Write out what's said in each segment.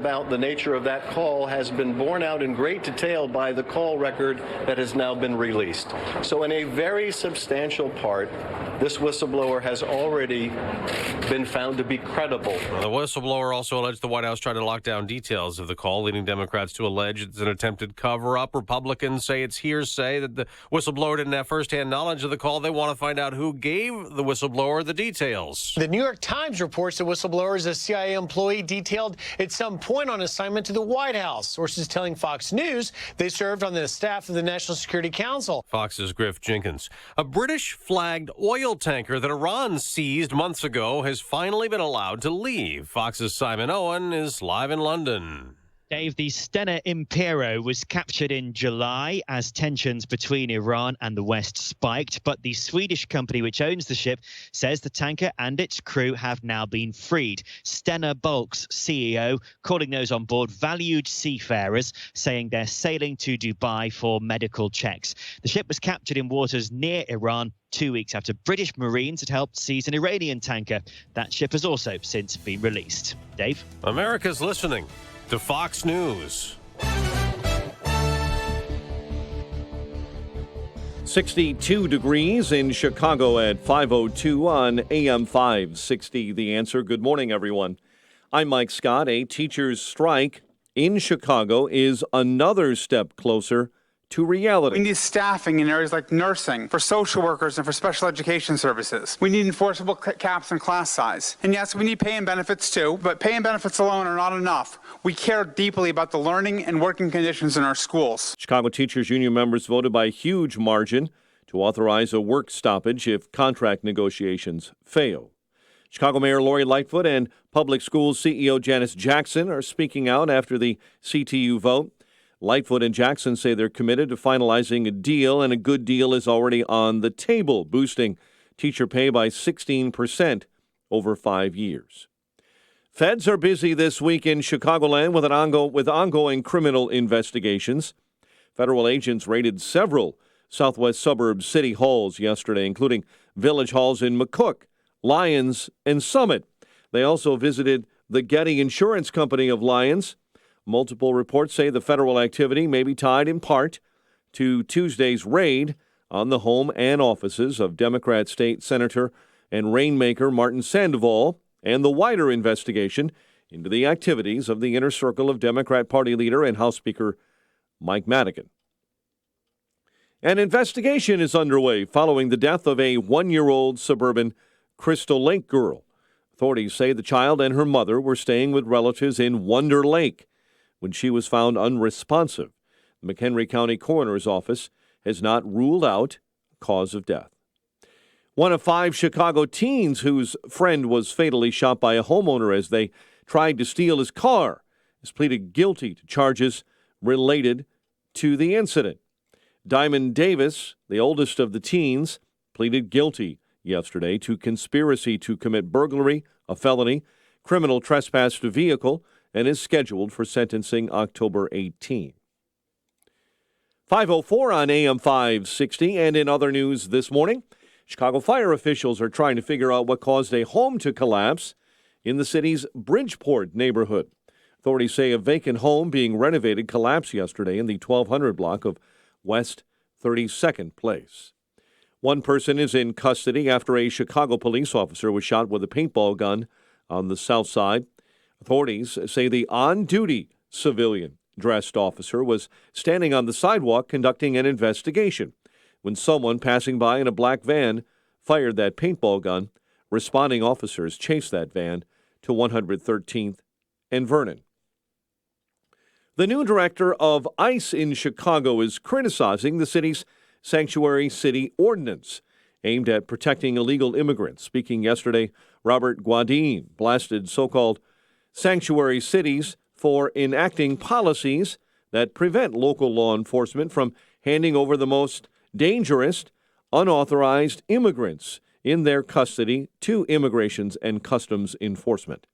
about the nature of that call has been borne out in great detail by the call record that has now been released. So in a very substantial part, this whistleblower has already been found to be credible. The whistleblower also alleged the White House tried to lock down details of the call, leading Democrats to allege it's an attempted cover-up. Republicans say it's hearsay, that the whistleblower didn't have firsthand knowledge of the call. They want to find out who gave the whistleblower the details. The New York Times reports the whistleblower is a CIA employee detailed at some point on assignment to the White House. Sources telling Fox News they served on the staff of the National Security Council. Fox's Griff Jenkins. A British-flagged oil tanker that Iran seized months ago has finally been allowed to leave. Fox's Simon Owen is live in London. Dave, the Stena Impero was captured in July as tensions between Iran and the West spiked, but the Swedish company which owns the ship says the tanker and its crew have now been freed. Stena Bulk's CEO calling those on board valued seafarers, saying they're sailing to Dubai for medical checks. The ship was captured in waters near Iran 2 weeks after British Marines had helped seize an Iranian tanker. That ship has also since been released. Dave? America's listening to Fox News. 62 degrees in Chicago at 5:02 on AM 560. The Answer. Good morning, everyone. I'm Mike Scott. A teacher's strike in Chicago is another step closer to reality. We need staffing in areas like nursing, for social workers, and for special education services. We need enforceable caps on class size. And yes, we need pay and benefits too, but pay and benefits alone are not enough. We care deeply about the learning and working conditions in our schools. Chicago Teachers Union members voted by a huge margin to authorize a work stoppage if contract negotiations fail. Chicago Mayor Lori Lightfoot and Public Schools CEO Janice Jackson are speaking out after the CTU vote. Lightfoot and Jackson say they're committed to finalizing a deal, and a good deal is already on the table, boosting teacher pay by 16% over 5 years. Feds are busy this week in Chicagoland with ongoing criminal investigations. Federal agents raided several southwest suburb city halls yesterday, including village halls in McCook, Lyons, and Summit. They also visited the Getty Insurance Company of Lyons. Multiple reports say the federal activity may be tied in part to Tuesday's raid on the home and offices of Democrat State Senator and Rainmaker Martin Sandoval, and the wider investigation into the activities of the inner circle of Democrat Party leader and House Speaker Mike Madigan. An investigation is underway following the death of a 1-year-old suburban Crystal Lake girl. Authorities say the child and her mother were staying with relatives in Wonder Lake when she was found unresponsive. The McHenry County Coroner's Office has not ruled out cause of death. One of 5 Chicago teens whose friend was fatally shot by a homeowner as they tried to steal his car has pleaded guilty to charges related to the incident. Diamond Davis, the oldest of the teens, pleaded guilty yesterday to conspiracy to commit burglary, a felony, criminal trespass to vehicle, and is scheduled for sentencing October 18. 5:04 on AM 560, and in other news this morning, Chicago fire officials are trying to figure out what caused a home to collapse in the city's Bridgeport neighborhood. Authorities say a vacant home being renovated collapsed yesterday in the 1200 block of West 32nd Place. One person is in custody after a Chicago police officer was shot with a paintball gun on the south side. Authorities say the on-duty civilian-dressed officer was standing on the sidewalk conducting an investigation when someone passing by in a black van fired that paintball gun. Responding officers chased that van to 113th and Vernon. The new director of ICE in Chicago is criticizing the city's sanctuary city ordinance aimed at protecting illegal immigrants. Speaking yesterday, Robert Guadin blasted so-called sanctuary cities for enacting policies that prevent local law enforcement from handing over the most dangerous, unauthorized immigrants in their custody to Immigration and Customs Enforcement.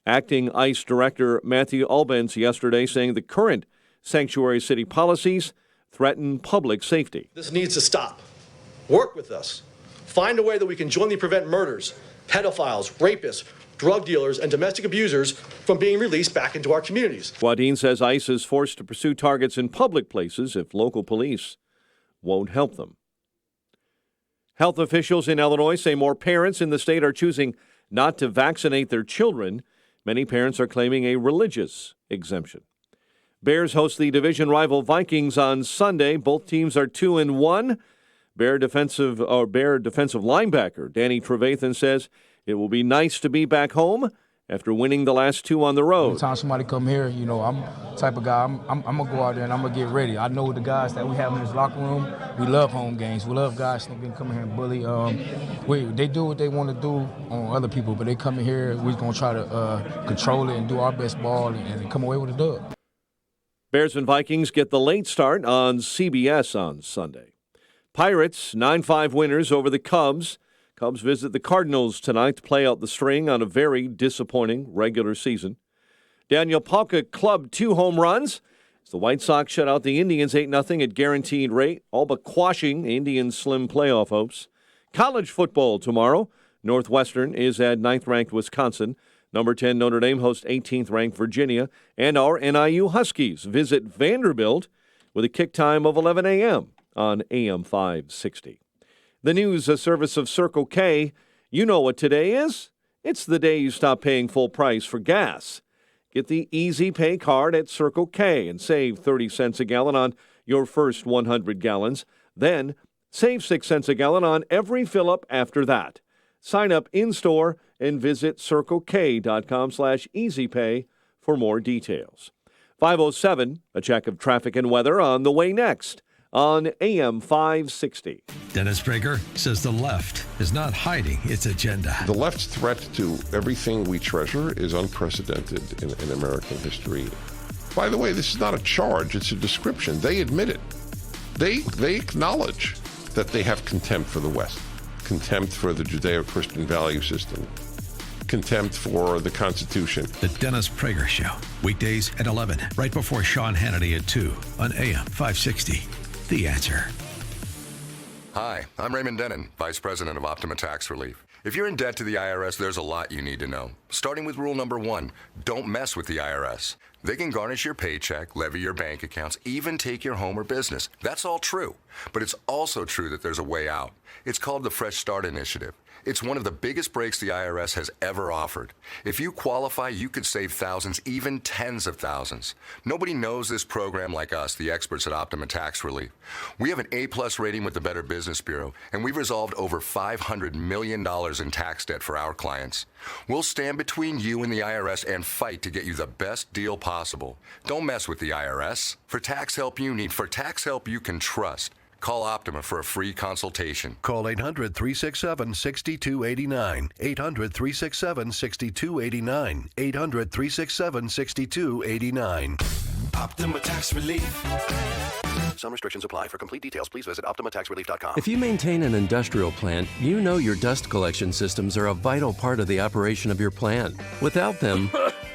Acting ICE Director Matthew Albence yesterday saying the current sanctuary city policies threaten public safety. This needs to stop. Work with us. Find a way that we can jointly prevent murders, pedophiles, rapists, drug dealers, and domestic abusers from being released back into our communities. Guadin says ICE is forced to pursue targets in public places if local police won't help them. Health officials in Illinois say more parents in the state are choosing not to vaccinate their children. Many parents are claiming a religious exemption. Bears host the division rival Vikings on Sunday. Both teams are 2-1. Bear defensive linebacker Danny Trevathan says it will be nice to be back home after winning the last two on the road. Anytime somebody come here, I'm the type of guy, I'm going to go out there and I'm going to get ready. I know the guys that we have in this locker room, we love home games. We love guys that can come here and bully. They do what they want to do on other people, but they come in here, we're going to try to control it and do our best ball and come away with a dub. Bears and Vikings get the late start on CBS on Sunday. Pirates, 9-5 winners over the Cubs. Cubs visit the Cardinals tonight to play out the string on a very disappointing regular season. Daniel Palka clubbed 2 home runs as the White Sox shut out the Indians 8-0 at guaranteed rate, all but quashing Indians' slim playoff hopes. College football tomorrow. Northwestern is at 9th-ranked Wisconsin. Number 10 Notre Dame hosts 18th-ranked Virginia. And our NIU Huskies visit Vanderbilt with a kick time of 11 a.m. on AM 560. The news, a service of Circle K. You know what today is? It's the day you stop paying full price for gas. Get the Easy Pay card at Circle K and save 30 cents a gallon on your first 100 gallons. Then save 6 cents a gallon on every fill-up after that. Sign up in-store and visit CircleK.com/EasyPay for more details. 5:07, a check of traffic and weather on the way next on AM 560. Dennis Prager says the left is not hiding its agenda. The left's threat to everything we treasure is unprecedented in American history. By the way, this is not a charge, it's a description. They admit it. They acknowledge that they have contempt for the West, contempt for the Judeo-Christian value system, contempt for the Constitution. The Dennis Prager Show, weekdays at 11, right before Sean Hannity at 2 on AM 560. The Answer. Hi, I'm Raymond Denon, Vice President of Optima Tax Relief. If you're in debt to the IRS, there's a lot you need to know. Starting with rule number 1, don't mess with the IRS. They can garnish your paycheck, levy your bank accounts, even take your home or business. That's all true. But it's also true that there's a way out. It's called the Fresh Start Initiative. It's one of the biggest breaks the IRS has ever offered. If you qualify, you could save thousands, even tens of thousands. Nobody knows this program like us, the experts at Optima Tax Relief. We have an A+ rating with the Better Business Bureau, and we've resolved over $500 million in tax debt for our clients. We'll stand between you and the IRS and fight to get you the best deal possible. Don't mess with the IRS. For tax help you need, for tax help you can trust, call Optima for a free consultation. Call 800-367-6289. 800-367-6289. 800-367-6289. Optima Tax Relief. Some restrictions apply. For complete details, please visit OptimaTaxRelief.com. If you maintain an industrial plant, you know your dust collection systems are a vital part of the operation of your plant. Without them,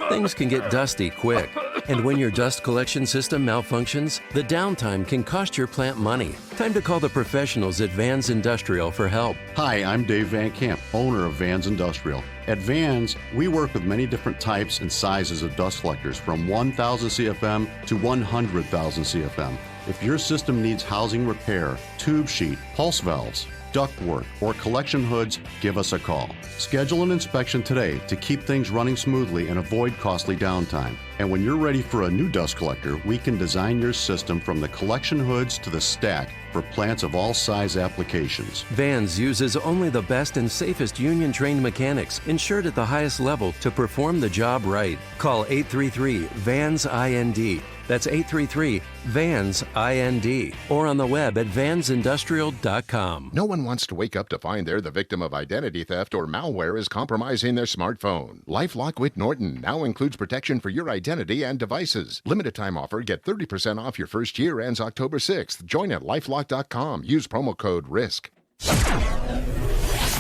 things can get dusty quick. And when your dust collection system malfunctions, the downtime can cost your plant money. Time to call the professionals at Vans Industrial for help. Hi, I'm Dave Van Camp, owner of Vans Industrial. At Vans, we work with many different types and sizes of dust collectors, from 1,000 CFM to 100,000 CFM. If your system needs housing repair, tube sheet, pulse valves, ductwork, or collection hoods, give us a call. Schedule an inspection today to keep things running smoothly and avoid costly downtime. And when you're ready for a new dust collector, we can design your system from the collection hoods to the stack for plants of all size applications. Vans uses only the best and safest union-trained mechanics, insured at the highest level, to perform the job right. Call 833-VANS-IND. That's 833-VANS-IND. Or on the web at vansindustrial.com. No one wants to wake up to find they're the victim of identity theft or malware is compromising their smartphone. LifeLock with Norton now includes protection for your identity and devices. Limited time offer. Get 30% off your first year. Ends October 6th. Join at lifelock.com. Use promo code RISK.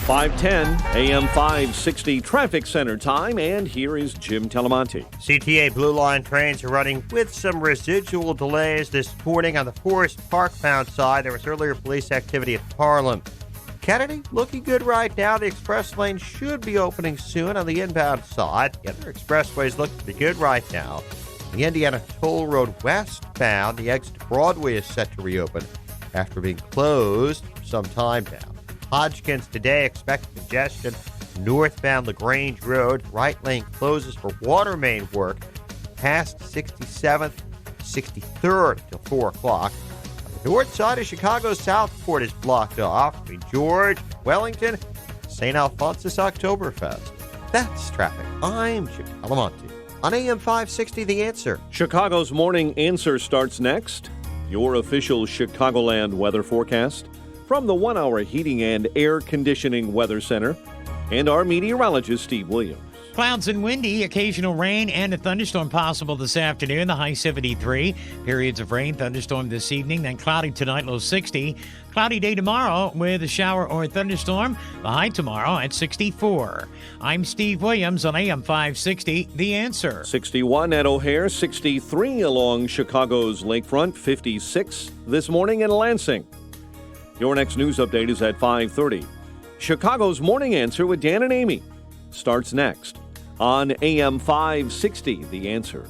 5:10 AM 560 traffic center time, and here is Jim Telemonte. CTA Blue Line trains are running with some residual delays this morning on the Forest Park bound side. There was earlier police activity at Harlem. Kennedy looking good right now. The express lane should be opening soon on the inbound side. The other expressways look pretty good right now. The Indiana Toll Road westbound, the exit to Broadway is set to reopen after being closed for some time now. Hodgkins today expect congestion northbound LaGrange Road. Right lane closes for water main work past 67th, 63rd till 4 o'clock. The north side of Chicago's Southport is blocked off between George, Wellington, St. Alphonsus Oktoberfest. That's traffic. I'm Chip Alamonte on AM 560, The Answer. Chicago's Morning Answer starts next. Your official Chicagoland weather forecast from the 1 Hour Heating and Air Conditioning Weather Center and our meteorologist, Steve Williams. Clouds and windy, occasional rain and a thunderstorm possible this afternoon, the high 73. Periods of rain, thunderstorm this evening, then cloudy tonight, low 60. Cloudy day tomorrow with a shower or a thunderstorm, the high tomorrow at 64. I'm Steve Williams on AM 560, The Answer. 61 at O'Hare, 63 along Chicago's lakefront, 56 this morning in Lansing. Your next news update is at 5:30. Chicago's Morning Answer with Dan and Amy starts next on AM 560, The Answer.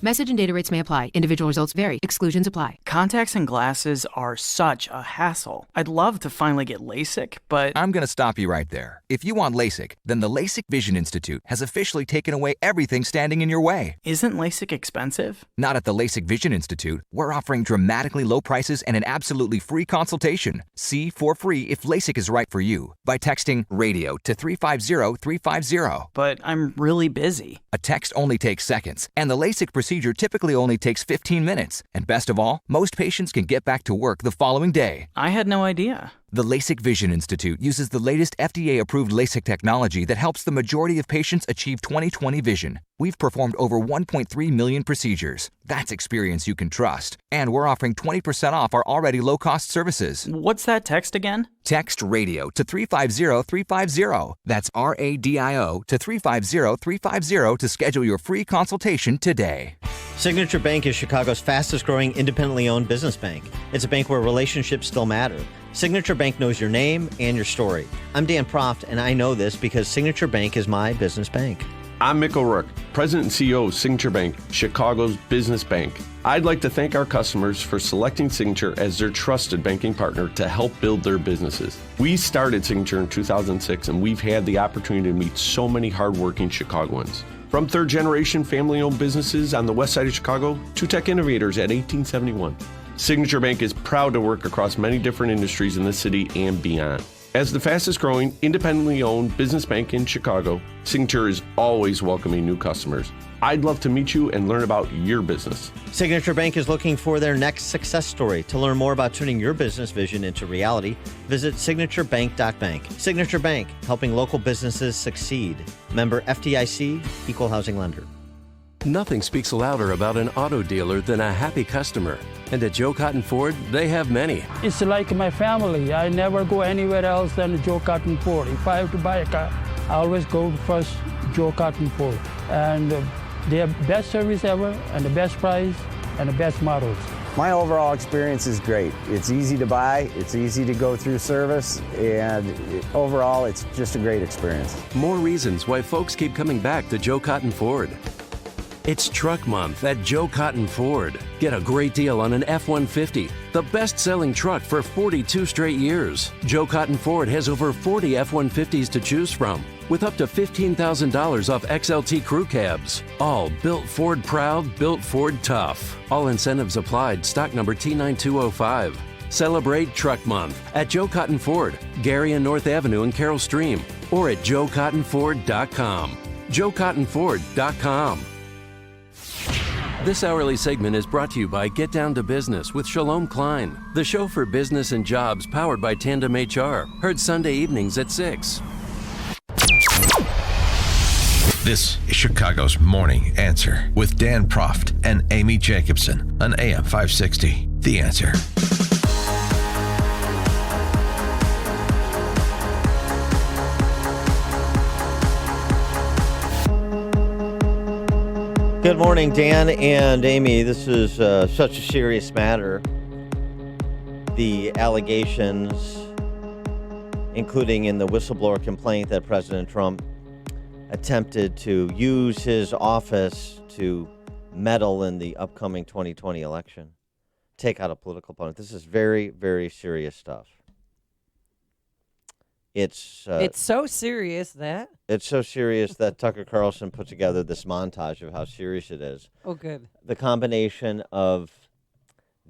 Message and data rates may apply. Individual results vary. Exclusions apply. Contacts and glasses are such a hassle. I'd love to finally get LASIK, but I'm going to stop you right there. If you want LASIK, then the LASIK Vision Institute has officially taken away everything standing in your way. Isn't LASIK expensive? Not at the LASIK Vision Institute. We're offering dramatically low prices and an absolutely free consultation. See for free if LASIK is right for you by texting RADIO to 350-350. But I'm really busy. A text only takes seconds, and the LASIK procedure typically only takes 15 minutes. And best of all, most patients can get back to work the following day. I had no idea. The LASIK Vision Institute uses the latest FDA-approved LASIK technology that helps the majority of patients achieve 20/20 vision. We've performed over 1.3 million procedures. That's experience you can trust. And we're offering 20% off our already low-cost services. What's that text again? Text RADIO to 350-350. That's RADIO to 350-350 to schedule your free consultation today. Signature Bank is Chicago's fastest-growing independently owned business bank. It's a bank where relationships still matter. Signature Bank knows your name and your story. I'm Dan Proft, and I know this because Signature Bank is my business bank. I'm Mick O'Rourke, President and CEO of Signature Bank, Chicago's business bank. I'd like to thank our customers for selecting Signature as their trusted banking partner to help build their businesses. We started Signature in 2006, and we've had the opportunity to meet so many hardworking Chicagoans. From third-generation family-owned businesses on the west side of Chicago to tech innovators at 1871. Signature Bank is proud to work across many different industries in the city and beyond. As the fastest-growing, independently owned business bank in Chicago, Signature is always welcoming new customers. I'd love to meet you and learn about your business. Signature Bank is looking for their next success story. To learn more about turning your business vision into reality, visit signaturebank.bank. Signature Bank, helping local businesses succeed. Member FDIC, Equal Housing Lender. Nothing speaks louder about an auto dealer than a happy customer. And at Joe Cotton Ford, they have many. It's like my family. I never go anywhere else than Joe Cotton Ford. If I have to buy a car, I always go first Joe Cotton Ford. And they have best service ever, and the best price, and the best models. My overall experience is great. It's easy to buy, it's easy to go through service, and overall, it's just a great experience. More reasons why folks keep coming back to Joe Cotton Ford. It's Truck Month at Joe Cotton Ford. Get a great deal on an F-150, the best-selling truck for 42 straight years. Joe Cotton Ford has over 40 F-150s to choose from, with up to $15,000 off XLT crew cabs. All built Ford proud, built Ford tough. All incentives applied. Stock number T9205. Celebrate Truck Month at Joe Cotton Ford, Gary and North Avenue in Carroll Stream, or at joecottonford.com. joecottonford.com. This hourly segment is brought to you by Get Down to Business with Shalom Klein, the show for business and jobs powered by Tandem HR. Heard Sunday evenings at 6. This is Chicago's Morning Answer with Dan Proft and Amy Jacobson on AM 560. The Answer. Good morning, Dan and Amy. This is such a serious matter. the allegations, including in the whistleblower complaint that President Trump attempted to use his office to meddle in the upcoming 2020 election, take out a political opponent. This is very, very serious stuff. It's so serious that Tucker Carlson put together this montage of how serious it is. Oh, good. The combination of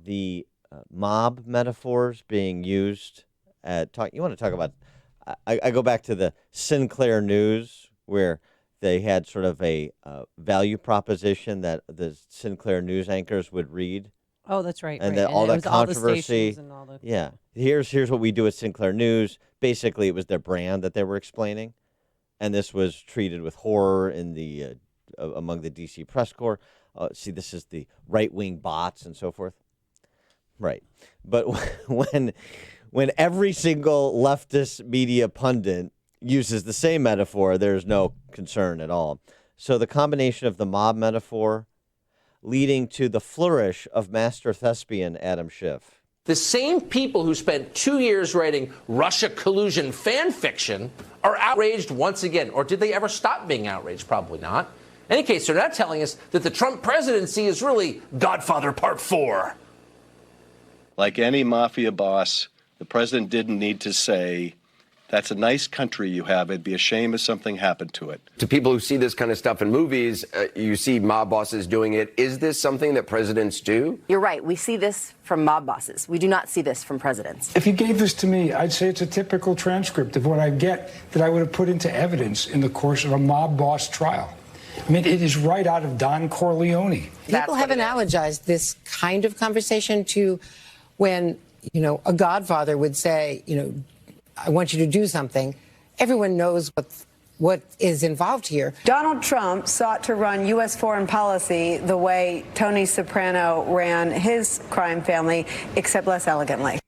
the mob metaphors being used at you want to talk about? I go back to the Sinclair News where they had sort of a value proposition that the Sinclair News anchors would read. Oh, that's right. And right. all that controversy. Yeah. Here's what we do at Sinclair News. Basically, it was their brand that they were explaining, and this was treated with horror in the among the D.C. press corps. See, this is the right-wing bots and so forth. Right. But when every single leftist media pundit uses the same metaphor, there's no concern at all. So the combination of the mob metaphor leading to the flourish of master thespian Adam Schiff. The same people who spent 2 years writing Russia collusion fan fiction are outraged once again. Or did they ever stop being outraged? Probably not. In any case, they're not telling us that the Trump presidency is really Godfather Part 4. Like any mafia boss, the president didn't need to say, that's a nice country you have. It'd be a shame if something happened to it. To people who see this kind of stuff in movies, you see mob bosses doing it. Is this something that presidents do? You're right. We see this from mob bosses. We do not see this from presidents. If you gave this to me, I'd say it's a typical transcript of what I get that I would have put into evidence in the course of a mob boss trial. I mean, it is right out of Don Corleone. People have analogized this kind of conversation to when, a godfather would say, I want you to do something. Everyone knows what is involved here. Donald Trump sought to run U.S. foreign policy the way Tony Soprano ran his crime family, except less elegantly.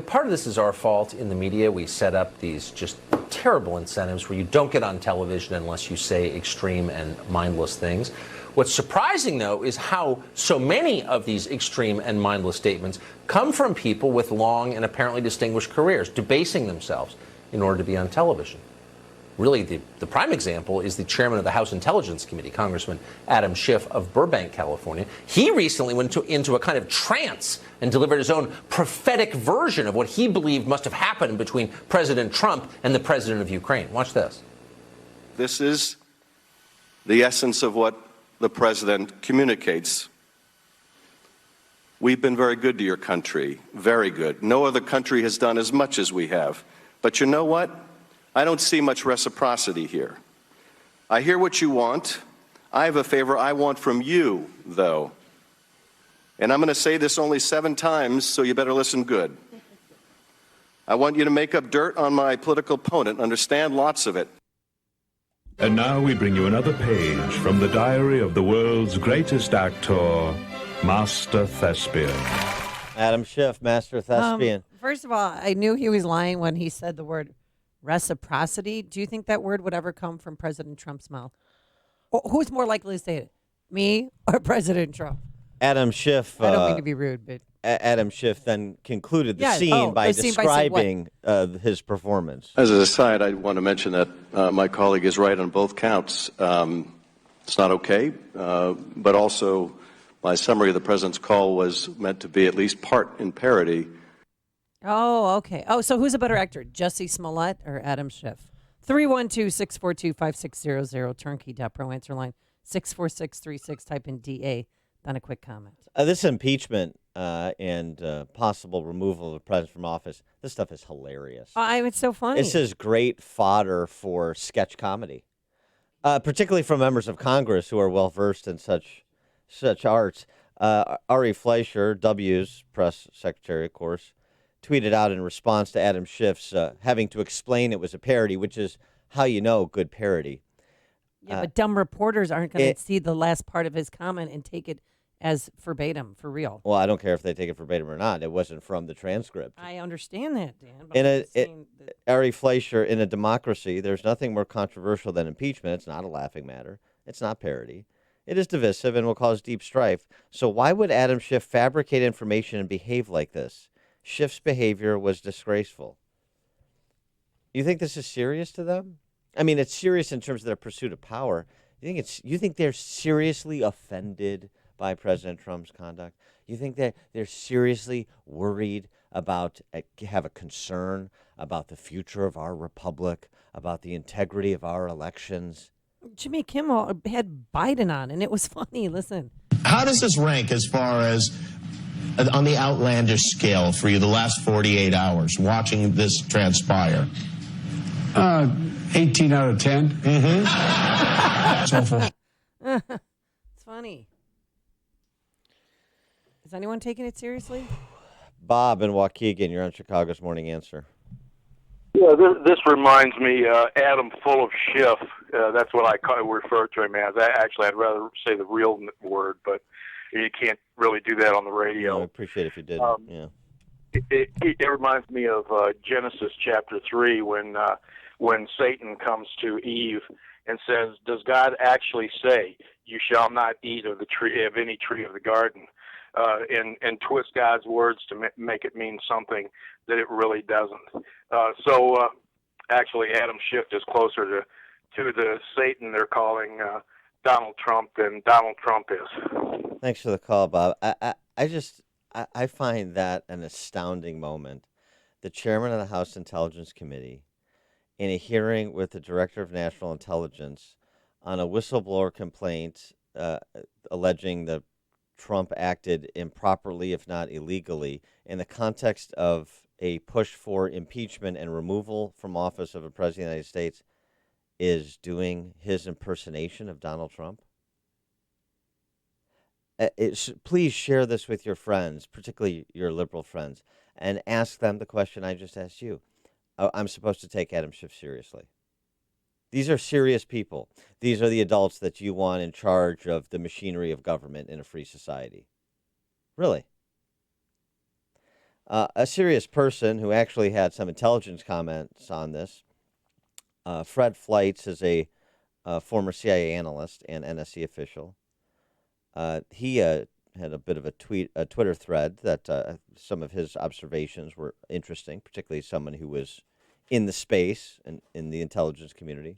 Part of this is our fault in the media. We set up these just terrible incentives where you don't get on television unless you say extreme and mindless things. What's surprising, though, is how so many of these extreme and mindless statements come from people with long and apparently distinguished careers, debasing themselves in order to be on television. Really, the prime example is the chairman of the House Intelligence Committee, Congressman Adam Schiff of Burbank, California. He recently went into a kind of trance and delivered his own prophetic version of what he believed must have happened between President Trump and the president of Ukraine. Watch this. This is the essence of what the president communicates. We've been very good to your country, very good. No other country has done as much as we have. But you know what? I don't see much reciprocity here. I hear what you want. I have a favor I want from you, though. And I'm going to say this only 7 times, so you better listen good. I want you to make up dirt on my political opponent, understand lots of it. And now we bring you another page from the diary of the world's greatest actor, Master Thespian. Adam Schiff, Master Thespian. First of all, I knew he was lying when he said the word reciprocity. Do you think that word would ever come from President Trump's mouth? Or who's more likely to say it, me or President Trump? Adam Schiff. I don't mean to be rude, but Adam Schiff then concluded the scene by describing his performance. As an aside, I want to mention that my colleague is right on both counts. It's not okay, but also my summary of the president's call was meant to be at least part in parody. Oh, okay. Oh, so who's a better actor, Jussie Smollett or Adam Schiff? 312-642-5600, turnkey.pro, answer line 64636, type in DA, then a quick comment. This impeachment and possible removal of the president from office, this stuff is hilarious. It's so funny. This is great fodder for sketch comedy, particularly from members of Congress who are well-versed in such arts. Ari Fleischer, W's press secretary, of course, tweeted out in response to Adam Schiff's having to explain it was a parody, which is how you know good parody. Yeah, but dumb reporters aren't going to see the last part of his comment and take it as verbatim, for real. Well, I don't care if they take it verbatim or not. It wasn't from the transcript. I understand that, Dan. But Ari Fleischer, in a democracy, there's nothing more controversial than impeachment. It's not a laughing matter. It's not parody. It is divisive and will cause deep strife. So why would Adam Schiff fabricate information and behave like this? Schiff's behavior was disgraceful. You think this is serious to them? I mean, it's serious in terms of their pursuit of power. You think they're seriously offended by President Trump's conduct? You think that they're seriously worried about, have a concern about the future of our republic, about the integrity of our elections? Jimmy Kimmel had Biden on, and it was funny. Listen. How does this rank as far as on the outlandish scale for you the last 48 hours watching this transpire? 18 out of 10. Mm-hmm. It's awful. It's funny. Is anyone taking it seriously? Bob and Waukegan, you're on Chicago's Morning Answer. Yeah, this reminds me, Adam full of Schiff. That's what I refer to him as. I'd rather say the real word, but you can't really do that on the radio. No, I appreciate it if you did. Yeah. It reminds me of Genesis chapter 3 when Satan comes to Eve and says, "Does God actually say you shall not eat of any tree of the garden?" And twist God's words to make it mean something that it really doesn't. Actually, Adam Schiff is closer to the Satan they're calling Donald Trump than Donald Trump is. Thanks for the call, Bob. I find that an astounding moment. The chairman of the House Intelligence Committee, in a hearing with the Director of National Intelligence on a whistleblower complaint alleging that Trump acted improperly, if not illegally, in the context of a push for impeachment and removal from office of a president of the United States, is doing his impersonation of Donald Trump. Please share this with your friends, particularly your liberal friends, and ask them the question I just asked you. I'm supposed to take Adam Schiff seriously. These are serious people. These are the adults that you want in charge of the machinery of government in a free society. Really. A serious person who actually had some intelligence comments on this, Fred Fleitz is a former CIA analyst and NSC official. He had a bit of a Twitter thread that some of his observations were interesting, particularly someone who was in the space and in the intelligence community.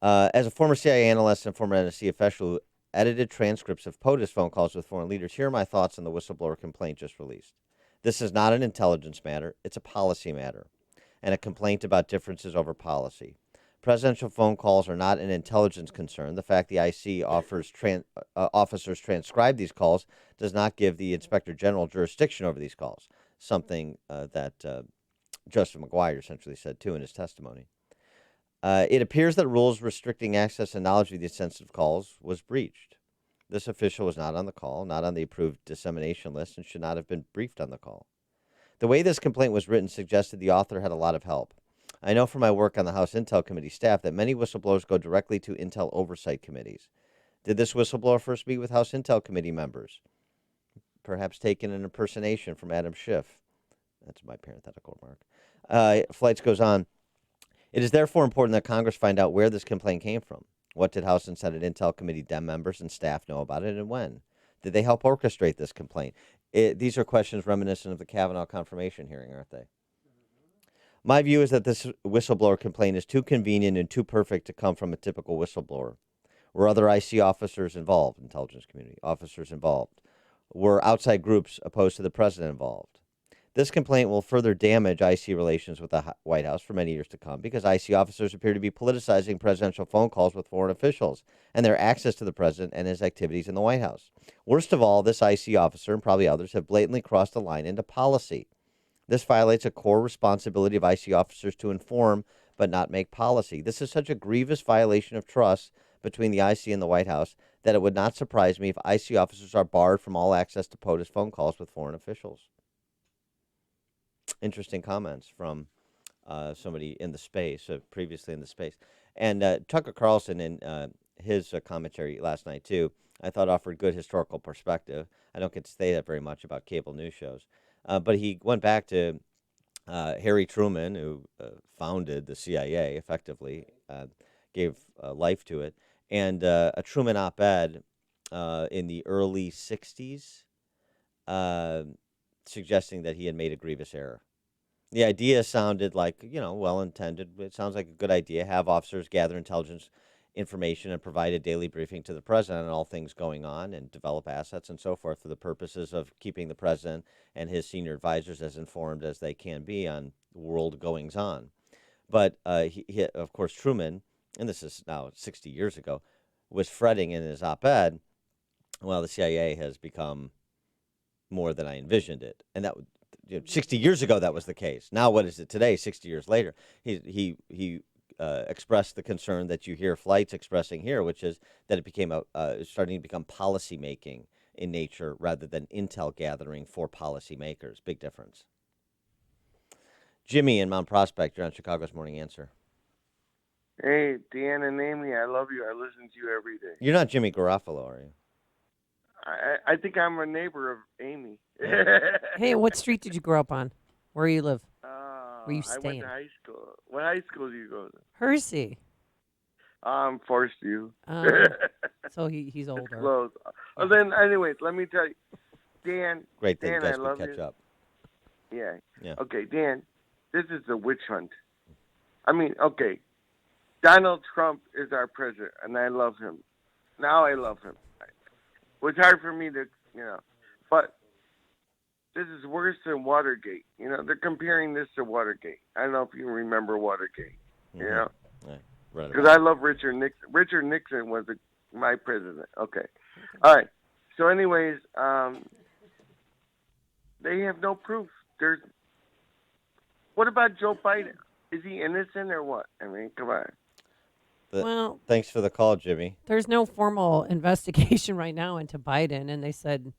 As a former CIA analyst and former NSC official who edited transcripts of POTUS phone calls with foreign leaders, here are my thoughts on the whistleblower complaint just released. This is not an intelligence matter. It's a policy matter and a complaint about differences over policy. Presidential phone calls are not an intelligence concern. The fact the IC officers transcribe these calls does not give the Inspector General jurisdiction over these calls, something that Joseph McGuire essentially said, too, in his testimony. It appears that rules restricting access and knowledge of these sensitive calls was breached. This official was not on the call, not on the approved dissemination list, and should not have been briefed on the call. The way this complaint was written suggested the author had a lot of help. I know from my work on the House Intel Committee staff that many whistleblowers go directly to Intel oversight committees. Did this whistleblower first meet with House Intel Committee members? Perhaps taken an impersonation from Adam Schiff. That's my parenthetical remark. Flights goes on. It is therefore important that Congress find out where this complaint came from. What did House and Senate Intel Committee Dem members and staff know about it, and when? Did they help orchestrate this complaint? These are questions reminiscent of the Kavanaugh confirmation hearing, aren't they? My view is that this whistleblower complaint is too convenient and too perfect to come from a typical whistleblower. Were other IC officers involved, intelligence community officers involved? Were outside groups opposed to the president involved? This complaint will further damage IC relations with the White House for many years to come because IC officers appear to be politicizing presidential phone calls with foreign officials and their access to the president and his activities in the White House. Worst of all, this IC officer and probably others have blatantly crossed the line into policy. This violates a core responsibility of IC officers to inform but not make policy. This is such a grievous violation of trust between the IC and the White House that it would not surprise me if IC officers are barred from all access to POTUS phone calls with foreign officials. Interesting comments from somebody in the space, previously in the space. And Tucker Carlson, in his commentary last night, too, I thought offered good historical perspective. I don't get to say that very much about cable news shows. But he went back to Harry Truman, who founded the CIA, effectively, gave life to it, and a Truman op-ed in the early 60s suggesting that he had made a grievous error. The idea sounded like, well-intended. It sounds like a good idea. Have officers gather intelligence information and provide a daily briefing to the president on all things going on and develop assets and so forth for the purposes of keeping the president and his senior advisors as informed as they can be on world goings on. But he, of course, Truman, and this is now 60 years ago, was fretting in his op-ed, well, the CIA has become more than I envisioned it. And that 60 years ago, that was the case. Now, what is it today, 60 years later? He expressed the concern that you hear flights expressing here, which is that it became starting to become policy-making in nature rather than intel gathering for policymakers. Big difference. Jimmy in Mount Prospect, you're on Chicago's Morning Answer. Hey, Deanna and Amy, I love you. I listen to you every day. You're not Jimmy Garofalo, are you? I think I'm a neighbor of Amy. Hey, what street did you grow up on? Where you live? Where you I went staying? to high school. What high school do you go to? Hersey. Forced you. So he's older. Close. Well, then, anyways, let me tell you. Dan. Great that Dan, you guys I love could catch you. up. Yeah. Okay, Dan, this is a witch hunt. I mean, okay, Donald Trump is our president, and I love him. Now I love him. It's hard for me to, but this is worse than Watergate. They're comparing this to Watergate. I don't know if you remember Watergate, because I love Richard Nixon. Richard Nixon was my president. Okay. All right. So anyways, they have no proof. What about Joe Biden? Is he innocent or what? I mean, come on. Well, thanks for the call, Jimmy. There's no formal investigation right now into Biden, and they said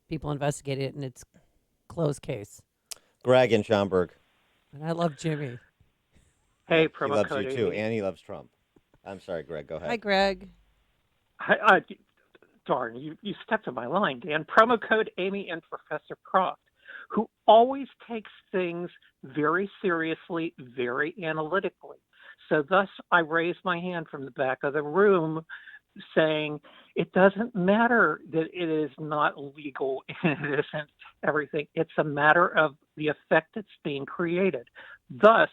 people investigated it, and it's closed case. Greg in Schaumburg. And I love Jimmy. Hey, He promo loves code you too, Amy. and he loves Trump. I'm sorry, Greg. Go ahead. Hi, Greg. Darn, you stepped on my line, Dan. Promo code Amy and Professor Croft, who always takes things very seriously, very analytically. So thus, I raised my hand from the back of the room saying it doesn't matter that it is not legal and it isn't everything. It's a matter of the effect that's being created. Thus,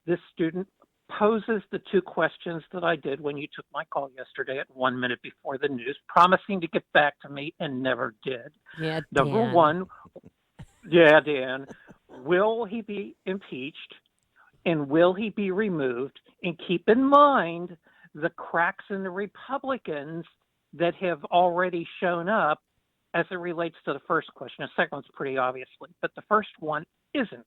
this student poses the two questions that I did when you took my call yesterday at 1 minute before the news, promising to get back to me and never did. Yeah, Number Dan. one, Dan, will he be impeached and will he be removed? And keep in mind the cracks in the Republicans that have already shown up as it relates to the first question. The second one's pretty obviously, but the first one isn't.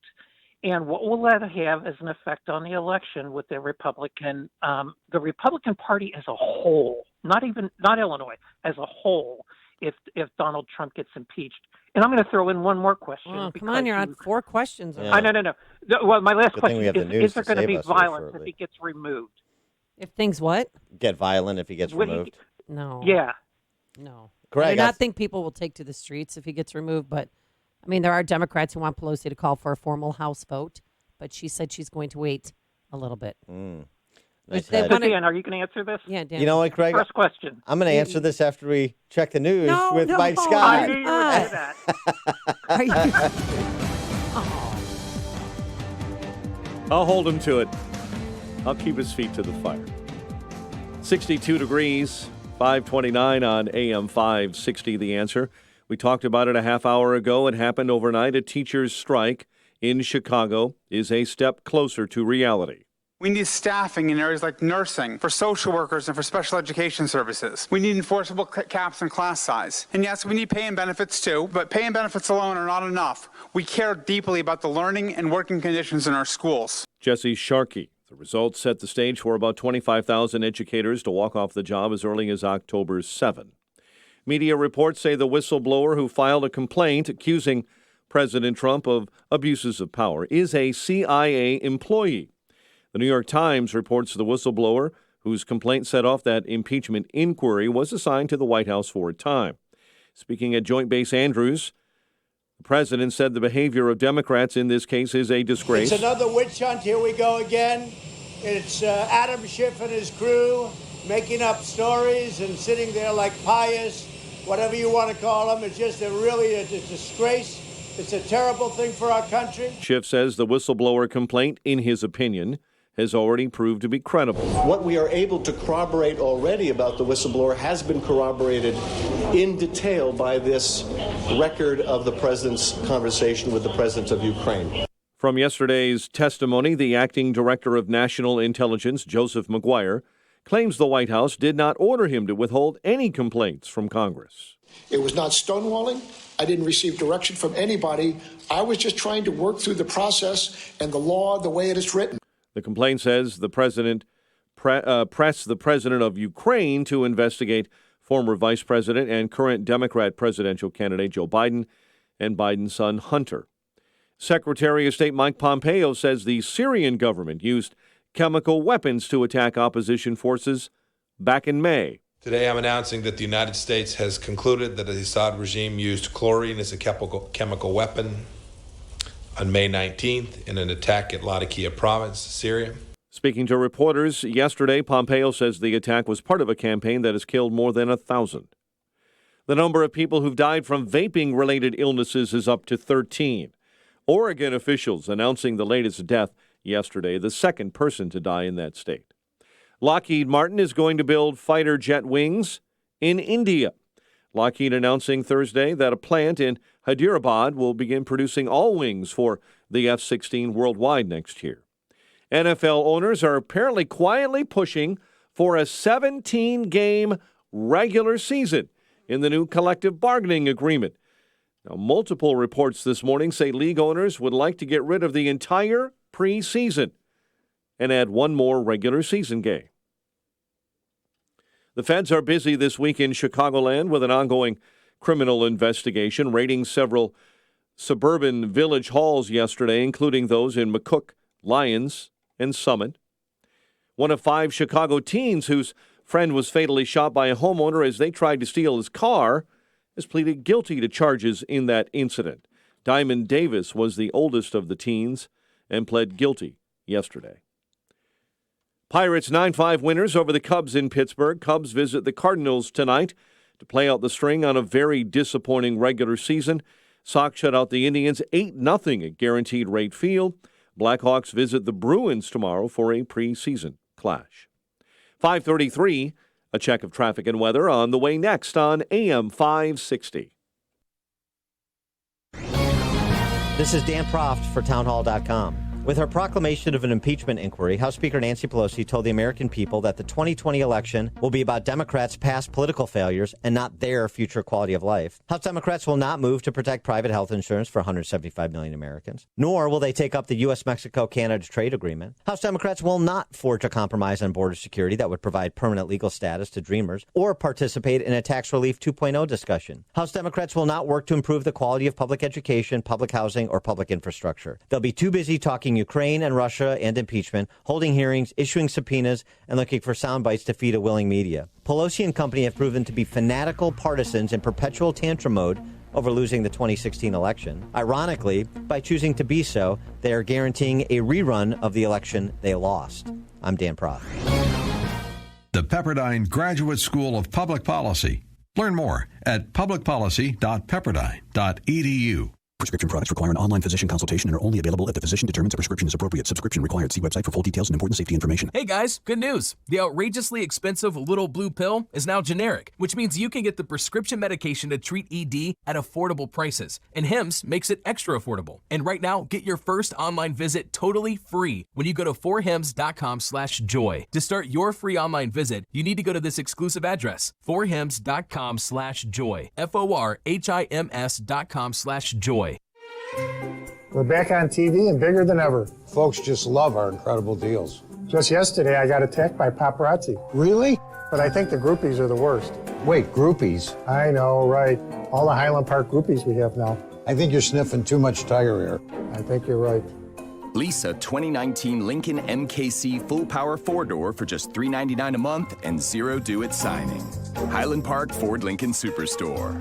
And what will that have as an effect on the election with the Republican Party as a whole, not Illinois, as a whole, if Donald Trump gets impeached? And I'm going to throw in one more question. Oh, come on, you're on 4 questions. Yeah. No. Well, my last Good thing question we have the is news there to going to save be us here violence if shortly. he gets removed? If things what? Get violent if he gets Will he- removed. No. Yeah. No. Greg, I do not think people will take to the streets if he gets removed, but I mean, there are Democrats who want Pelosi to call for a formal House vote, but she said she's going to wait a little bit. Nice They head. wanna- Dan, are you going to answer this? Yeah, Dan. You know what, Greg? First question. I'm going to answer this after we check the news No, with no, Mike I Scott. knew you would say that. Are you? I'll hold him to it. I'll keep his feet to the fire. 62 degrees, 529 on AM 560, The Answer. We talked about it a half hour ago. It happened overnight. A teacher's strike in Chicago is a step closer to reality. We need staffing in areas like nursing, for social workers, and for special education services. We need enforceable caps on class size. And yes, we need pay and benefits too, but pay and benefits alone are not enough. We care deeply about the learning and working conditions in our schools. Jesse Sharkey. The results set the stage for about 25,000 educators to walk off the job as early as October 7. Media reports say the whistleblower who filed a complaint accusing President Trump of abuses of power is a CIA employee. The New York Times reports the whistleblower, whose complaint set off that impeachment inquiry, was assigned to the White House for a time. Speaking at Joint Base Andrews, the president said the behavior of Democrats in this case is a disgrace. It's another witch hunt. Here we go again. It's Adam Schiff and his crew making up stories and sitting there like pious, whatever you want to call them. It's just a disgrace. It's a terrible thing for our country. Schiff says the whistleblower complaint, in his opinion, has already proved to be credible. What we are able to corroborate already about the whistleblower has been corroborated in detail by this record of the president's conversation with the president of Ukraine. From yesterday's testimony, the acting director of national intelligence, Joseph McGuire, claims the White House did not order him to withhold any complaints from Congress. It was not stonewalling. I didn't receive direction from anybody. I was just trying to work through the process and the law the way it is written. The complaint says the president pressed the president of Ukraine to investigate former vice president and current Democrat presidential candidate Joe Biden and Biden's son Hunter. Secretary of State Mike Pompeo says the Syrian government used chemical weapons to attack opposition forces back in May. Today I'm announcing that the United States has concluded that the Assad regime used chlorine as a chemical weapon on May 19th in an attack at Latakia province, Syria. Speaking to reporters yesterday, Pompeo says the attack was part of a campaign that has killed more than 1,000. The number of people who've died from vaping-related illnesses is up to 13. Oregon officials announcing the latest death yesterday, the second person to die in that state. Lockheed Martin is going to build fighter jet wings in India. Lockheed announcing Thursday that a plant in Hyderabad will begin producing all wings for the F-16 worldwide next year. NFL owners are apparently quietly pushing for a 17-game regular season in the new collective bargaining agreement. Now, multiple reports this morning say league owners would like to get rid of the entire preseason and add one more regular season game. The feds are busy this week in Chicagoland with an ongoing criminal investigation, raiding several suburban village halls yesterday, including those in McCook, Lyons, and Summit. One of 5 Chicago teens whose friend was fatally shot by a homeowner as they tried to steal his car has pleaded guilty to charges in that incident. Diamond Davis was the oldest of the teens and pled guilty yesterday. Pirates 9-5 winners over the Cubs in Pittsburgh. Cubs visit the Cardinals tonight to play out the string on a very disappointing regular season. Sox shut out the Indians 8-0 at Guaranteed Rate Field. Blackhawks visit the Bruins tomorrow for a preseason clash. 5:33, a check of traffic and weather on the way next on AM 560. This is Dan Proft for townhall.com. With her proclamation of an impeachment inquiry, House Speaker Nancy Pelosi told the American people that the 2020 election will be about Democrats' past political failures and not their future quality of life. House Democrats will not move to protect private health insurance for 175 million Americans, nor will they take up the U.S.-Mexico-Canada trade agreement. House Democrats will not forge a compromise on border security that would provide permanent legal status to Dreamers or participate in a tax relief 2.0 discussion. House Democrats will not work to improve the quality of public education, public housing, or public infrastructure. They'll be too busy talking Ukraine and Russia and impeachment, holding hearings, issuing subpoenas, and looking for sound bites to feed a willing media. Pelosi and company have proven to be fanatical partisans in perpetual tantrum mode over losing the 2016 election. Ironically, by choosing to be so, they are guaranteeing a rerun of the election they lost. I'm Dan Proft. The Pepperdine Graduate School of Public Policy. Learn more at publicpolicy.pepperdine.edu. Prescription products require an online physician consultation and are only available if the physician determines a prescription is appropriate. Subscription required. See website for full details and important safety information. Hey guys, good news. The outrageously expensive little blue pill is now generic, which means you can get the prescription medication to treat ED at affordable prices. And Hims makes it extra affordable. And right now, get your first online visit totally free when you go to forhims.com/joy. To start your free online visit, you need to go to this exclusive address, forhims.com/joy. forhims.com/joy. We're back on TV and bigger than ever. Folks just love our incredible deals. Just yesterday, I got attacked by paparazzi. Really? But I think the groupies are the worst. Wait, groupies? I know, right. All the Highland Park groupies we have now. I think you're sniffing too much tiger air. I think you're right. Lease a 2019 Lincoln MKC full power 4-door for just $399 a month and zero due at signing. Highland Park Ford Lincoln Superstore.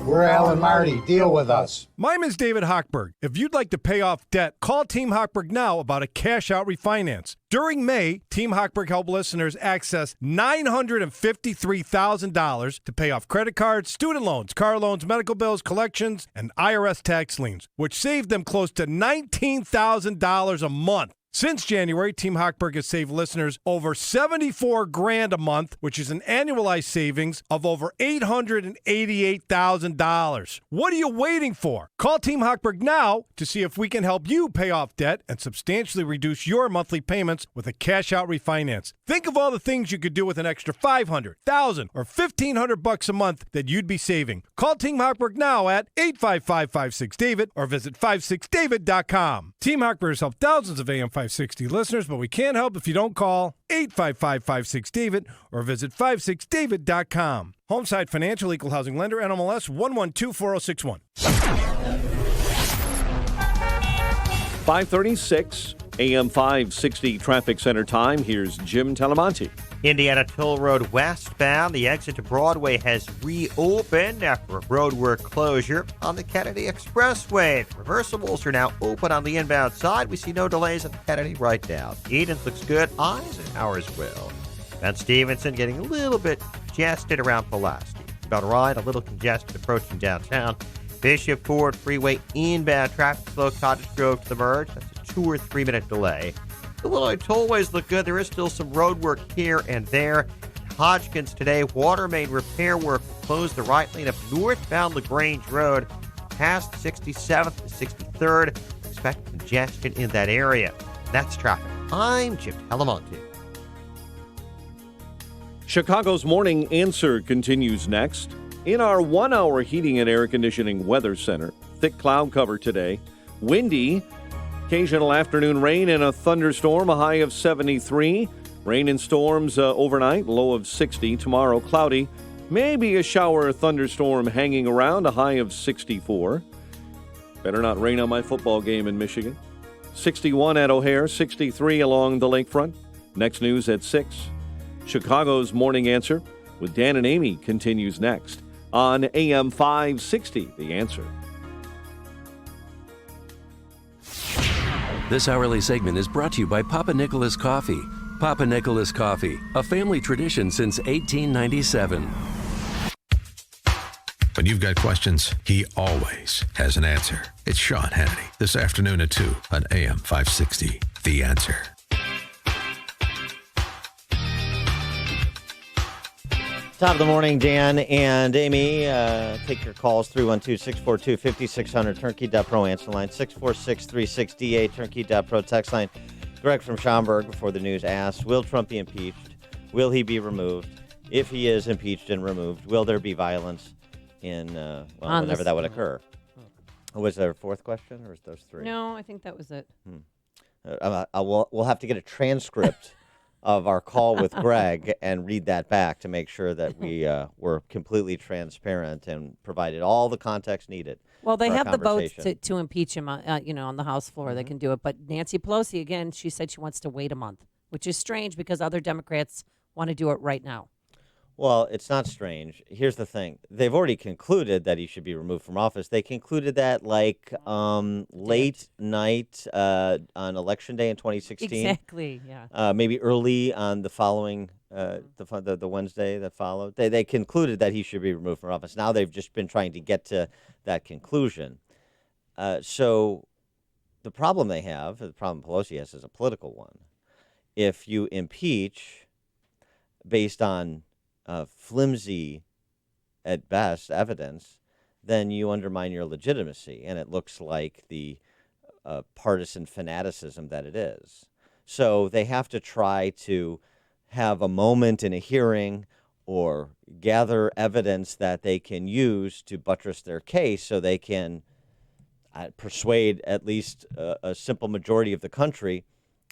We're Al and Marty. Deal with us. My name's David Hochberg. If you'd like to pay off debt, call Team Hochberg now about a cash-out refinance. During May, Team Hochberg helped listeners access $953,000 to pay off credit cards, student loans, car loans, medical bills, collections, and IRS tax liens, which saved them close to $19,000 a month. Since January, Team Hochberg has saved listeners over $74,000 a month, which is an annualized savings of over $888,000. What are you waiting for? Call Team Hochberg now to see if we can help you pay off debt and substantially reduce your monthly payments with a cash-out refinance. Think of all the things you could do with an extra $500, $1,000, or $1,500 a month that you'd be saving. Call Team Hochberg now at 855-56-DAVID or visit 56david.com. Team Hochberg has helped thousands of AM 560 listeners, but we can't help if you don't call 855-56-DAVID or visit 56david.com. Homeside Financial, Equal Housing Lender, NMLS 1124061. 536 AM 560 Traffic Center time. Here's Jim Talamonte. Indiana Toll Road westbound. The exit to Broadway has reopened after a roadwork closure on the Kennedy Expressway. Reversibles are now open on the inbound side. We see no delays at the Kennedy right now. Edens looks good. Eisenhower as well. Ben Stevenson getting a little bit congested around Pulaski. About right, a little congested approaching downtown. Bishop Ford Freeway inbound traffic slow Cottage Grove to the merge. That's a 2 or 3 minute delay. Illinois tollways look good. There is still some road work here and there. Hodgkins today, water main repair work will close the right lane of northbound LaGrange Road past 67th to 63rd. Expect congestion in that area. That's traffic. I'm Jim Talamonte. Chicago's Morning Answer continues next. In our 1-hour heating and air conditioning weather center, thick cloud cover today, windy, occasional afternoon rain and a thunderstorm, a high of 73. Rain and storms overnight, low of 60. Tomorrow, cloudy, maybe a shower or thunderstorm hanging around, a high of 64. Better not rain on my football game in Michigan. 61 at O'Hare, 63 along the lakefront. Next news at 6. Chicago's Morning Answer with Dan and Amy continues next on AM 560, The Answer. This hourly segment is brought to you by Papa Nicholas Coffee. Papa Nicholas Coffee, a family tradition since 1897. When you've got questions, he always has an answer. It's Sean Hannity, this afternoon at 2 on AM 560, The Answer. Top of the morning, Dan and Amy. Take your calls, 312-642-5600, Turnkey.pro answer line, 646-36DA, Turnkey.pro text line. Greg from Schaumburg, before the news, asked, will Trump be impeached? Will he be removed? If he is impeached and removed, will there be violence in, whenever that would occur? Was there a fourth question, or was those three? No, I think that was it. We'll have to get a transcript of our call with Greg and read that back to make sure that we were completely transparent and provided all the context needed. Well, they have the votes to impeach him, on the House floor. They can do it. But Nancy Pelosi, again, she said she wants to wait a month, which is strange because other Democrats want to do it right now. Well, it's not strange. Here's the thing. They've already concluded that he should be removed from office. They concluded that late night on Election Day in 2016. Exactly, yeah. Maybe early on the following, the Wednesday that followed. They concluded that he should be removed from office. Now they've just been trying to get to that conclusion. So the problem the problem Pelosi has is a political one. If you impeach based on flimsy, at best, evidence, then you undermine your legitimacy, and it looks like the partisan fanaticism that it is. So they have to try to have a moment in a hearing or gather evidence that they can use to buttress their case so they can persuade at least a simple majority of the country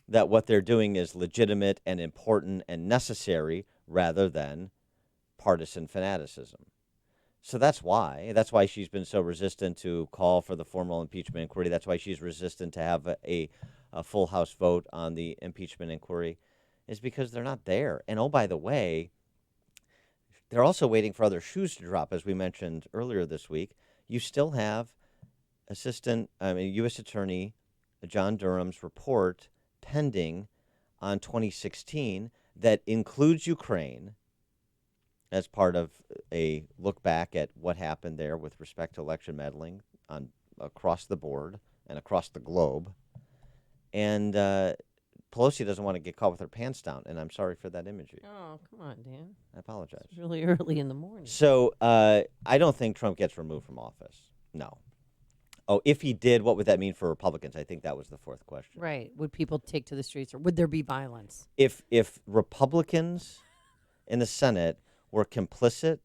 that what they're doing is legitimate and important and necessary rather than partisan fanaticism. So that's why she's been so resistant to call for the formal impeachment inquiry. That's why she's resistant to have a full House vote on the impeachment inquiry, is because they're not there. And oh, by the way, they're also waiting for other shoes to drop, as we mentioned earlier this week. You still have U.S. Attorney John Durham's report pending on 2016 that includes Ukraine as part of a look back at what happened there with respect to election meddling across the board and across the globe. And Pelosi doesn't want to get caught with her pants down, and I'm sorry for that imagery. Oh, come on, Dan. I apologize. It's really early in the morning. So I don't think Trump gets removed from office. No. Oh, if he did, what would that mean for Republicans? I think that was the fourth question. Right. Would people take to the streets, or would there be violence? If Republicans in the Senate were complicit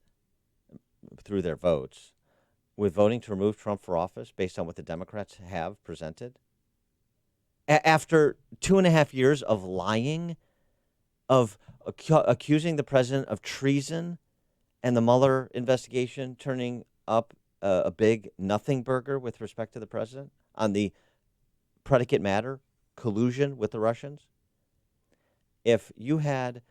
through their votes with voting to remove Trump for office based on what the Democrats have presented, after 2.5 years of lying, of accusing the president of treason, and the Mueller investigation turning up a big nothing burger with respect to the president on the predicate matter, collusion with the Russians, if you had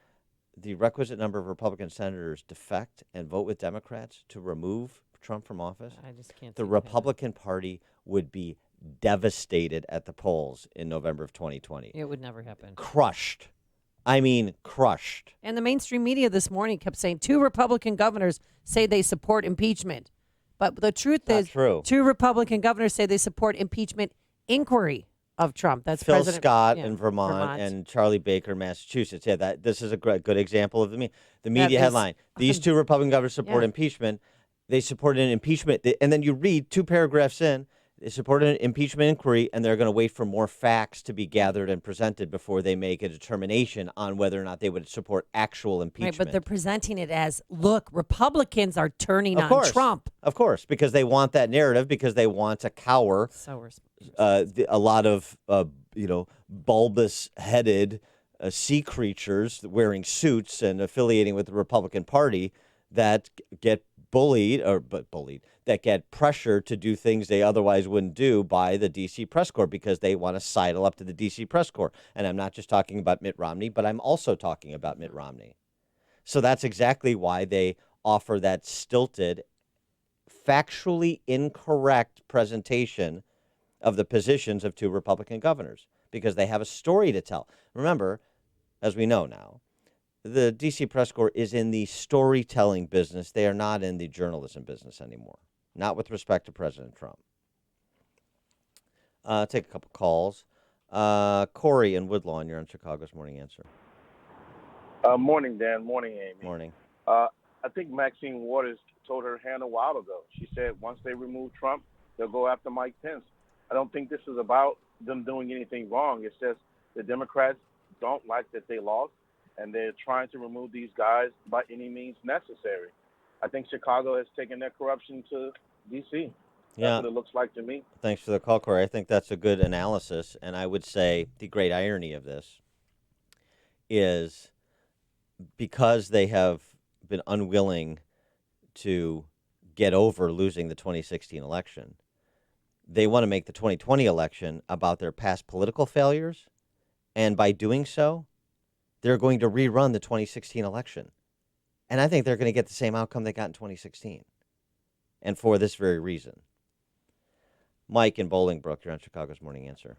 the requisite number of Republican senators defect and vote with Democrats to remove Trump from office, I just can't. The Republican Party would be devastated at the polls in November of 2020. It would never happen. Crushed. I mean, crushed. And the mainstream media this morning kept saying 2 Republican governors say they support impeachment. But the truth is, true. 2 Republican governors say they support impeachment inquiry of Trump. That's Phil President Scott yeah, in Vermont and Charlie Baker in Massachusetts. Yeah, this is a good example of the media headline. These 2 Republican governors support impeachment. They supported an impeachment. And then you read 2 paragraphs in, they supported an impeachment inquiry, and they're going to wait for more facts to be gathered and presented before they make a determination on whether or not they would support actual impeachment. Right, but they're presenting it as, look, Republicans are turning on Trump. Of course, because they want that narrative, because they want to cower a lot of bulbous-headed sea creatures wearing suits and affiliating with the Republican Party that get that get pressure to do things they otherwise wouldn't do by the D.C. press corps because they want to sidle up to the D.C. press corps. And I'm not just talking about Mitt Romney, but I'm also talking about Mitt Romney. So that's exactly why they offer that stilted, factually incorrect presentation of the positions of 2 Republican governors, because they have a story to tell. Remember, as we know now, the D.C. press corps is in the storytelling business. They are not in the journalism business anymore, not with respect to President Trump. Take a couple calls. Corey in Woodlawn, you're on Chicago's Morning Answer. Morning, Dan. Morning, Amy. Morning. I think Maxine Waters told her hand a while ago. She said once they remove Trump, they'll go after Mike Pence. I don't think this is about them doing anything wrong. It's just the Democrats don't like that they lost, and they're trying to remove these guys by any means necessary. I think Chicago has taken their corruption to D.C. That's what it looks like to me. Thanks for the call, Corey. I think that's a good analysis, and I would say the great irony of this is because they have been unwilling to get over losing the 2016 election, they want to make the 2020 election about their past political failures, and by doing so, they're going to rerun the 2016 election. And I think they're going to get the same outcome they got in 2016. And for this very reason. Mike in Bolingbrook, you're on Chicago's Morning Answer.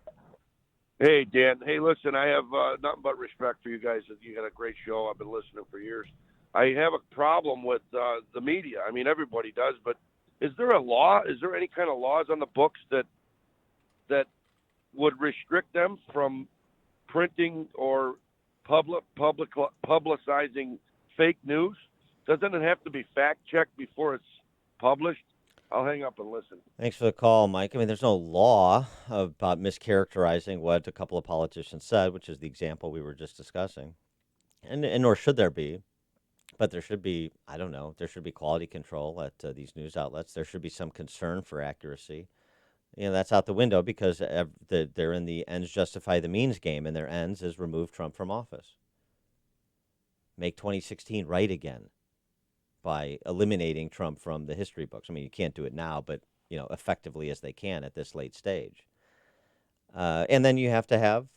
Hey, Dan. Hey, listen, I have nothing but respect for you guys. You got a great show. I've been listening for years. I have a problem with the media. I mean, everybody does, but is there a law? Is there any kind of laws on the books that would restrict them from printing or publicizing fake news? Doesn't it have to be fact-checked before it's published? I'll hang up and listen. Thanks for the call, Mike. I mean, there's no law about mischaracterizing what a couple of politicians said, which is the example we were just discussing. And nor should there be. But there should be, I don't know, there should be quality control at these news outlets. There should be some concern for accuracy. You know, that's out the window because they're in the ends justify the means game, and their ends is remove Trump from office. Make 2016 right again by eliminating Trump from the history books. I mean, you can't do it now, but, you know, effectively as they can at this late stage. And then you have to have,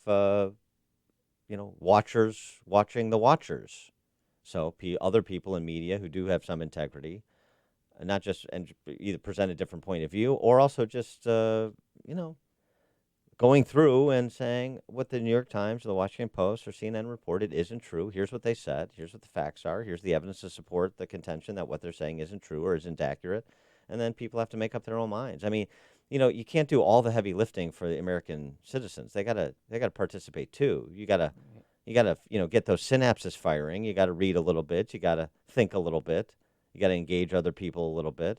watchers watching the watchers. So other people in media who do have some integrity, not just and either present a different point of view or also just, going through and saying what the New York Times or the Washington Post or CNN reported isn't true. Here's what they said. Here's what the facts are. Here's the evidence to support the contention that what they're saying isn't true or isn't accurate. And then people have to make up their own minds. I mean, you can't do all the heavy lifting for the American citizens. They gotta participate too. You gotta get those synapses firing. You gotta read a little bit. You gotta think a little bit. You gotta engage other people a little bit.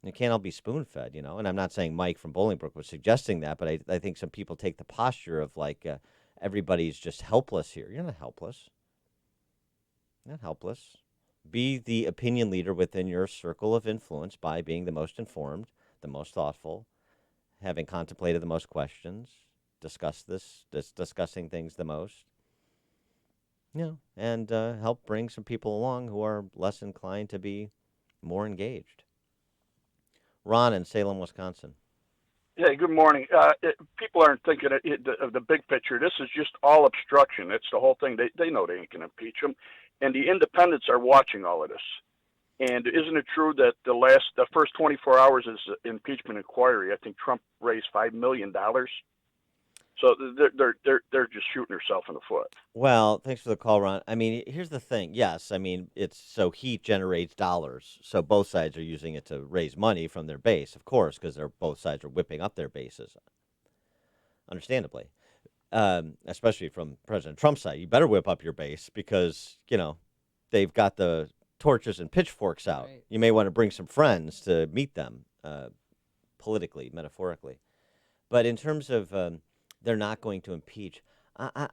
It can't all be spoon-fed, And I'm not saying Mike from Bolingbrook was suggesting that, but I think some people take the posture of everybody's just helpless here. You're not helpless. You're not helpless. Be the opinion leader within your circle of influence by being the most informed, the most thoughtful, having contemplated the most questions, discussing things the most. And help bring some people along who are less inclined to be more engaged. Ron in Salem, Wisconsin. Yeah, good morning. People aren't thinking of the big picture. This is just all obstruction. It's the whole thing. They know they ain't going to impeach him. And the independents are watching all of this. And isn't it true that the first 24 hours is impeachment inquiry? I think Trump raised $5 million. So they're just shooting herself in the foot. Well, thanks for the call, Ron. I mean, here's the thing. Yes, I mean, it's so heat generates dollars. So both sides are using it to raise money from their base, of course, because both sides are whipping up their bases, understandably, especially from President Trump's side. You better whip up your base because, they've got the torches and pitchforks out. Right. You may want to bring some friends to meet them politically, metaphorically. But in terms of they're not going to impeach. I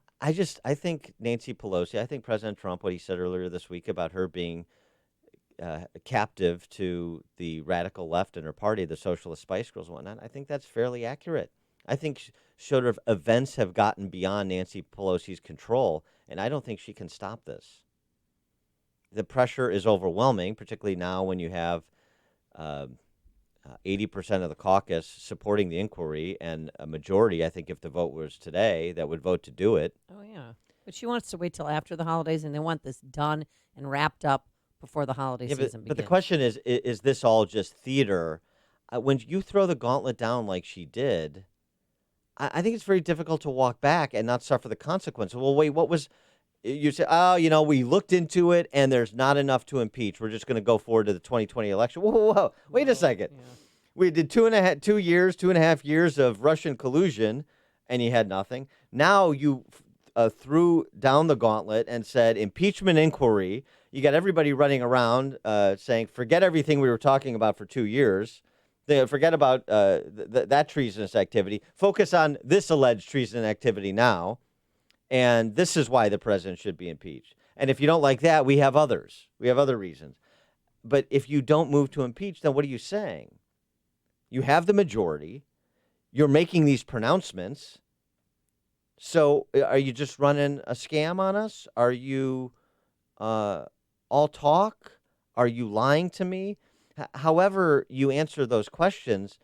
think Nancy Pelosi, I think President Trump, what he said earlier this week about her being captive to the radical left and her party, the Socialist Spice Girls and whatnot, I think that's fairly accurate. I think sort of events have gotten beyond Nancy Pelosi's control, and I don't think she can stop this. The pressure is overwhelming, particularly now when you have 80% of the caucus supporting the inquiry, and a majority, I think, if the vote was today, that would vote to do it. Oh, yeah. But she wants to wait till after the holidays, and they want this done and wrapped up before the holiday season begins. But the question is this all just theater? When you throw the gauntlet down like she did, I think it's very difficult to walk back and not suffer the consequences. Well, wait, what was... You say, we looked into it, and there's not enough to impeach. We're just going to go forward to the 2020 election. Whoa. Wait a second. Yeah. We did 2.5 years of Russian collusion, and you had nothing. Now you threw down the gauntlet and said impeachment inquiry. You got everybody running around saying, forget everything we were talking about for 2 years. Forget about that treasonous activity. Focus on this alleged treason activity now. And this is why the president should be impeached. And if you don't like that, we have others. We have other reasons. But if you don't move to impeach, then what are you saying? You have the majority. You're making these pronouncements. So are you just running a scam on us? Are you all talk? Are you lying to me? However you answer those questions,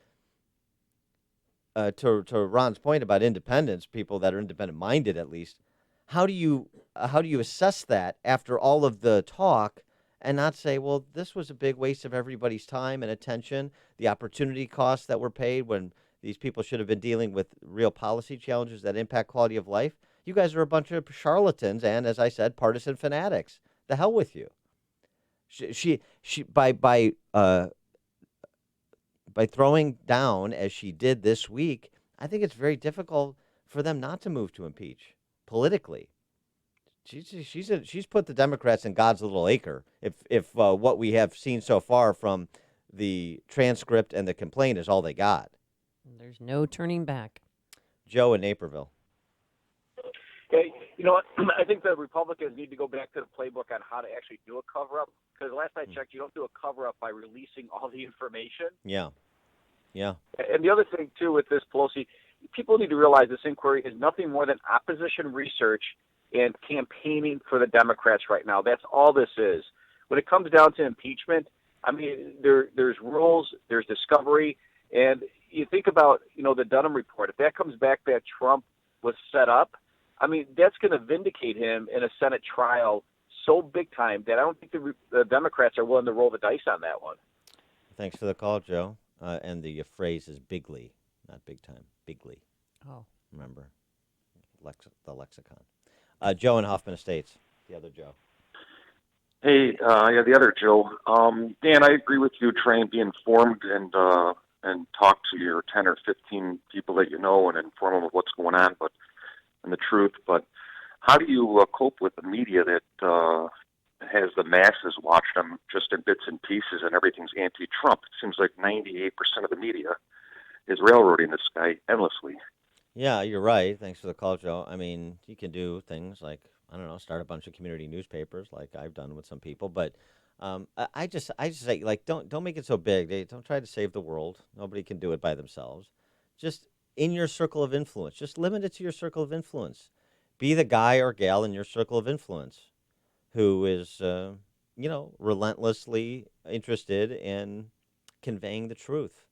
to Ron's point about independence, people that are independent-minded at least, how do you assess that after all of the talk and not say, well, this was a big waste of everybody's time and attention, the opportunity costs that were paid when these people should have been dealing with real policy challenges that impact quality of life? You guys are a bunch of charlatans and, as I said, partisan fanatics. The hell with you. She by throwing down, as she did this week, I think it's very difficult for them not to move to impeach politically. She's put the Democrats in God's little acre. If what we have seen so far from the transcript and the complaint is all they got. There's no turning back. Joe in Naperville. Okay, you know what? I think the Republicans need to go back to the playbook on how to actually do a cover-up. Because last I checked, you don't do a cover-up by releasing all the information. Yeah. And the other thing, too, with this Pelosi, people need to realize this inquiry is nothing more than opposition research and campaigning for the Democrats right now. That's all this is. When it comes down to impeachment, I mean, there's rules, there's discovery, and you think about, the Dunham report. If that comes back that Trump was set up, I mean, that's going to vindicate him in a Senate trial so big time that I don't think the Democrats are willing to roll the dice on that one. Thanks for the call, Joe. And the phrase is bigly, not big time. Bigly. Oh. Remember? The lexicon. Joe in Hoffman Estates. The other Joe. Hey, the other Joe. Dan, I agree with you. Try and be informed and talk to your 10 or 15 people that you know and inform them of what's going on, and the truth. But how do you cope with the media that has the masses watch them just in bits and pieces and everything's anti-Trump? It seems like 98% of the media is railroading this guy endlessly. Yeah, you're right. Thanks for the call, Joe. I mean, you can do things like, I don't know, start a bunch of community newspapers like I've done with some people. But I just say, like, don't make it so big. Don't try to save the world. Nobody can do it by themselves. Just in your circle of influence. Just limit it to your circle of influence. Be the guy or gal in your circle of influence who is, relentlessly interested in conveying the truth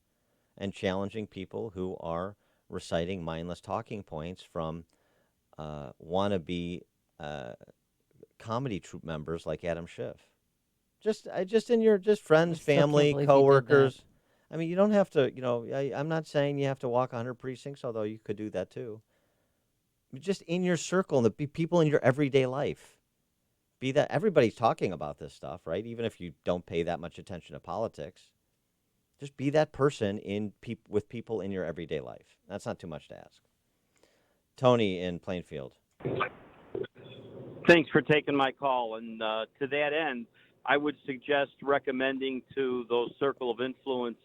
and challenging people who are reciting mindless talking points from wannabe comedy troupe members like Adam Schiff. Just in your friends, family, coworkers. I mean, you don't have to. I'm not saying you have to walk 100 precincts, although you could do that too. Just in your circle, and the people in your everyday life. Be that everybody's talking about this stuff, right? Even if you don't pay that much attention to politics. Just be that person with people in your everyday life. That's not too much to ask. Tony in Plainfield. Thanks for taking my call. And to that end, I would suggest recommending to those circle of influence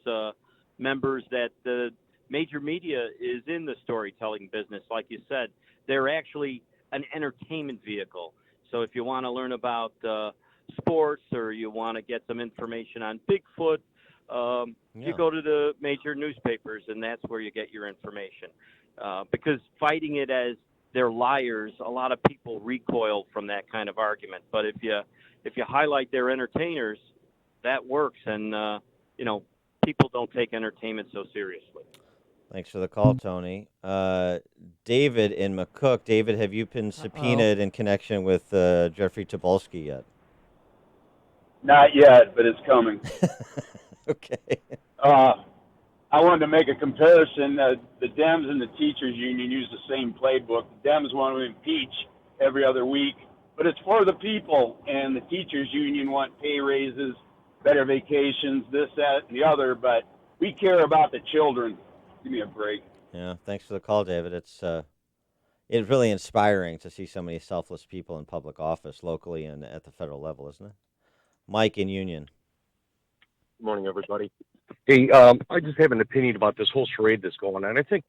members that the major media is in the storytelling business. Like you said, they're actually an entertainment vehicle. So if you want to learn about sports or you want to get some information on Bigfoot, you go to the major newspapers, and that's where you get your information. Because fighting it as they're liars, a lot of people recoil from that kind of argument. But if you highlight their entertainers, that works, and people don't take entertainment so seriously. Thanks for the call, Tony. David in McCook. David, have you been subpoenaed in connection with Jeffrey Tobolsky yet? Not yet, but it's coming. Okay. I wanted to make a comparison. The Dems and the teachers union use the same playbook. The Dems want to impeach every other week, but it's for the people. And the teachers union want pay raises, better vacations, this, that, and the other. But we care about the children. Give me a break. Yeah, thanks for the call, David. It's really inspiring to see so many selfless people in public office, locally and at the federal level, isn't it? Mike in Union. Good morning, everybody. Hey, I just have an opinion about this whole charade that's going on. I think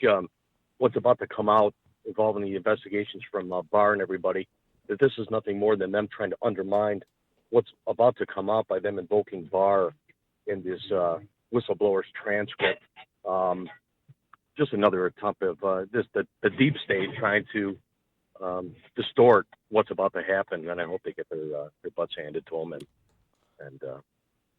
what's about to come out involving the investigations from Barr and everybody, that this is nothing more than them trying to undermine what's about to come out by them invoking Barr in this whistleblower's transcript. Just another attempt of the deep state trying to distort what's about to happen, and I hope they get their butts handed to them. And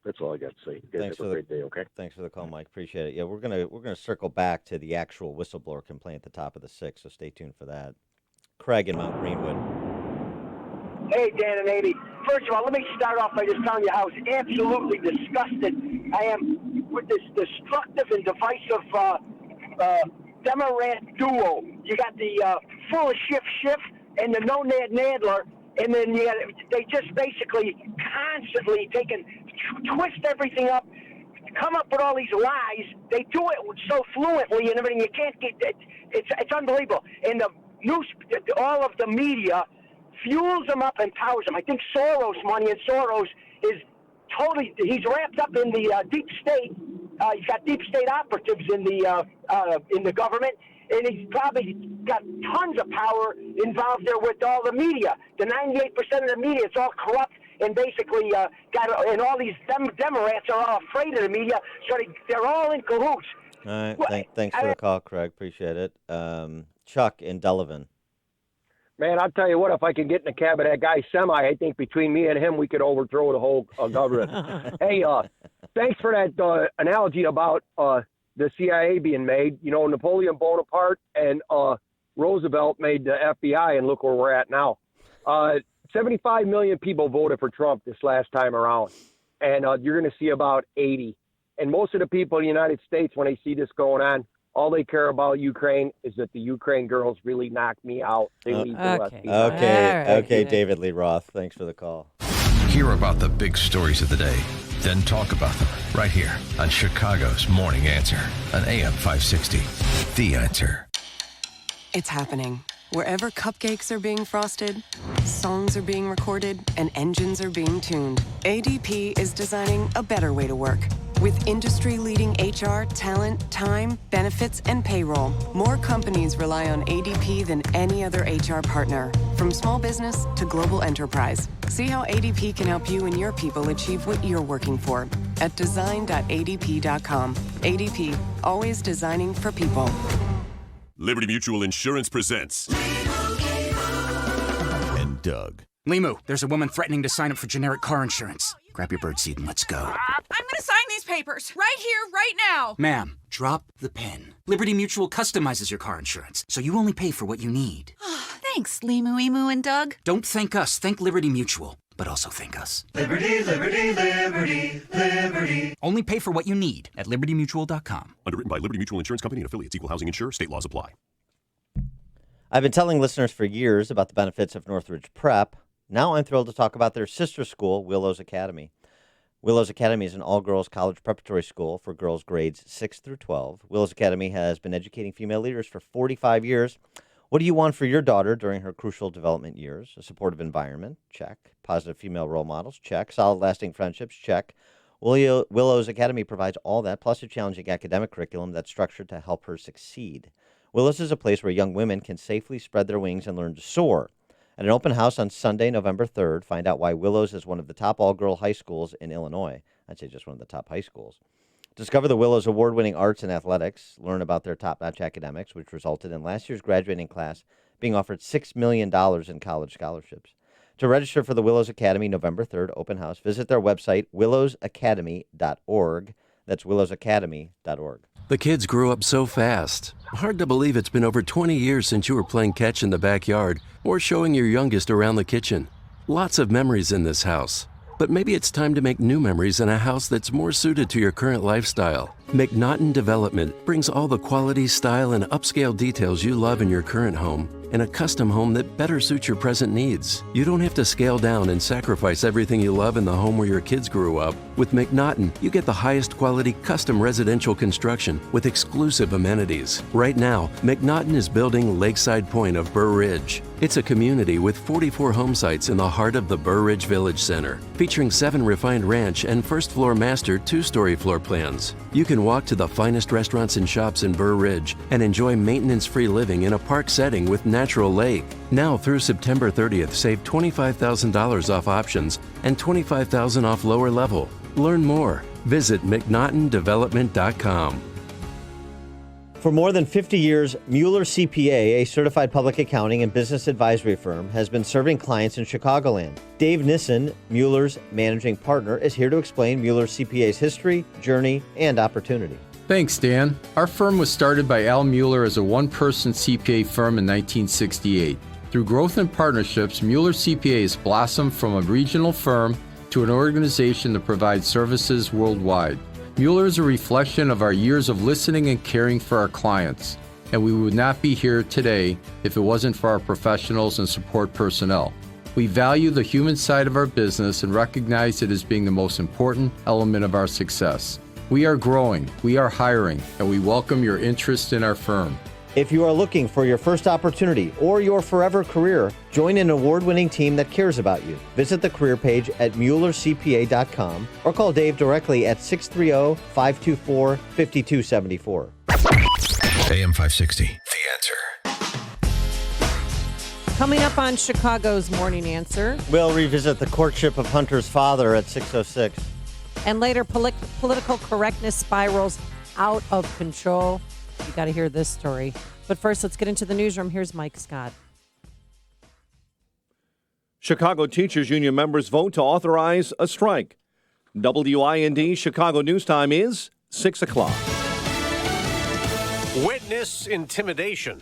that's all I got to say. You guys have a great day, okay? Thanks for the call, Mike. Appreciate it. Yeah, we're gonna circle back to the actual whistleblower complaint at the top of the 6, so stay tuned for that. Craig in Mount Greenwood. Hey, Dan and Amy. First of all, let me start off by just telling you how absolutely disgusted I am with this destructive and divisive Democrat duo. You got the full of Schiff and the no Nadler, and then they just basically constantly twist everything up, come up with all these lies. They do it so fluently and everything. You can't get it. It's unbelievable. And all of the media fuels them up and powers them. I think Soros money, and Soros is he's wrapped up in the deep state. He's got deep state operatives in the government, and he's probably got tons of power involved there with all the media. The 98% of the media, it's all corrupt, and basically and all these Democrats are all afraid of the media, so they're all in cahoots. All right, thanks for the call, Craig. Appreciate it. Chuck in Delavan. Man, I'll tell you what, if I could get in a cab of that guy Semi, I think between me and him, we could overthrow the whole government. Hey, thanks for that analogy about the CIA being made. You know, Napoleon Bonaparte and Roosevelt made the FBI, and look where we're at now. 75 million people voted for Trump this last time around, and you're going to see about 80. And most of the people in the United States, when they see this going on, all they care about Ukraine is that the Ukraine girls really knocked me out. They leave the West behind. Okay, David Lee Roth. Thanks for the call. Hear about the big stories of the day, then talk about them right here on Chicago's Morning Answer on AM 560. The Answer. It's happening. Wherever cupcakes are being frosted, songs are being recorded, and engines are being tuned, ADP is designing a better way to work. With industry-leading HR, talent, time, benefits, and payroll, more companies rely on ADP than any other HR partner. From small business to global enterprise. See how ADP can help you and your people achieve what you're working for at design.adp.com. ADP, always designing for people. Liberty Mutual Insurance presents and Doug. Limu, there's a woman threatening to sign up for generic car insurance. Grab your birdseed and let's go. I'm going to sign these papers right here, right now. Ma'am, drop the pen. Liberty Mutual customizes your car insurance, so you only pay for what you need. Thanks, Limu, Emu, and Doug. Don't thank us, thank Liberty Mutual. But also thank us. Liberty, liberty, liberty, liberty. Only pay for what you need at libertymutual.com. Underwritten by Liberty Mutual Insurance Company and affiliates. Equal housing insurer. State laws apply. I've been telling listeners for years about the benefits of Northridge Prep. Now I'm thrilled to talk about their sister school, Willows Academy. Willows Academy is an all-girls college preparatory school for girls grades 6 through 12. Willows Academy has been educating female leaders for 45 years. What do you want for your daughter during her crucial development years? A supportive environment? Check. Positive female role models? Check. Solid, lasting friendships? Check. Willows Academy provides all that, plus a challenging academic curriculum that's structured to help her succeed. Willows is a place where young women can safely spread their wings and learn to soar. At an open house on Sunday, November 3rd, find out why Willows is one of the top all-girl high schools in Illinois. I'd say just one of the top high schools. Discover the Willows award-winning arts and athletics. Learn about their top-notch academics, which resulted in last year's graduating class being offered $6 million in college scholarships. To register for the Willows Academy November 3rd open house, visit their website, willowsacademy.org. That's willowsacademy.org. The kids grew up so fast. Hard to believe it's been over 20 years since you were playing catch in the backyard or showing your youngest around the kitchen. Lots of memories in this house. But maybe it's time to make new memories in a house that's more suited to your current lifestyle. McNaughton Development brings all the quality, style, and upscale details you love in your current home in a custom home that better suits your present needs. You don't have to scale down and sacrifice everything you love in the home where your kids grew up. With McNaughton, you get the highest quality custom residential construction with exclusive amenities. Right now, McNaughton is building Lakeside Point of Burr Ridge. It's a community with 44 home sites in the heart of the Burr Ridge Village Center, featuring 7 refined ranch and first-floor master 2-story floor plans. You can walk to the finest restaurants and shops in Burr Ridge and enjoy maintenance-free living in a park setting with natural lake. Now through September 30th, save $25,000 off options and $25,000 off lower level. Learn more. Visit McNaughtonDevelopment.com. For more than 50 years, Mueller CPA, a certified public accounting and business advisory firm, has been serving clients in Chicagoland. Dave Nissen, Mueller's managing partner, is here to explain Mueller CPA's history, journey, and opportunity. Thanks, Dan. Our firm was started by Al Mueller as a one-person CPA firm in 1968. Through growth and partnerships, Mueller CPA has blossomed from a regional firm to an organization that provides services worldwide. Mueller is a reflection of our years of listening and caring for our clients, and we would not be here today if it wasn't for our professionals and support personnel. We value the human side of our business and recognize it as being the most important element of our success. We are growing, we are hiring, and we welcome your interest in our firm. If you are looking for your first opportunity or your forever career, join an award-winning team that cares about you. Visit the career page at MuellerCPA.com or call Dave directly at 630-524-5274. AM 560, The Answer. Coming up on Chicago's Morning Answer. We'll revisit the courtship of Hunter's father at 6:06. And later, political correctness spirals out of control. You got to hear this story. But first, let's get into the newsroom. Here's Mike Scott. Chicago Teachers Union members vote to authorize a strike. WIND Chicago News Time is 6 o'clock. Witness intimidation.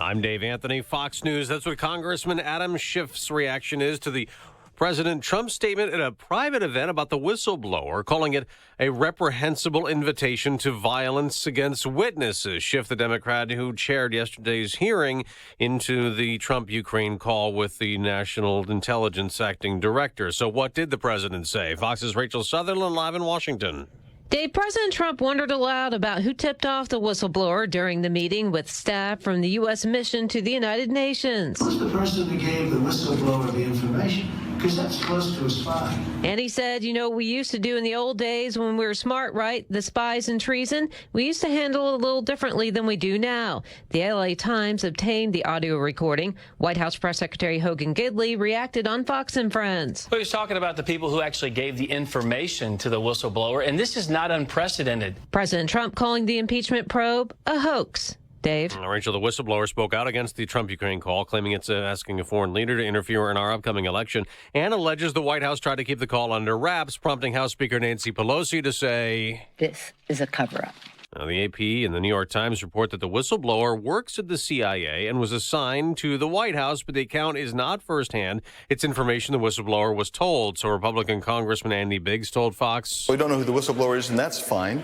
I'm Dave Anthony, Fox News. That's what Congressman Adam Schiff's reaction is to the President Trump's statement at a private event about the whistleblower, calling it a reprehensible invitation to violence against witnesses. Schiff, the Democrat who chaired yesterday's hearing into the Trump-Ukraine call with the National Intelligence Acting Director. So what did the president say? Fox's Rachel Sutherland live in Washington. Dave, President Trump wondered aloud about who tipped off the whistleblower during the meeting with staff from the U.S. mission to the United Nations. It was the person who gave the whistleblower the information, because that's close to a spy. And he said, we used to do in the old days when we were smart, right? The spies and treason, we used to handle it a little differently than we do now. The LA Times obtained the audio recording. White House Press Secretary Hogan Gidley reacted on Fox and Friends. He was talking about the people who actually gave the information to the whistleblower, and this is not unprecedented. President Trump calling the impeachment probe a hoax. Dave. Rachel, the whistleblower spoke out against the Trump-Ukraine call, claiming it's asking a foreign leader to interfere in our upcoming election, and alleges the White House tried to keep the call under wraps, prompting House Speaker Nancy Pelosi to say, "This is a cover-up." Now, the AP and the New York Times report that the whistleblower works at the CIA and was assigned to the White House, but the account is not firsthand. It's information the whistleblower was told. So Republican Congressman Andy Biggs told Fox, "We don't know who the whistleblower is, and that's fine,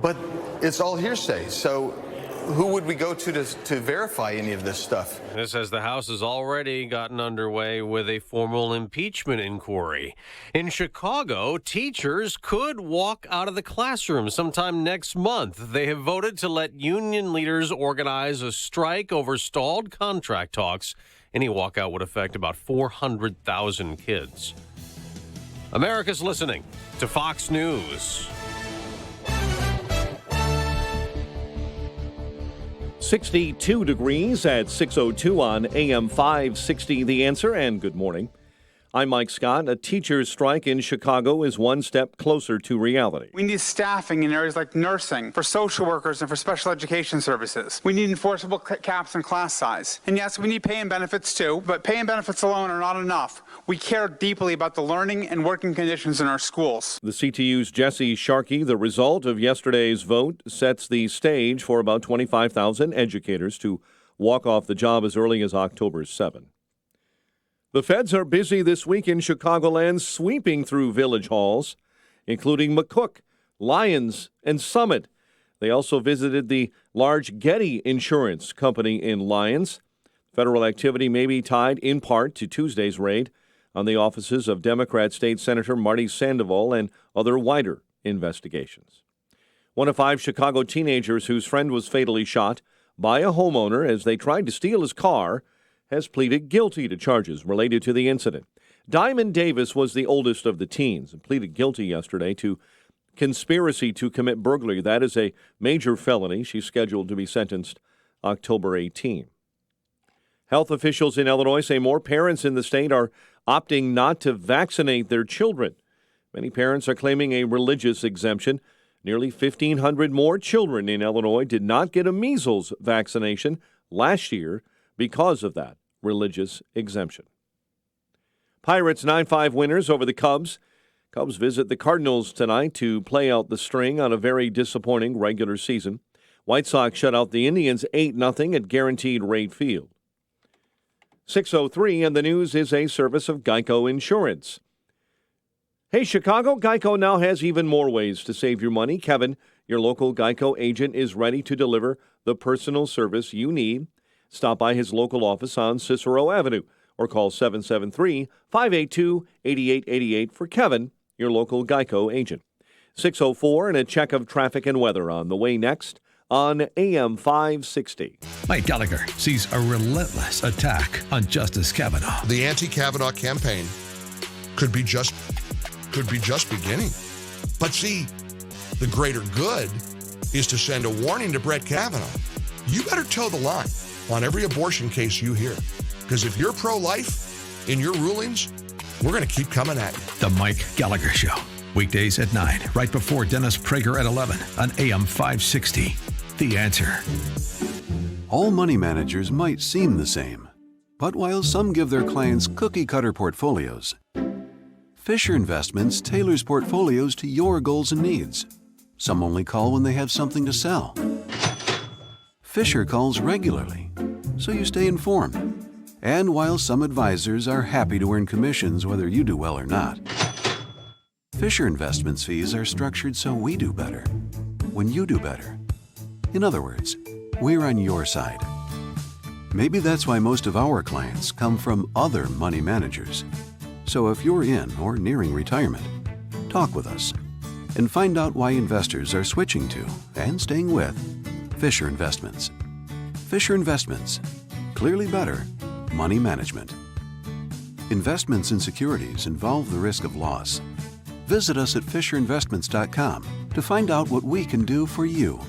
but it's all hearsay. So who would we go to verify any of this stuff?" This as the House has already gotten underway with a formal impeachment inquiry. In Chicago, teachers could walk out of the classroom sometime next month. They have voted to let union leaders organize a strike over stalled contract talks. Any walkout would affect about 400,000 kids. America's listening to Fox News. 62 degrees at 6:02 on AM 560. The Answer, and good morning. I'm Mike Scott. A teacher's strike in Chicago is one step closer to reality. We need staffing in areas like nursing, for social workers, and for special education services. We need enforceable caps and class size. And yes, we need pay and benefits too, but pay and benefits alone are not enough. We care deeply about the learning and working conditions in our schools. The CTU's Jesse Sharkey. The result of yesterday's vote sets the stage for about 25,000 educators to walk off the job as early as October 7. The feds are busy this week in Chicagoland, sweeping through village halls, including McCook, Lyons, and Summit. They also visited the large Getty Insurance Company in Lyons. Federal activity may be tied in part to Tuesday's raid on the offices of Democrat State Senator Marty Sandoval and other wider investigations. One of 5 Chicago teenagers whose friend was fatally shot by a homeowner as they tried to steal his car has pleaded guilty to charges related to the incident. Diamond Davis was the oldest of the teens and pleaded guilty yesterday to conspiracy to commit burglary. That is a major felony. She's scheduled to be sentenced October 18. Health officials in Illinois say more parents in the state are opting not to vaccinate their children. Many parents are claiming a religious exemption. Nearly 1,500 more children in Illinois did not get a measles vaccination last year because of that religious exemption. Pirates 9-5 winners over the Cubs. Cubs visit the Cardinals tonight to play out the string on a very disappointing regular season. White Sox shut out the Indians 8-0 at Guaranteed Rate Field. 6:03, and the news is a service of Geico Insurance. Hey, Chicago, Geico now has even more ways to save your money. Kevin, your local Geico agent, is ready to deliver the personal service you need. Stop by his local office on Cicero Avenue or call 773-582-8888 for Kevin, your local Geico agent. 6:04 and a check of traffic and weather on the way next on AM 560. Mike Gallagher sees a relentless attack on Justice Kavanaugh. The anti-Kavanaugh campaign could be just beginning. But see, the greater good is to send a warning to Brett Kavanaugh. You better toe the line on every abortion case you hear. Because if you're pro-life in your rulings, we're going to keep coming at you. The Mike Gallagher Show. Weekdays at 9, right before Dennis Prager at 11 on AM 560. The Answer. All money managers might seem the same. But while some give their clients cookie-cutter portfolios, Fisher Investments tailors portfolios to your goals and needs. Some only call when they have something to sell. Fisher calls regularly. so you stay informed. And while some advisors are happy to earn commissions whether you do well or not, Fisher Investments fees are structured so we do better when you do better. In other words, we're on your side. Maybe that's why most of our clients come from other money managers. So if you're in or nearing retirement, talk with us and find out why investors are switching to and staying with Fisher Investments. Fisher Investments. Clearly better money management. Investments in securities involve the risk of loss. Visit us at FisherInvestments.com to find out what we can do for you.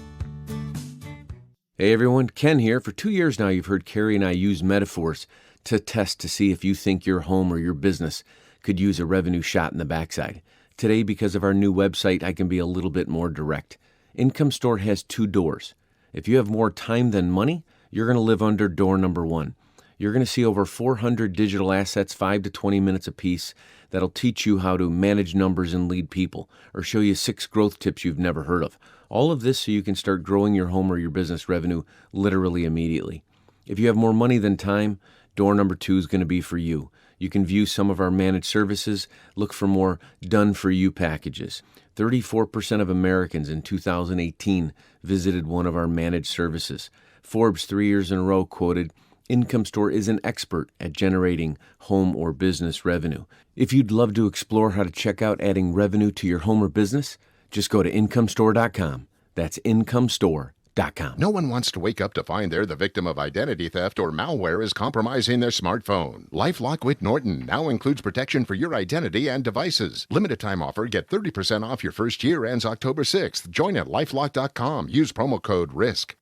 Hey everyone, Ken here. For 2 years now, you've heard Carrie and I use metaphors to test to see if you think your home or your business could use a revenue shot in the backside. Today, because of our new website, I can be a little bit more direct. Income Store has 2 doors. If you have more time than money, you're going to live under door number 1. You're going to see over 400 digital assets, 5 to 20 minutes apiece, that'll teach you how to manage numbers and lead people, or show you 6 growth tips you've never heard of. All of this so you can start growing your home or your business revenue literally immediately. If you have more money than time, door number 2 is going to be for you. You can view some of our managed services, look for more done-for-you packages. 34% of Americans in 2018 visited one of our managed services. Forbes 3 years in a row quoted, Income Store is an expert at generating home or business revenue. If you'd love to explore how to check out adding revenue to your home or business, just go to IncomeStore.com. That's IncomeStore.com. No one wants to wake up to find they're the victim of identity theft or malware is compromising their smartphone. LifeLock with Norton now includes protection for your identity and devices. Limited time offer. Get 30% off your first year. Ends October 6th. Join at LifeLock.com. Use promo code RISK.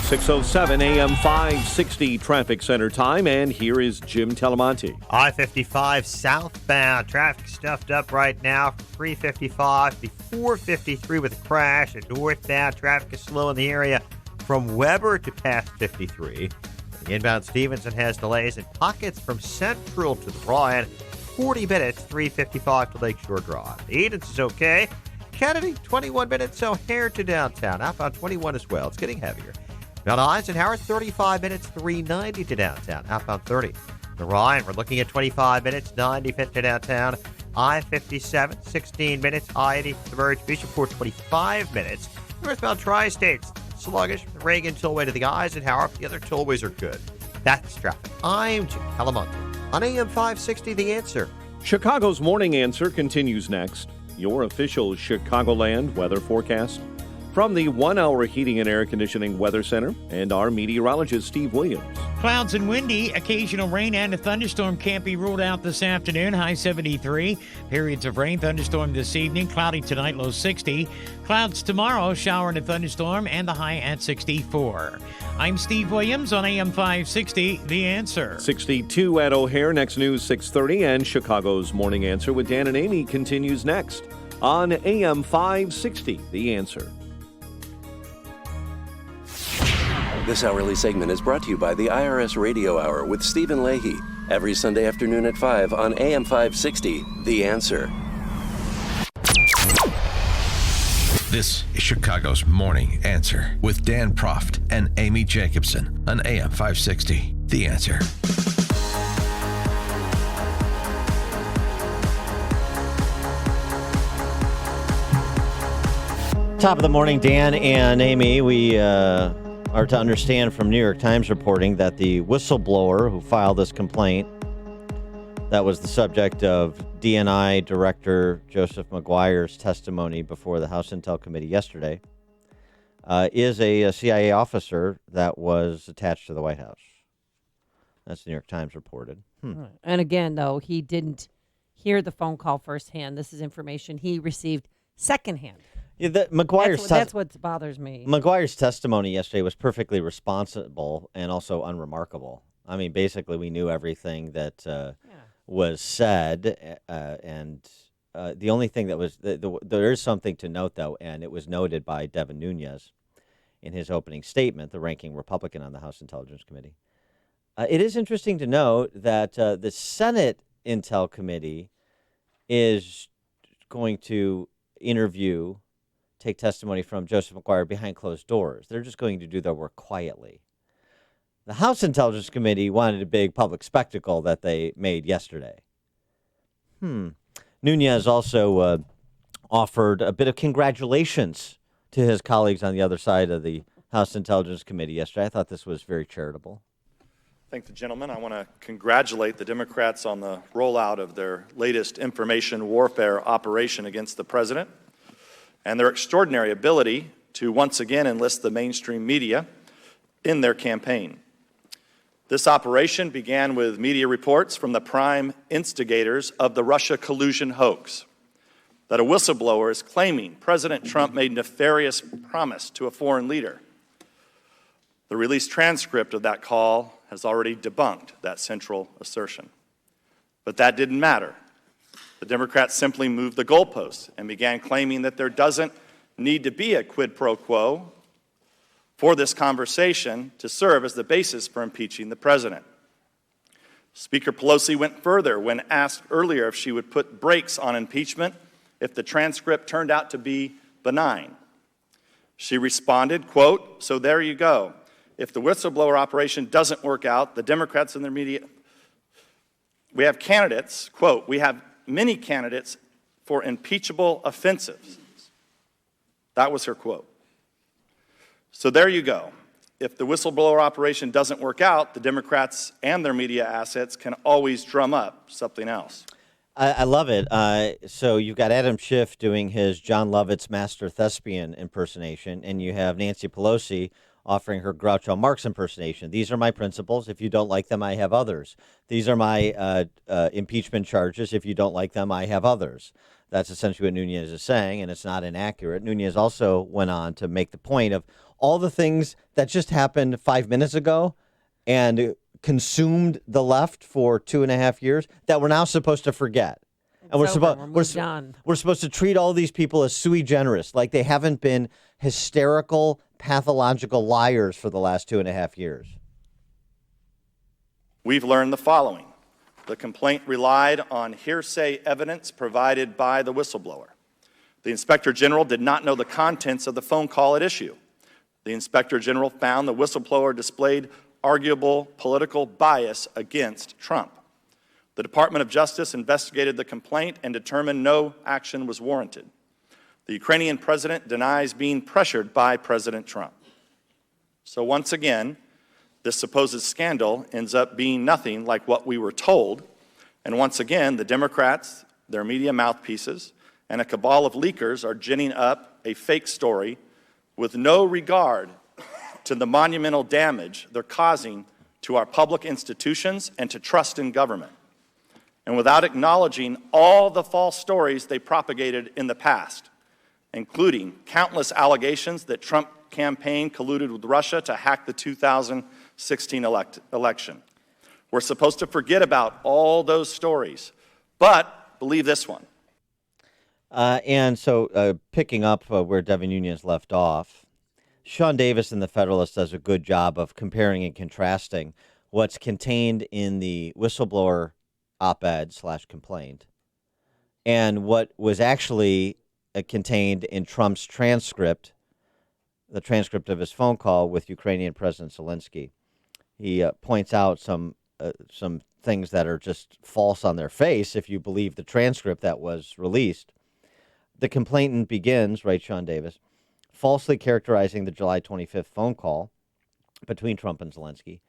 6:07 a.m. 560 traffic center time, and here is Jim Telemonte. I-55 southbound traffic stuffed up right now from 355 to 453 with a crash, and northbound traffic is slow in the area from Weber to past 53. The inbound Stevenson has delays in pockets from Central to the Bryan, 40 minutes 355 to Lakeshore Drive. Edens is okay. Kennedy 21 minutes O'Hare to downtown. Outbound 21 as well. It's getting heavier. Mount Eisenhower, 35 minutes, 390 to downtown. Outbound 30. The Rhine, we're looking at 25 minutes, 95 to downtown. I-57, 16 minutes. I-80 to Merge Bishopport, 25 minutes. Northbound Tri-States, sluggish. Reagan tollway to the Eisenhower. The other tollways are good. That's traffic. I'm Jim Calamonte on AM 560, The Answer. Chicago's Morning Answer continues next. Your official Chicagoland weather forecast from the 1 Hour Heating and Air Conditioning Weather Center and our meteorologist, Steve Williams. Clouds and windy. Occasional rain and a thunderstorm can't be ruled out this afternoon. High 73. Periods of rain, thunderstorm this evening. Cloudy tonight, low 60. Clouds tomorrow, shower and a thunderstorm, and the high at 64. I'm Steve Williams on AM 560, The Answer. 62 at O'Hare. Next news, 6:30, and Chicago's Morning Answer with Dan and Amy continues next on AM 560, The Answer. This hourly segment is brought to you by the IRS Radio Hour with Stephen Leahy. Every Sunday afternoon at 5 on AM 560, The Answer. This is Chicago's Morning Answer with Dan Proft and Amy Jacobson on AM 560, The Answer. Top of the morning, Dan and Amy. We are to understand from New York Times reporting that the whistleblower who filed this complaint that was the subject of DNI Director Joseph McGuire's testimony before the House Intel Committee yesterday is a CIA officer that was attached to the White House. That's the New York Times reported. And again, though, he didn't hear the phone call firsthand. This is information he received secondhand. Yeah, that's what bothers me. McGuire's testimony yesterday was perfectly responsible and also unremarkable. I mean, basically, we knew everything that was said, and the only thing that was there is something to note, though, and it was noted by Devin Nunes in his opening statement, the ranking Republican on the House Intelligence Committee. It is interesting to note that the Senate Intel Committee is going to take testimony from Joseph McGuire behind closed doors. They're just going to do their work quietly. The House Intelligence Committee wanted a big public spectacle that they made yesterday. Nunez also offered a bit of congratulations to his colleagues on the other side of the House Intelligence Committee yesterday. I thought this was very charitable. Thank the gentleman. I want to congratulate the Democrats on the rollout of their latest information warfare operation against the president and their extraordinary ability to once again enlist the mainstream media in their campaign. This operation began with media reports from the prime instigators of the Russia collusion hoax that a whistleblower is claiming President Trump made nefarious promise to a foreign leader. The released transcript of that call has already debunked that central assertion. But that didn't matter. The Democrats simply moved the goalposts and began claiming that there doesn't need to be a quid pro quo for this conversation to serve as the basis for impeaching the president. Speaker Pelosi went further when asked earlier if she would put brakes on impeachment if the transcript turned out to be benign. She responded, quote, "So there you go. If the whistleblower operation doesn't work out, the Democrats and their media, we have candidates, quote, we have many candidates for impeachable offenses." That was her quote. So there you go. If the whistleblower operation doesn't work out, the Democrats and their media assets can always drum up something else. I love it. So you've got Adam Schiff doing his John Lovett's Master Thespian impersonation, and you have Nancy Pelosi offering her Groucho Marx impersonation. These are my principles. If you don't like them, I have others. These are my impeachment charges. If you don't like them, I have others. That's essentially what Nunez is saying, and it's not inaccurate. Nunez also went on to make the point of all the things that just happened 5 minutes ago and consumed the left for 2.5 years that we're now supposed to forget. And we're supposed to treat all these people as sui generis, like they haven't been hysterical, pathological liars for the last 2.5 years. We've learned the following. The complaint relied on hearsay evidence provided by the whistleblower. The Inspector General did not know the contents of the phone call at issue. The Inspector General found the whistleblower displayed arguable political bias against Trump. The Department of Justice investigated the complaint and determined no action was warranted. The Ukrainian president denies being pressured by President Trump. So once again, this supposed scandal ends up being nothing like what we were told. And once again, the Democrats, their media mouthpieces, and a cabal of leakers are ginning up a fake story with no regard to the monumental damage they're causing to our public institutions and to trust in government, and without acknowledging all the false stories they propagated in the past, including countless allegations that Trump campaign colluded with Russia to hack the 2016 election. We're supposed to forget about all those stories, but believe this one. And so picking up where Devin Nunes left off, Sean Davis in The Federalist does a good job of comparing and contrasting what's contained in the whistleblower op-ed / complaint and what was actually contained in Trump's transcript, the transcript of his phone call with Ukrainian President Zelensky. He points out some things that are just false on their face if you believe the transcript that was released. The complainant begins, writes Sean Davis, falsely characterizing the July 25th phone call between Trump and Zelensky.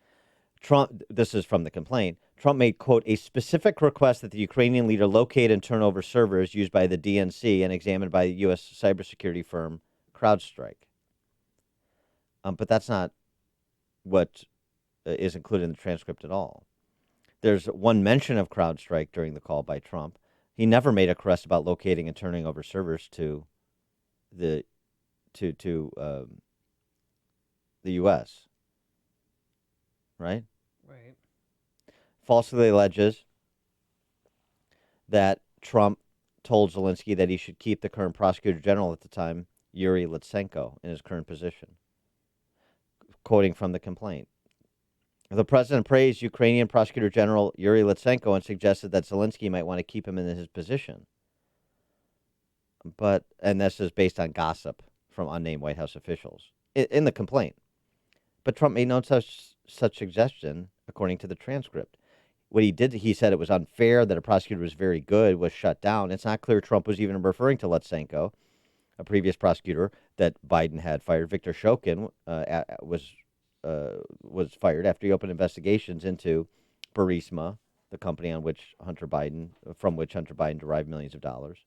Trump, this is from the complaint, Trump made, quote, a specific request that the Ukrainian leader locate and turn over servers used by the DNC and examined by the U.S. cybersecurity firm CrowdStrike. But that's not what is included in the transcript at all. There's one mention of CrowdStrike during the call by Trump. He never made a request about locating and turning over servers to the U.S. Right? Right. Falsely alleges that Trump told Zelensky that he should keep the current prosecutor general at the time, Yuri Lutsenko, in his current position. Quoting from the complaint. The president praised Ukrainian prosecutor general Yuri Lutsenko and suggested that Zelensky might want to keep him in his position. And this is based on gossip from unnamed White House officials in the complaint. But Trump made no such such suggestion, according to the transcript. What he did, he said it was unfair, that a prosecutor was very good, was shut down. It's not clear Trump was even referring to Lutsenko, a previous prosecutor that Biden had fired. Victor Shokin was fired after he opened investigations into Burisma, the company from which Hunter Biden derived millions of dollars.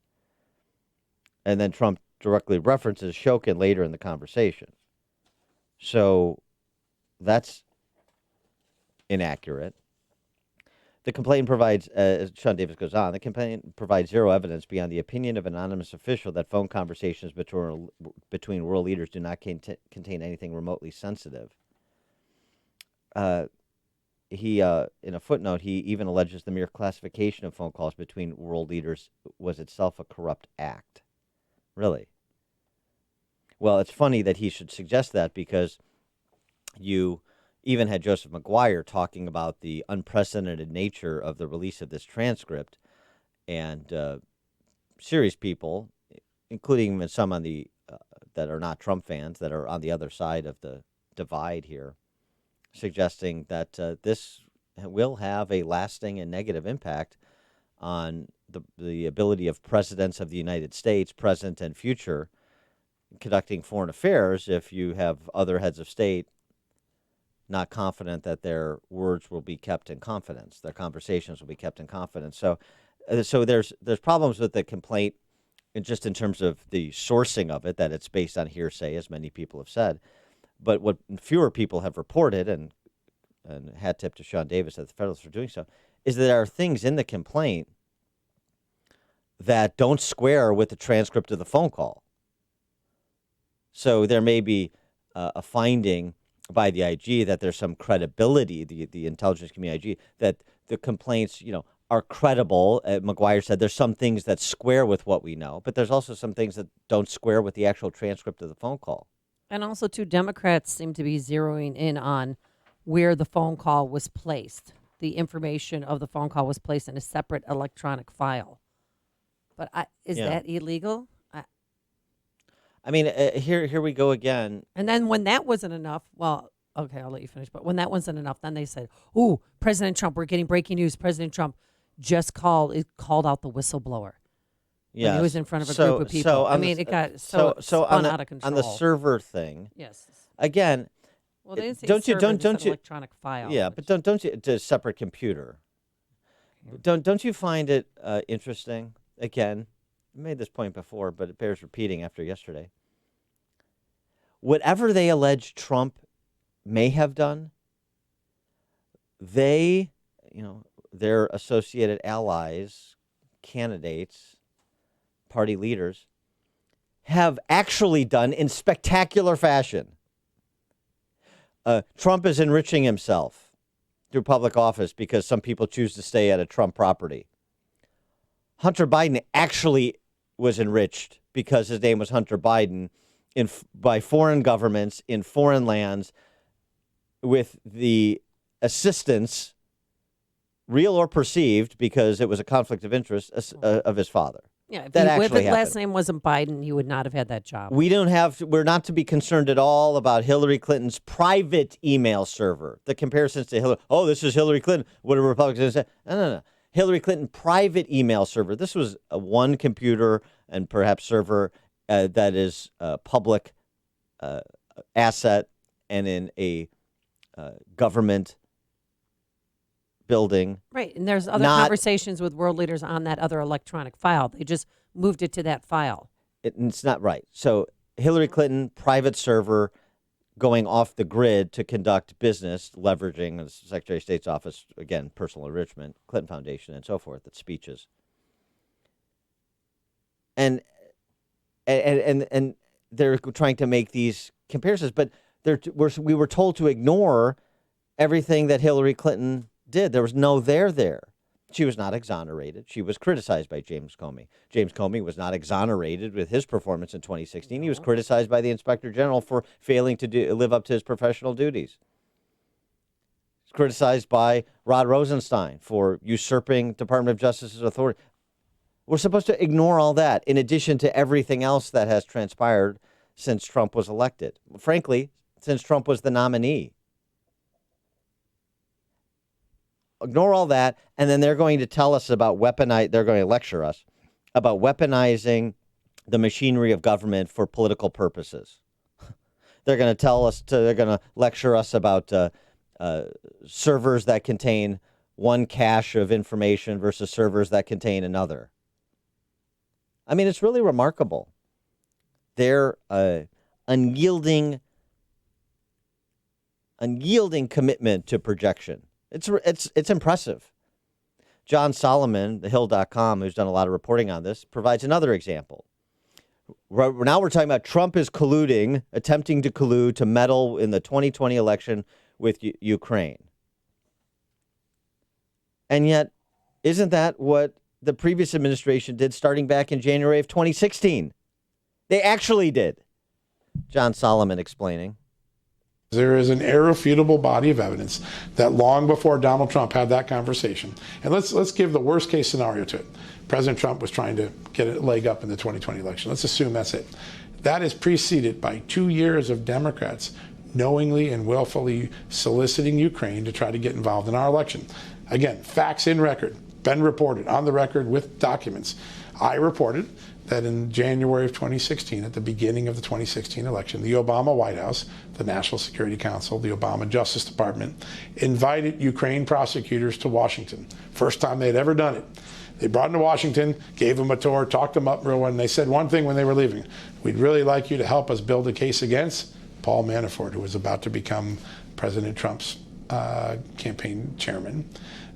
And then Trump directly references Shokin later in the conversation. So that's inaccurate. The complaint provides, as Sean Davis goes on, the complaint provides zero evidence beyond the opinion of an anonymous official that phone conversations between world leaders do not contain anything remotely sensitive. He, in a footnote, he even alleges the mere classification of phone calls between world leaders was itself a corrupt act. Really? Well, it's funny that he should suggest that, because you even had Joseph McGuire talking about the unprecedented nature of the release of this transcript, and serious people, including some on the that are not Trump fans, that are on the other side of the divide here, suggesting that this will have a lasting and negative impact on the ability of presidents of the United States, present and future, conducting foreign affairs if you have other heads of state not confident that their words will be kept in confidence, their conversations will be kept in confidence. So there's problems with the complaint, just in terms of the sourcing of it, that it's based on hearsay, as many people have said. But what fewer people have reported, and hat tip to Sean Davis at the Federalist for doing so, is that there are things in the complaint that don't square with the transcript of the phone call. So there may be a finding by the IG that there's some credibility, the intelligence community IG, that the complaints, are credible. McGuire said there's some things that square with what we know, but there's also some things that don't square with the actual transcript of the phone call. And also, too, Democrats seem to be zeroing in on where the phone call was placed. The information of the phone call was placed in a separate electronic file. But is that illegal? I mean, here we go again. And then when that wasn't enough, well, okay, I'll let you finish. But when that wasn't enough, then they said, "Ooh, President Trump, we're getting breaking news. President Trump just called out the whistleblower." Yeah, he was in front of a group of people. It got spun out of control. On the server thing. Yes. Again, well, they didn't say don't you electronic file. Yeah, but don't you, to a separate computer. Don't you find it interesting? Again, I made this point before, but it bears repeating after yesterday. Whatever they allege Trump may have done, they, their associated allies, candidates, party leaders, have actually done in spectacular fashion. Trump is enriching himself through public office because some people choose to stay at a Trump property. Hunter Biden actually was enriched because his name was Hunter Biden by foreign governments in foreign lands with the assistance, real or perceived, because it was a conflict of interest, of his father. Yeah, if his last name wasn't Biden, he would not have had that job. We're not to be concerned at all about Hillary Clinton's private email server. The comparisons to Hillary, this is Hillary Clinton. What do Republicans say? No. Hillary Clinton private email server. This was a one computer and perhaps server that is a public asset and in a government building. Right, and there's other conversations with world leaders on that other electronic file. They just moved it to that file. It's not right. So Hillary Clinton private server going off the grid to conduct business, leveraging the Secretary of State's office, again, personal enrichment, Clinton Foundation, and so forth, that's speeches. And they're trying to make these comparisons, but we were told to ignore everything that Hillary Clinton did. There was no there. She was not exonerated. She was criticized by James Comey. James Comey was not exonerated with his performance in 2016. He was criticized by the Inspector General for failing to live up to his professional duties. He was criticized by Rod Rosenstein for usurping Department of Justice's authority. We're supposed to ignore all that in addition to everything else that has transpired since Trump was elected. Frankly, since Trump was the nominee. ignore all that, and then they're going to tell us about they're going to lecture us about weaponizing the machinery of government for political purposes. They're going to they're going to lecture us about servers that contain one cache of information versus servers that contain another. I mean, it's really remarkable. Their unyielding commitment to projection. It's impressive. John Solomon, thehill.com, who's done a lot of reporting on this, provides another example. Now we're talking about Trump is attempting to collude to meddle in the 2020 election with Ukraine. And yet, isn't that what the previous administration did starting back in January of 2016? They actually did. John Solomon explaining. There is an irrefutable body of evidence that long before Donald Trump had that conversation, and let's give the worst case scenario to it. President Trump was trying to get a leg up in the 2020 election. Let's assume that's it. That is preceded by 2 years of Democrats knowingly and willfully soliciting Ukraine to try to get involved in our election. Again, facts in record, been reported on the record with documents. I reported that in January of 2016, at the beginning of the 2016 election, the Obama White House, the National Security Council, the Obama Justice Department invited Ukraine prosecutors to Washington. First time they'd ever done it. They brought them to Washington, gave them a tour, talked them up real well, and they said one thing when they were leaving: we'd really like you to help us build a case against Paul Manafort, who was about to become President Trump's campaign chairman.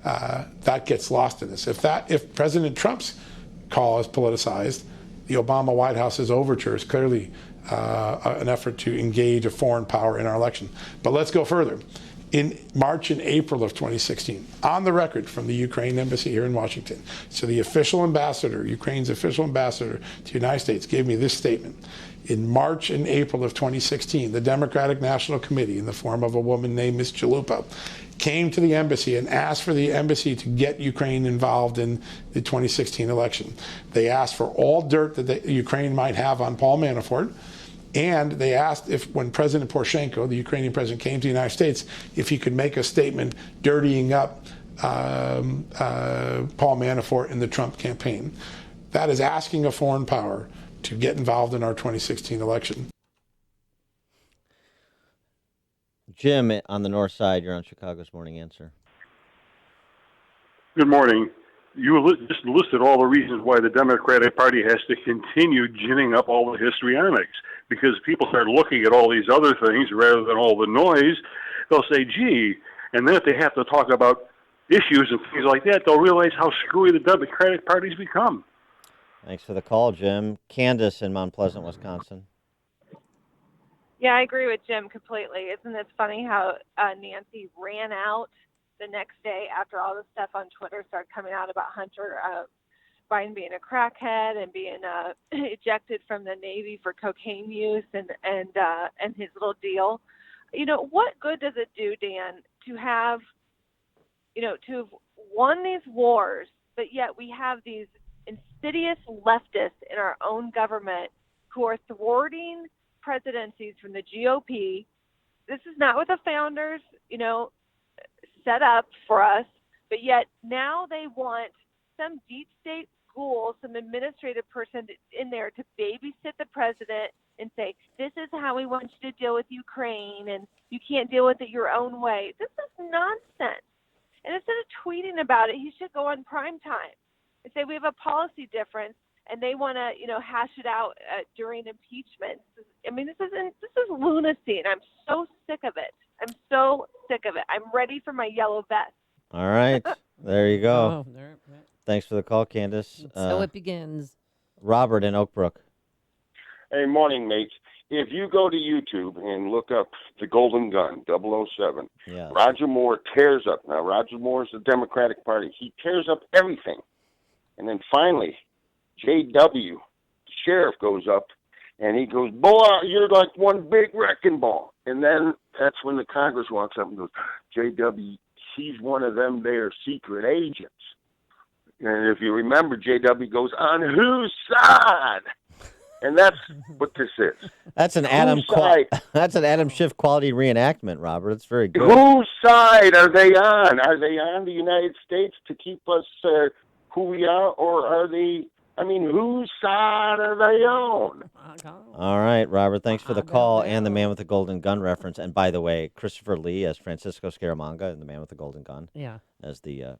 That gets lost in this. If President Trump's call is politicized, the Obama White House's overture is clearly an effort to engage a foreign power in our election. But let's go further. In March and April of 2016, on the record from the Ukraine embassy here in Washington, so the official ambassador, Ukraine's official ambassador to the United States, gave me this statement. In March and April of 2016, the Democratic National Committee, in the form of a woman named Ms. Chalupa, came to the embassy and asked for the embassy to get Ukraine involved in the 2016 election. They asked for all dirt that Ukraine might have on Paul Manafort, and they asked if, when President Poroshenko, the Ukrainian president, came to the United States, if he could make a statement dirtying up Paul Manafort in the Trump campaign. That is asking a foreign power to get involved in our 2016 election. Jim on the north side, you're on Chicago's Morning Answer. Good morning. You just listed all the reasons why the Democratic Party has to continue ginning up all the histrionics, because people start looking at all these other things rather than all the noise. They'll say, gee, and then if they have to talk about issues and things like that, they'll realize how screwy the Democratic Party's become. Thanks for the call, Jim. Candace in Mount Pleasant, Wisconsin. Yeah, I agree with Jim completely. Isn't it funny how Nancy ran out the next day after all the stuff on Twitter started coming out about Hunter Biden being a crackhead and being ejected from the Navy for cocaine use and his little deal? You know, what good does it do, Dan, to have won these wars, but yet we have these insidious leftists in our own government who are thwarting presidencies from the GOP. This is not what the founders, set up for us, but yet now they want some deep state ghoul, some administrative person in there to babysit the president and say, this is how we want you to deal with Ukraine, and you can't deal with it your own way. This is nonsense. And instead of tweeting about it, he should go on prime time and say we have a policy difference, and they want to, hash it out during impeachment. I mean, this is lunacy, and I'm so sick of it. I'm ready for my yellow vest. All right, there you go. Oh, there. Thanks for the call, Candace. So it begins. Robert in Oak Brook. Hey, morning, mates. If you go to YouTube and look up the Golden Gun, 007, yes. Roger Moore tears up. Now, Roger Moore is the Democratic Party. He tears up everything. And then finally, J.W., the sheriff, goes up, and he goes, boy, you're like one big wrecking ball. And then that's when the Congress walks up and goes, J.W., he's one of them there secret agents. And if you remember, J.W. goes, on whose side? And that's what this is. That's an that's an Adam Schiff quality reenactment, Robert. It's very good. Whose side are they on? Are they on the United States to keep us who we are, or are they? I mean, whose side are they on? All right, Robert. Thanks for the call and the Man with the Golden Gun reference. And by the way, Christopher Lee as Francisco Scaramanga in The Man with the Golden Gun. Yeah. As the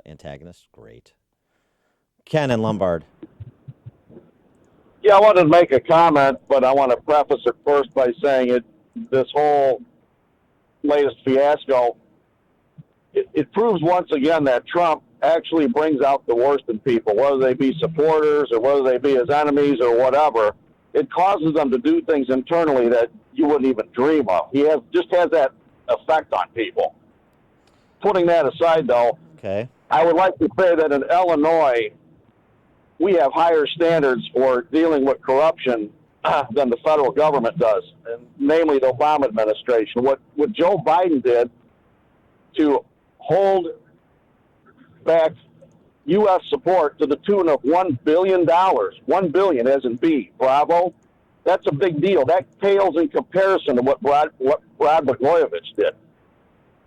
antagonist. Great. Ken and Lombard. Yeah, I wanted to make a comment, but I want to preface it first by saying this whole latest fiasco, it proves once again that Trump actually brings out the worst in people, whether they be supporters or whether they be his enemies or whatever. It causes them to do things internally that you wouldn't even dream of. He just has that effect on people. Putting that aside, though, okay, I would like to say that in Illinois, we have higher standards for dealing with corruption than the federal government does, and namely the Obama administration. What Joe Biden did to hold back U.S. support to the tune of $1 billion, $1 billion as in B, bravo, that's a big deal. That pales in comparison to what Brad Blagojevich did.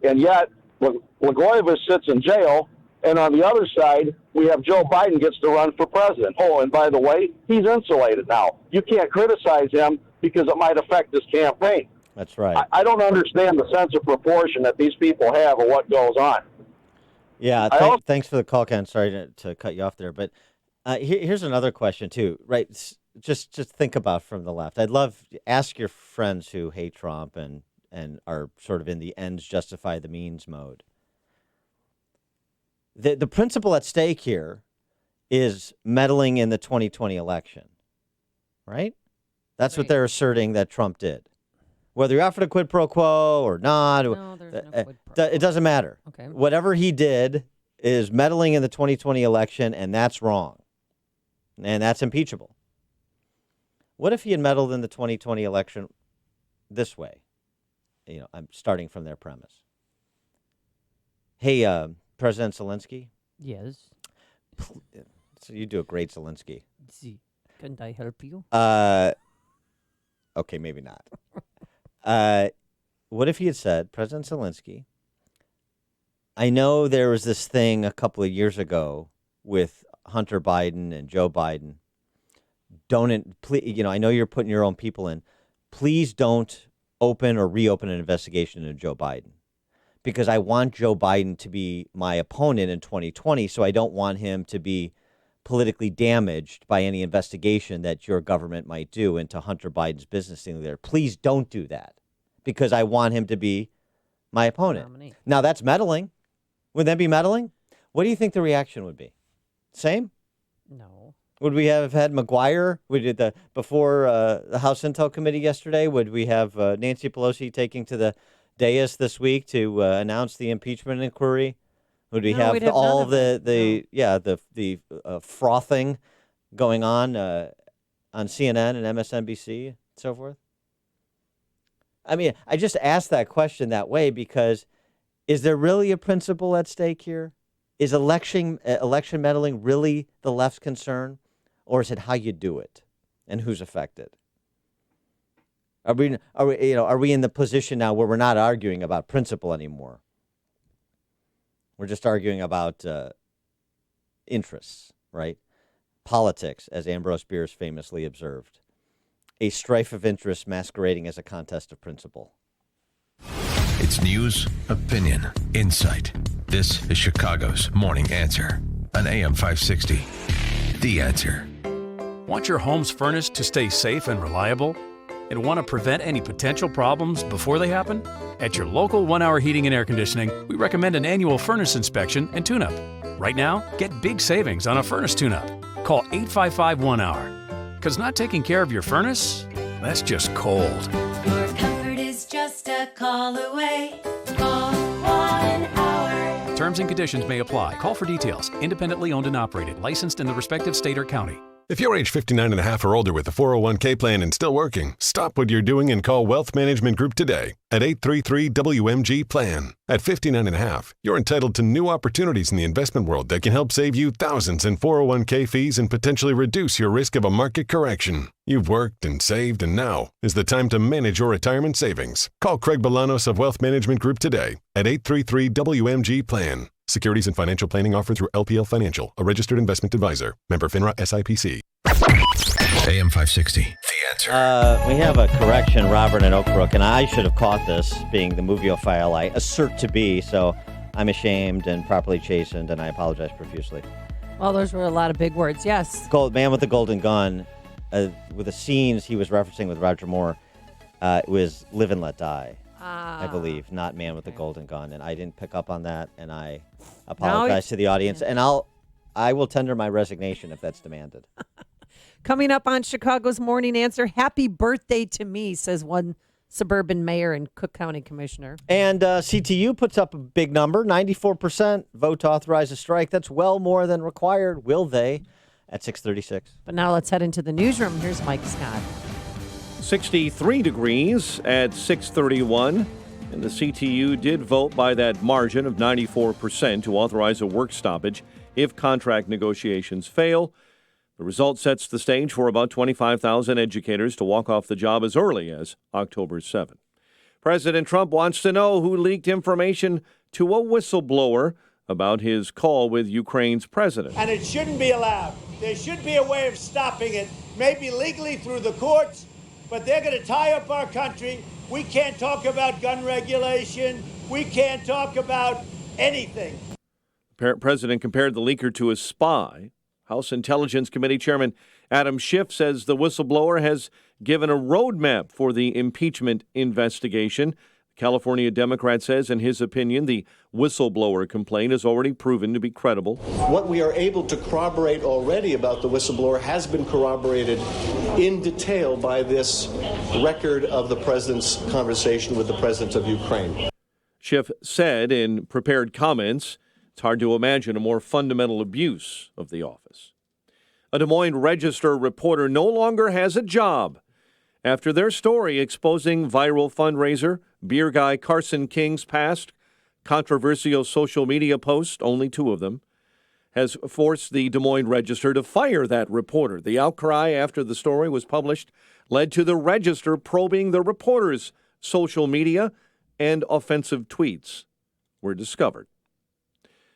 And yet, Blagojevich sits in jail, and on the other side, we have Joe Biden gets to run for president. Oh, and by the way, he's insulated now. You can't criticize him because it might affect his campaign. That's right. I don't understand the sense of proportion that these people have of what goes on. Yeah, thanks for the call, Ken. Sorry to cut you off there. But here's another question, too. Right, just think about from the left. I'd love to ask your friends who hate Trump and are sort of in the ends justify the means mode. The principle at stake here is meddling in the 2020 election, right? That's what they're asserting that Trump did. Whether you're offered a quid pro quo or not, it doesn't matter. Okay. Whatever he did is meddling in the 2020 election, and that's wrong. And that's impeachable. What if he had meddled in the 2020 election this way? You know, I'm starting from their premise. Hey, President Zelensky? Yes. So you do a great Zelensky. Can't I help you? Okay, maybe not. What if he had said, President Zelensky, I know there was this thing a couple of years ago with Hunter Biden and Joe Biden. I know you're putting your own people in. Please don't open or reopen an investigation into Joe Biden, because I want Joe Biden to be my opponent in 2020, so I don't want him to be politically damaged by any investigation that your government might do into Hunter Biden's business thing there. Please don't do that, because I want him to be my opponent. Nominee. Now, that's meddling. Would that be meddling? What do you think the reaction would be? Same? No. Would we have had McGuire? We did before the House Intel Committee yesterday. Would we have Nancy Pelosi taking to the dais this week to announce the impeachment inquiry? Would we have all of the frothing going on CNN and MSNBC and so forth? I mean, I just asked that question that way because is there really a principle at stake here? Is election meddling really the left's concern, or is it how you do it and who's affected? Are we in the position now where we're not arguing about principle anymore? We're just arguing about interests, right? Politics, as Ambrose Bierce famously observed. A strife of interests masquerading as a contest of principle. It's news, opinion, insight. This is Chicago's Morning Answer on AM 560. The Answer. Want your home's furnace to stay safe and reliable? And want to prevent any potential problems before they happen? At your local 1 Hour Heating and Air Conditioning, we recommend an annual furnace inspection and tune-up. Right now, get big savings on a furnace tune-up. Call 855-1-HOUR. Because not taking care of your furnace, that's just cold. Your comfort is just a call away. Call 1 Hour. Terms and conditions may apply. Call for details. Independently owned and operated. Licensed in the respective state or county. If you're age 59 and a half or older with a 401k plan and still working, stop what you're doing and call Wealth Management Group today at 833-WMG-PLAN. At 59 and a half, you're entitled to new opportunities in the investment world that can help save you thousands in 401k fees and potentially reduce your risk of a market correction. You've worked and saved, and now is the time to manage your retirement savings. Call Craig Bolanos of Wealth Management Group today at 833-WMG-PLAN. Securities and financial planning offered through LPL Financial, a registered investment advisor. Member FINRA SIPC. AM 560, The Answer. We have a correction, Robert and Oak Brook, and I should have caught this, being the movieophile I assert to be, so I'm ashamed and properly chastened, and I apologize profusely. Well, those were a lot of big words, yes. Man with the Golden Gun, with the scenes he was referencing with Roger Moore, it was Live and Let Die. I believe, not Man with the Golden Gun, and I didn't pick up on that, and I apologize to the audience, and I will tender my resignation if that's demanded. Coming up on Chicago's Morning Answer, happy birthday to me, says one suburban mayor and Cook County commissioner. And CTU puts up a big number, 94% vote to authorize a strike. That's well more than required. Will they? At 6:36. But now let's head into the newsroom. Here's Mike Scott. 63 degrees at 6:31, and the CTU did vote by that margin of 94% to authorize a work stoppage if contract negotiations fail. The result sets the stage for about 25,000 educators to walk off the job as early as October 7. President Trump wants to know who leaked information to a whistleblower about his call with Ukraine's president. And it shouldn't be allowed. There should be a way of stopping it, maybe legally through the courts, but they're going to tie up our country. We can't talk about gun regulation. We can't talk about anything. President compared the leaker to a spy. House Intelligence Committee Chairman Adam Schiff says the whistleblower has given a roadmap for the impeachment investigation. California Democrat says, in his opinion, the whistleblower complaint is already proven to be credible. What we are able to corroborate already about the whistleblower has been corroborated in detail by this record of the president's conversation with the president of Ukraine. Schiff said in prepared comments, it's hard to imagine a more fundamental abuse of the office. A Des Moines Register reporter no longer has a job after their story exposing viral fundraiser beer guy Carson King's past, controversial social media posts, only 2 of them, has forced the Des Moines Register to fire that reporter. The outcry after the story was published led to the Register probing the reporter's social media, and offensive tweets were discovered.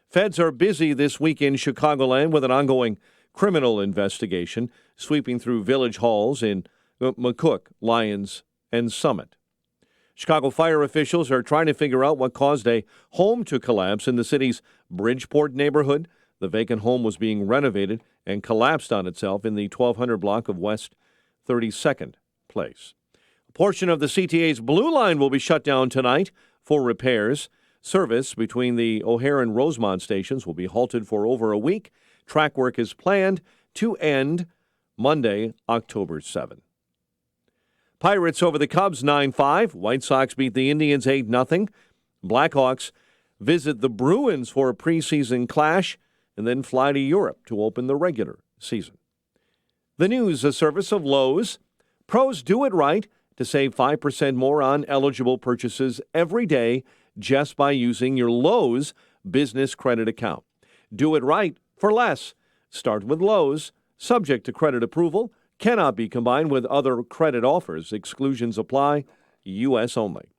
Feds are busy this week in Chicagoland with an ongoing criminal investigation sweeping through village halls in McCook, Lyons, and Summit. Chicago fire officials are trying to figure out what caused a home to collapse in the city's Bridgeport neighborhood. The vacant home was being renovated and collapsed on itself in the 1200 block of West 32nd Place. A portion of the CTA's Blue Line will be shut down tonight for repairs. Service between the O'Hare and Rosemont stations will be halted for over a week. Track work is planned to end Monday, October 7. Pirates over the Cubs 9-5. White Sox beat the Indians 8-0. Blackhawks visit the Bruins for a preseason clash and then fly to Europe to open the regular season. The news, a service of Lowe's. Pros do it right to save 5% more on eligible purchases every day just by using your Lowe's business credit account. Do it right for less. Start with Lowe's. Subject to credit approval. Cannot be combined with other credit offers. Exclusions apply. U.S. only.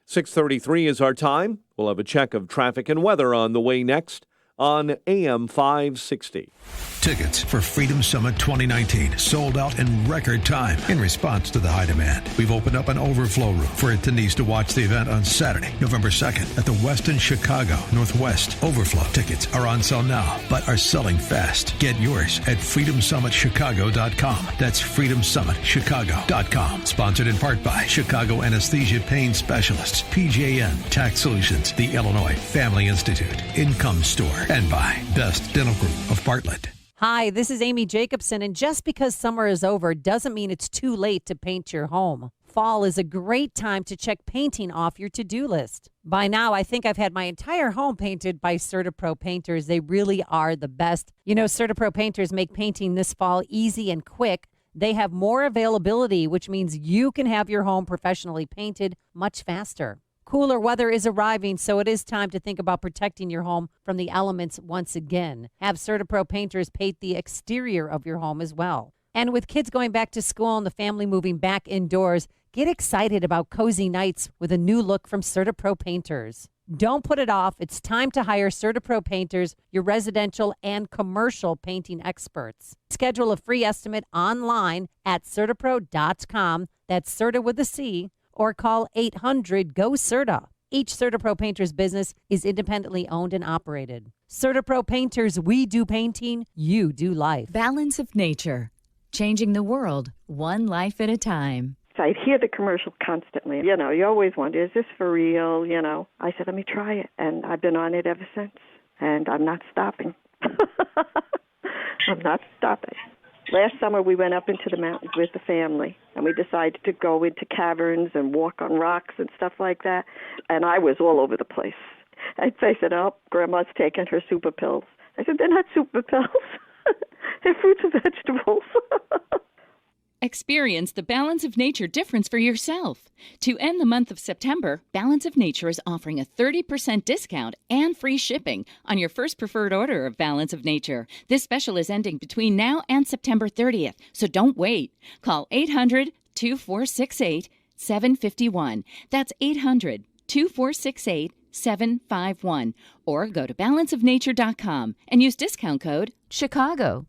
6:33 is our time. We'll have a check of traffic and weather on the way next on AM 560. Tickets for Freedom Summit 2019 sold out in record time in response to the high demand. We've opened up an overflow room for attendees to watch the event on Saturday, November 2nd at the Westin Chicago Northwest. Overflow tickets are on sale now, but are selling fast. Get yours at freedomsummitchicago.com. That's freedomsummitchicago.com. Sponsored in part by Chicago Anesthesia Pain Specialists, PJN Tax Solutions, the Illinois Family Institute, Income Store, and by Best Dental Group of Bartlett. Hi, this is Amy Jacobson, and just because summer is over doesn't mean it's too late to paint your home. Fall is a great time to check painting off your to-do list. By now, I think I've had my entire home painted by CertaPro painters. They really are the best. You know, CertaPro painters make painting this fall easy and quick. They have more availability, which means you can have your home professionally painted much faster. Cooler weather is arriving, so it is time to think about protecting your home from the elements once again. Have CertaPro painters paint the exterior of your home as well. And with kids going back to school and the family moving back indoors, get excited about cozy nights with a new look from CertaPro painters. Don't put it off. It's time to hire CertaPro painters, your residential and commercial painting experts. Schedule a free estimate online at CertaPro.com. That's Certa with a C. Or call 800-GO-CERTA. Each CertaPro painter's business is independently owned and operated. CertaPro painters, we do painting, you do life. Balance of nature, changing the world one life at a time. So I hear the commercial constantly. You know, you always wonder, is this for real? You know, I said, let me try it. And I've been on it ever since. And I'm not stopping. I'm not stopping. Last summer, we went up into the mountains with the family, and we decided to go into caverns and walk on rocks and stuff like that. And I was all over the place. And they said, oh, Grandma's taking her super pills. I said, they're not super pills. They're fruits and vegetables. Experience the Balance of Nature difference for yourself. To end the month of September, Balance of Nature is offering a 30% discount and free shipping on your first preferred order of Balance of Nature. This special is ending between now and September 30th, so don't wait. Call 800-2468-751. That's 800-2468-751. Or go to balanceofnature.com and use discount code CHICAGO.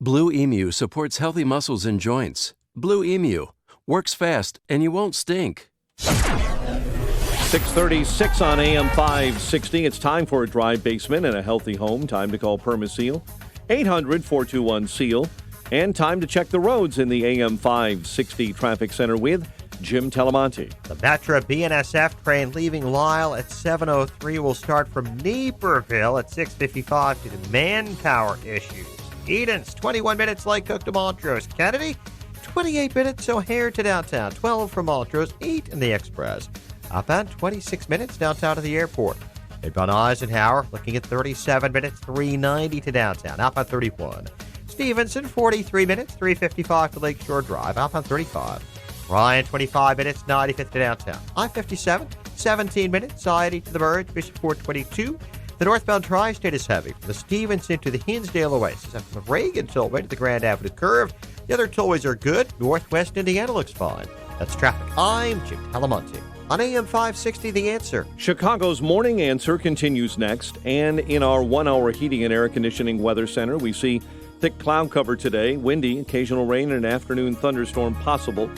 Blue Emu supports healthy muscles and joints. Blue Emu works fast and you won't stink. 6:36 on AM 560. It's time for a dry basement and a healthy home. Time to call Permaseal. 800-421-SEAL. And time to check the roads in the AM 560 Traffic Center with Jim Telemonte. The Metra BNSF train leaving Lyle at 7:03 will start from Naperville at 6:55 due to manpower issues. Edens, 21 minutes Lake Cook to Montrose. Kennedy, 28 minutes O'Hare to downtown. 12 from Montrose, 8 in the Express. Outbound, 26 minutes downtown to the airport. Inbound Eisenhower, looking at 37 minutes, 390 to downtown. Outbound 31. Stevenson, 43 minutes, 355 to Lakeshore Drive. Outbound 35. Ryan, 25 minutes, 95th to downtown. I-57, 17 minutes, I-80 to the Verge. Bishopport, 22. The northbound tri-state is heavy from the Stevenson to the Hinsdale Oasis. And from the Reagan Tollway to the Grand Avenue Curve. The other tollways are good. Northwest Indiana looks fine. That's traffic. I'm Jim Telemonte. On AM 560, The Answer. Chicago's Morning Answer continues next. And in our 1-hour heating and air conditioning weather center, we see thick cloud cover today. Windy, occasional rain, and an afternoon thunderstorm possible.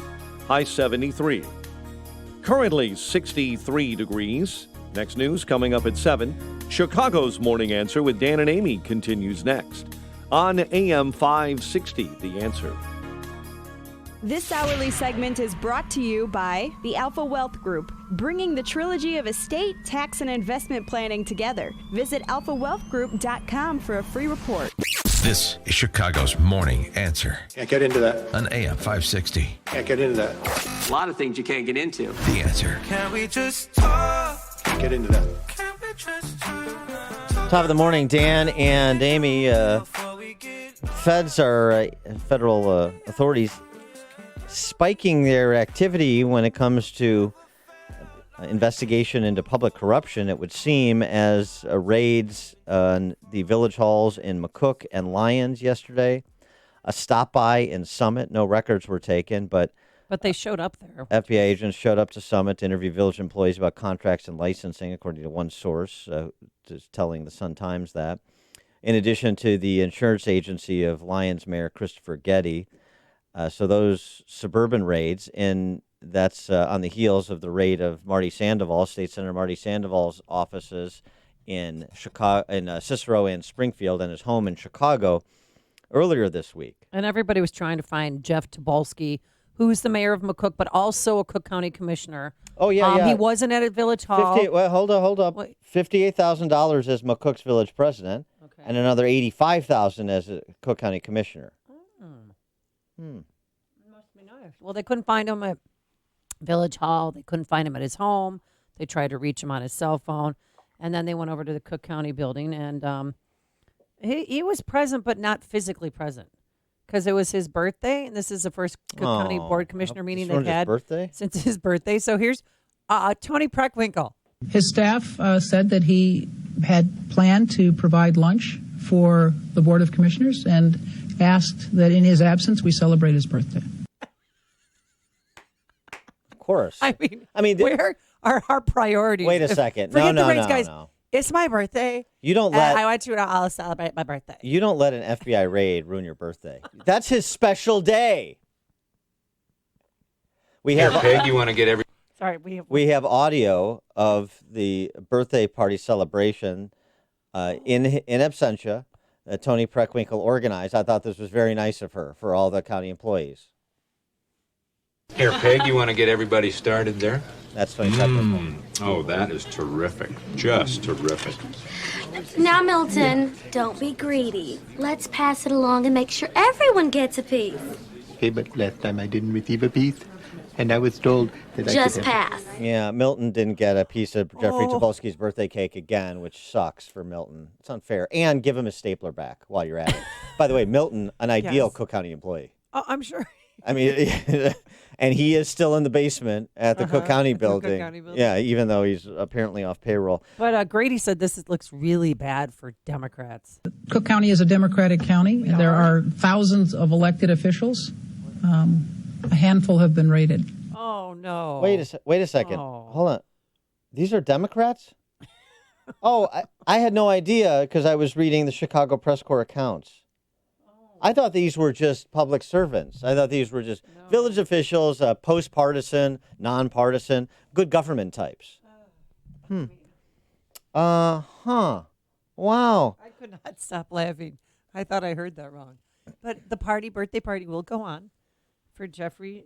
High 73. Currently 63 degrees. Next news coming up at 7. Chicago's Morning Answer with Dan and Amy continues next on AM 560, The Answer. This hourly segment is brought to you by the Alpha Wealth Group, bringing the trilogy of estate, tax, and investment planning together. Visit alphawealthgroup.com for a free report. This is Chicago's Morning Answer. Can't get into that. On AM 560. Can't get into that. A lot of things you can't get into. The Answer. Can we just talk? Can't get into that. Top of the morning, Dan and Amy. Feds are federal authorities spiking their activity when it comes to investigation into public corruption. It would seem as raids on the village halls in McCook and Lyons yesterday, a stop by in Summit. No records were taken, but they showed up there. FBI agents showed up to Summit to interview village employees about contracts and licensing, according to one source, just telling the Sun-Times that. In addition to the insurance agency of Lyons Mayor Christopher Getty. So those suburban raids, and that's on the heels of the raid of Marty Sandoval, State Senator Marty Sandoval's offices in Chicago, in Cicero and Springfield, and his home in Chicago earlier this week. And everybody was trying to find Jeff Tobolsky, who's the mayor of McCook, but also a Cook County commissioner. Oh, yeah. He wasn't at a village hall. Hold up. $58,000 as McCook's village president. Okay. and another $85,000 as a Cook County commissioner. Must be nice. Well, they couldn't find him at Village Hall. They couldn't find him at his home. They tried to reach him on his cell phone. And then they went over to the Cook County building, and he was present but not physically present because it was his birthday, and this is the first Cook County Board Commissioner meeting they've had since his birthday. So here's Tony Preckwinkle. His staff said that he had planned to provide lunch for the Board of Commissioners and asked that in his absence we celebrate his birthday. Of course. I mean, where are our priorities? Wait a second. Forget No, the race, guys. no. It's my birthday. You don't let. I want you to all celebrate my birthday. You don't let an FBI raid ruin your birthday. That's his special day. We have. Peg, you want to get every. Sorry, we have audio of the birthday party celebration in absentia that Tony Preckwinkle organized. I thought this was very nice of her for all the county employees. Here, Peg, you want to get everybody started there? That's Tony Preckwinkle. Oh, that is terrific. Just terrific. Now, Milton, don't be greedy. Let's pass it along and make sure everyone gets a piece. Okay, but last time I didn't receive a piece, and I was told that Just I could have... pass. Yeah, Milton didn't get a piece of Jeffrey Tobolsky's birthday cake again, which sucks for Milton. It's unfair. And give him his stapler back while you're at it. By the way, Milton, an ideal Cook County employee. Oh, I'm sure. I mean, and he is still in the basement at the Cook County building. Yeah, even though he's apparently off payroll. But Grady said looks really bad for Democrats. Cook County is a Democratic county. There are thousands of elected officials. A handful have been raided. Oh, no. Wait a second. Oh. Hold on. These are Democrats? I had no idea because I was reading the Chicago Press Corps accounts. I thought these were just public servants. I thought these were just village officials, post-partisan, nonpartisan, good government types. Wow. I could not stop laughing. I thought I heard that wrong. But the birthday party will go on for Jeffrey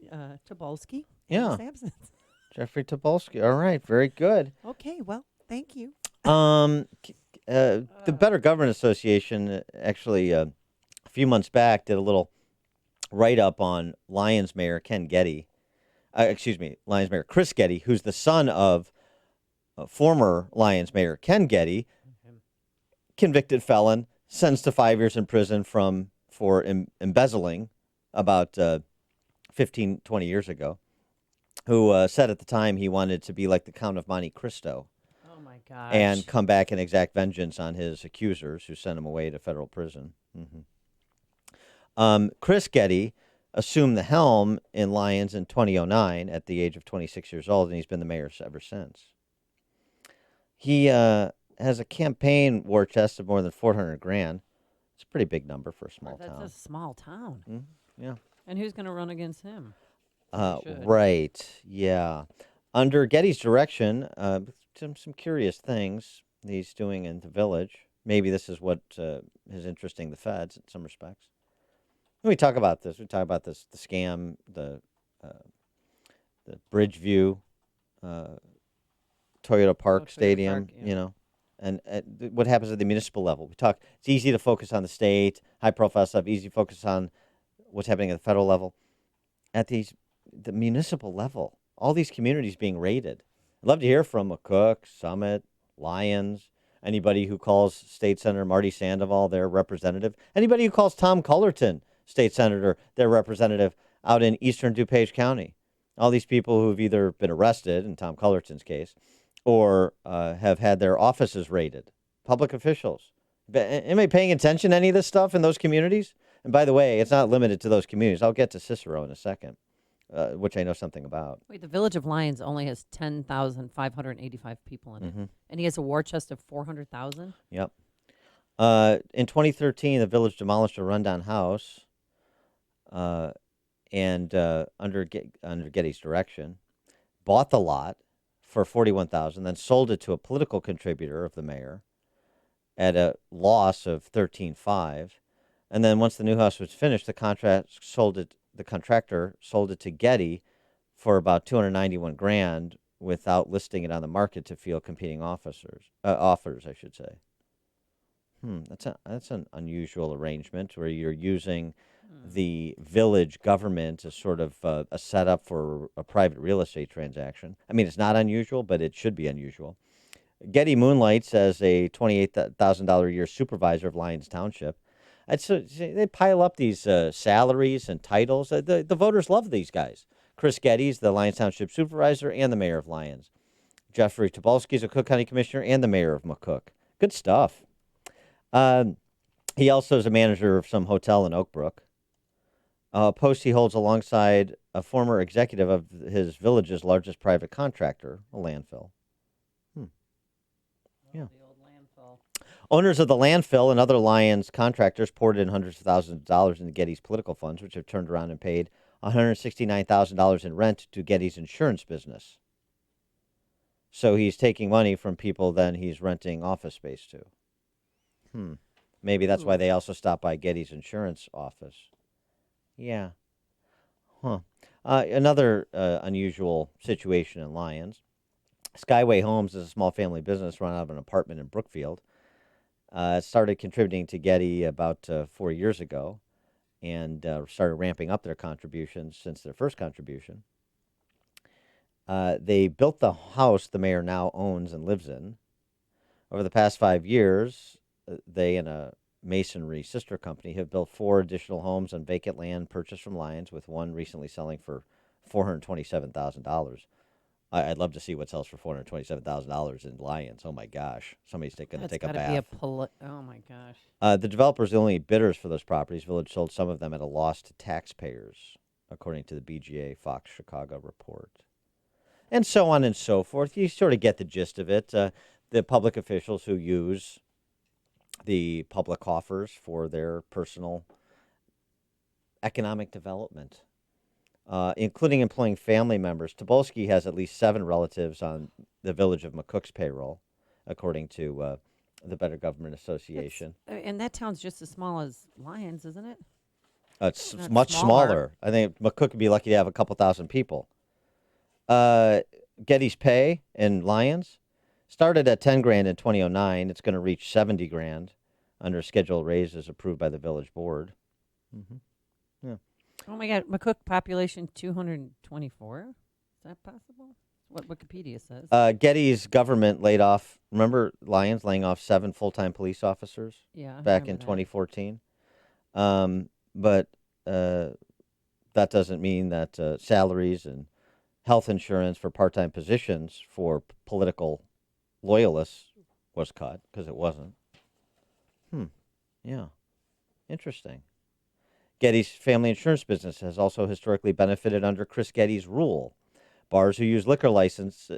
Tobolsky in his absence. Jeffrey Tobolsky. All right. Very good. Okay. Well, thank you. The Better Government Association actually... a few months back, did a little write-up on Lyons Mayor Lyons Mayor Chris Getty, who's the son of former Lyons Mayor Ken Getty, convicted felon, sentenced to 5 years in prison for embezzling about 15, 20 years ago, who said at the time he wanted to be like the Count of Monte Cristo. Oh, my gosh. And come back and exact vengeance on his accusers who sent him away to federal prison. Chris Getty assumed the helm in Lyons in 2009 at the age of 26 years old, and he's been the mayor ever since. He has a campaign war chest of more than $400,000. It's a pretty big number for a small town. That's a small town. Yeah. And who's going to run against him? Right. Yeah. Under Getty's direction, some curious things he's doing in the village. Maybe this is what is interesting the feds in some respects. We talk about this. The scam, the Bridgeview, Toyota Park Stadium, and what happens at the municipal level. It's easy to focus on the state, high-profile stuff, easy to focus on what's happening at the federal level. At the municipal level, all these communities being raided. I'd love to hear from McCook, Summit, Lyons, anybody who calls State Senator Marty Sandoval their representative, anybody who calls Tom Cullerton State Senator their representative out in eastern DuPage County. All these people who've either been arrested, in Tom Cullerton's case, or have had their offices raided. Public officials. Anybody paying attention to any of this stuff in those communities? And by the way, it's not limited to those communities. I'll get to Cicero in a second, which I know something about. Wait, the village of Lyons only has 10,585 people in it. And he has a war chest of 400,000? Yep. In 2013, the village demolished a rundown house and under Getty's direction, bought the lot for $41,000, then sold it to a political contributor of the mayor at a loss of $13,500. And then once the new house was finished, the contractor sold it to Getty for about $291,000 without listing it on the market to field competing offers, I should say. That's an unusual arrangement where you're using the village government as sort of a setup for a private real estate transaction. I mean, it's not unusual, but it should be unusual. Getty moonlights as a $28,000 a year supervisor of Lyons Township. They pile up these salaries and titles. The voters love these guys. Chris Getty's the Lyons Township supervisor and the mayor of Lyons. Jeffrey Tobolsky's a Cook County commissioner and the mayor of McCook. Good stuff. He also is a manager of some hotel in Oak Brook. A post he holds alongside a former executive of his village's largest private contractor, a landfill. Yeah. The old landfill. Owners of the landfill and other Lyons contractors poured in hundreds of thousands of dollars into Getty's political funds, which have turned around and paid $169,000 in rent to Getty's insurance business. So he's taking money from people then he's renting office space to. Maybe that's why they also stopped by Getty's insurance office. Yeah. Another unusual situation in Lyons. Skyway Homes is a small family business run out of an apartment in Brookfield. It started contributing to Getty about 4 years ago and started ramping up their contributions since their first contribution. They built the house the mayor now owns and lives in. Over the past 5 years, they and a masonry sister company have built 4 additional homes on vacant land purchased from Lyons, with one recently selling for $427,000. I'd love to see what sells for $427,000 in Lyons. Oh my gosh, somebody's going to take a bath. Oh my gosh. The developers are the only bidders for those properties. Village sold some of them at a loss to taxpayers, according to the BGA Fox Chicago report. And so on and so forth. You sort of get the gist of it. The public officials who use the public coffers for their personal economic development, including employing family members. Tobolsky has at least 7 relatives on the village of McCook's payroll, according to the Better Government Association. And that town's just as small as Lyons, isn't it? It's much smaller. I think McCook would be lucky to have a couple thousand people. Getty's pay in Lyons started at $10,000 in 2009. It's going to reach $70,000 under scheduled raises approved by the village board. Yeah. Oh my God, McCook population 224. Is that possible? What Wikipedia says. Getty's government laid off. Remember Lyons laying off 7 full-time police officers? Yeah, back in 2014. But that doesn't mean that salaries and health insurance for part-time positions for political loyalists was cut, because it wasn't. Yeah. Interesting. Getty's family insurance business has also historically benefited under Chris Getty's rule. Bars whose liquor license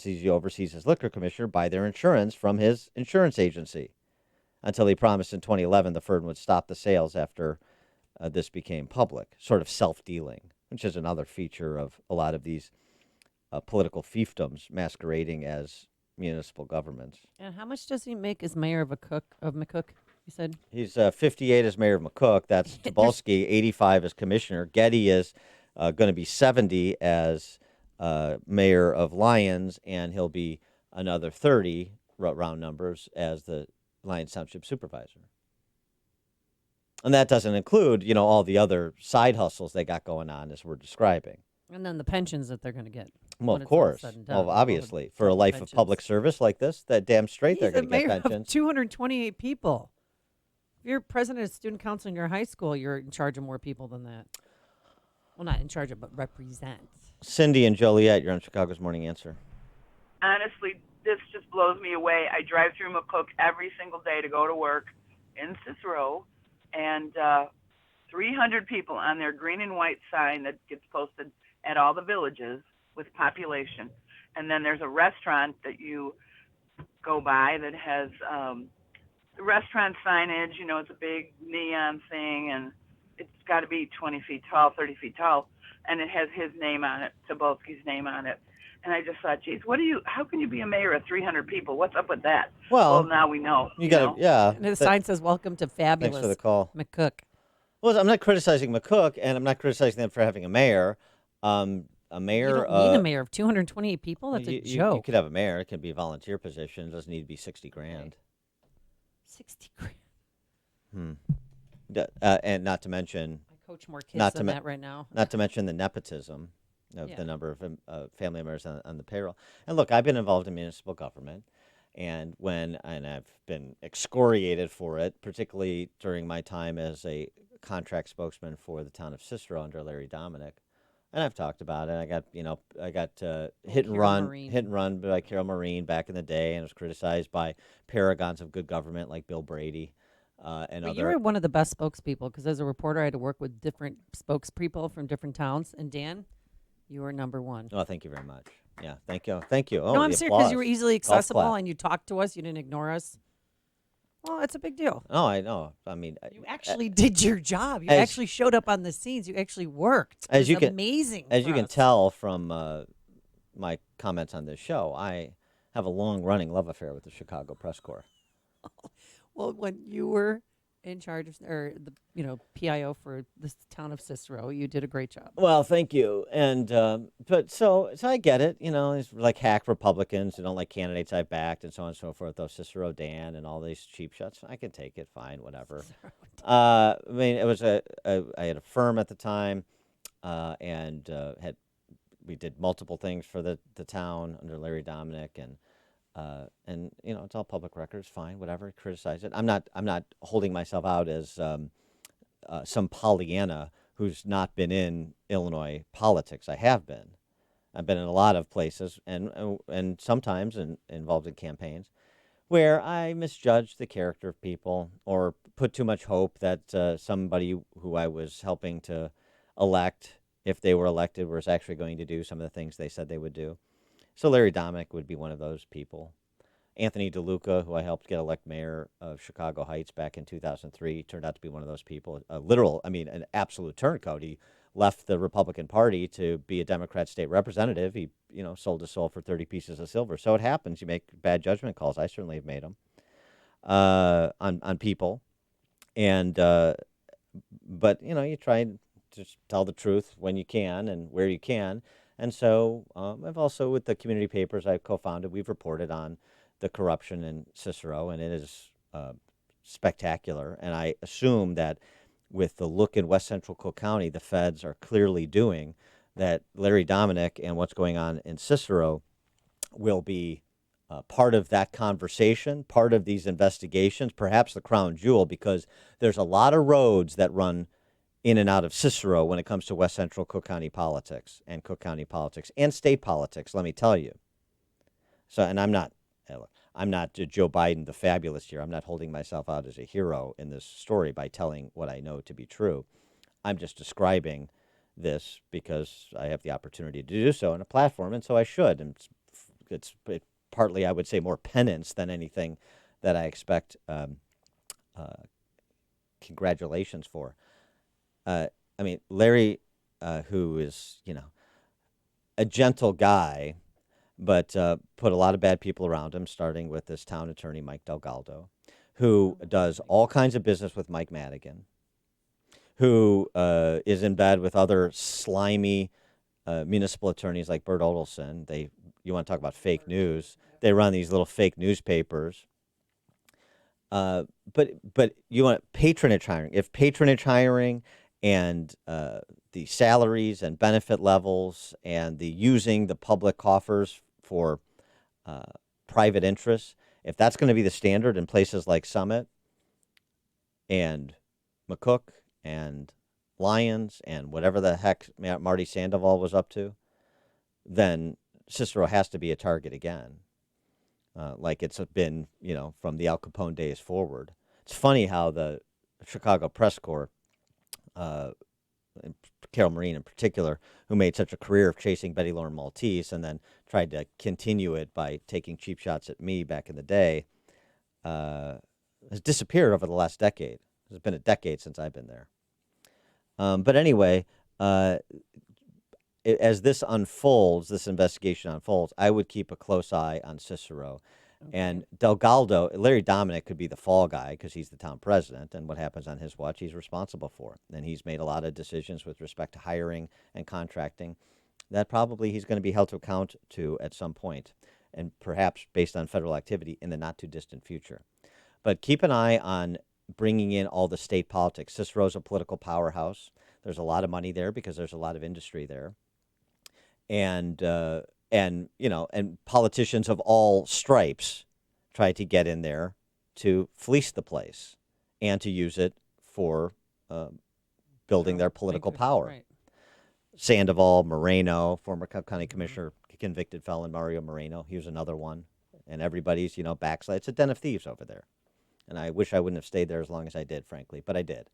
he oversees as liquor commissioner buy their insurance from his insurance agency, until he promised in 2011 the firm would stop the sales after this became public, sort of self-dealing, which is another feature of a lot of these political fiefdoms masquerading as municipal governments. And how much does he make as mayor of McCook? You said he's 58 as mayor of McCook. That's Tobolsky. 85 as commissioner. Getty is going to be 70 as mayor of Lyons, and he'll be another 30 round numbers as the Lyons Township supervisor. And that doesn't include, all the other side hustles they got going on, as we're describing. And then the pensions that they're going to get. Well, of course. Well, obviously, for a life of public service like this, that damn straight they're going to get pensions. Of 228 people. If you're president of student council in your high school, you're in charge of more people than that. Well, not in charge of, but represents. Cindy and Joliet, you're on Chicago's Morning Answer. Honestly, this just blows me away. I drive through McCook every single day to go to work in Cicero, and 300 people on their green and white sign that gets posted at all the villages with population. And then there's a restaurant that you go by that has restaurant signage. It's a big neon thing, and it's got to be 20 feet tall, 30 feet tall, and it has his name on it, Tobolsky's name on it. And I just thought, geez, how can you be a mayor of 300 people? What's up with that? Well, now we know. You got to, yeah. And the sign says, "Welcome to fabulous." Thanks for the call, McCook. Well, I'm not criticizing McCook, and I'm not criticizing them for having a mayor. A mayor. You don't need a mayor of 228 people. That's a joke. You could have a mayor. It can be a volunteer position. It doesn't need to be $60,000. 60 grand. And not to mention, I coach more kids than that right now. Not to mention the nepotism of Yeah. the number of family members on the payroll. And look, I've been involved in municipal government, and I've been excoriated for it, particularly during my time as a contract spokesman for the town of Cicero under Larry Dominic. And I've talked about it. I got hit and run by Carol Marine back in the day, and was criticized by paragons of good government like Bill Brady and But other. you were one of the best spokespeople, because as a reporter, I had to work with different spokespeople from different towns. And Dan, you were number one. Oh, thank you very much. Yeah, thank you. Oh, no, I'm the serious, because you were applause. easily Golf accessible clap. and you talked to us. You didn't ignore us. Well, it's a big deal. Oh, I know. I mean, You actually did your job. You as- actually showed up on the scenes. You actually worked. as It's you can amazing. as for you can us. tell from my comments on this show, I have a long-running love affair with the Chicago Press Corps. Well, when you were in charge of, or the PIO for this town of Cicero, you did a great job. Well, thank you. And but so I get it. It's like hack Republicans who don't like candidates I backed and so on and so forth. Those Cicero Dan and all these cheap shots. I can take it. Fine, whatever. I mean, it was I had a firm at the time, and we did multiple things for the town under Larry Dominic, and it's all public records. Fine, whatever. Criticize it. I'm not holding myself out as some Pollyanna who's not been in Illinois politics. I have been. I've been in a lot of places, and sometimes involved in campaigns where I misjudged the character of people or put too much hope that somebody who I was helping to elect, if they were elected, was actually going to do some of the things they said they would do. So Larry Dominic would be one of those people. Anthony DeLuca, who I helped get elected mayor of Chicago Heights back in 2003, turned out to be one of those people. An absolute turncoat. He left the Republican Party to be a Democrat state representative. He, sold his soul for 30 pieces of silver. So it happens. You make bad judgment calls. I certainly have made them on people. And but you try and just tell the truth when you can and where you can. And so I've also, with the community papers I've co-founded, we've reported on the corruption in Cicero, and it is spectacular. And I assume that with the look in West Central Cook County, the feds are clearly doing that. Larry Dominic and what's going on in Cicero will be part of that conversation, part of these investigations, perhaps the crown jewel, because there's a lot of roads that run in and out of Cicero when it comes to West Central Cook County politics and state politics, let me tell you. So, and I'm not Joe Biden the fabulous here. I'm not holding myself out as a hero in this story by telling what I know to be true. I'm just describing this because I have the opportunity to do so on a platform, and so I should. And it's partly, I would say, more penance than anything that I expect congratulations for. Larry, who is, a gentle guy, but put a lot of bad people around him, starting with this town attorney, Mike Delgaldo, who does all kinds of business with Mike Madigan, who is in bed with other slimy municipal attorneys like Bert Odelson. You want to talk about fake news? They run these little fake newspapers. But you want patronage hiring. If patronage hiring and the salaries and benefit levels and the using the public coffers for private interests, if that's going to be the standard in places like Summit and McCook and Lyons and whatever the heck Marty Sandoval was up to, then Cicero has to be a target again, like it's been, from the Al Capone days forward. It's funny how the Chicago Press Corps, Carol Marine in particular, who made such a career of chasing Betty Lauren Maltese and then tried to continue it by taking cheap shots at me back in the day, has disappeared over the last decade. It's been a decade since I've been there. But anyway, as this unfolds, this investigation unfolds, I would keep a close eye on Cicero. Okay. And Delgaldo, Larry Dominic could be the fall guy because he's the town president, and what happens on his watch, he's responsible for. And he's made a lot of decisions with respect to hiring and contracting that probably he's going to be held to account to at some point, and perhaps based on federal activity in the not-too-distant future. But keep an eye on bringing in all the state politics. Cicero's a political powerhouse. There's a lot of money there because there's a lot of industry there. And politicians of all stripes try to get in there to fleece the place and to use it for building their political power. Right. Sandoval, Moreno, former Cobb County Commissioner, convicted felon Mario Moreno, he was another one. And everybody's, backslide. It's a den of thieves over there. And I wish I wouldn't have stayed there as long as I did, frankly, but I did.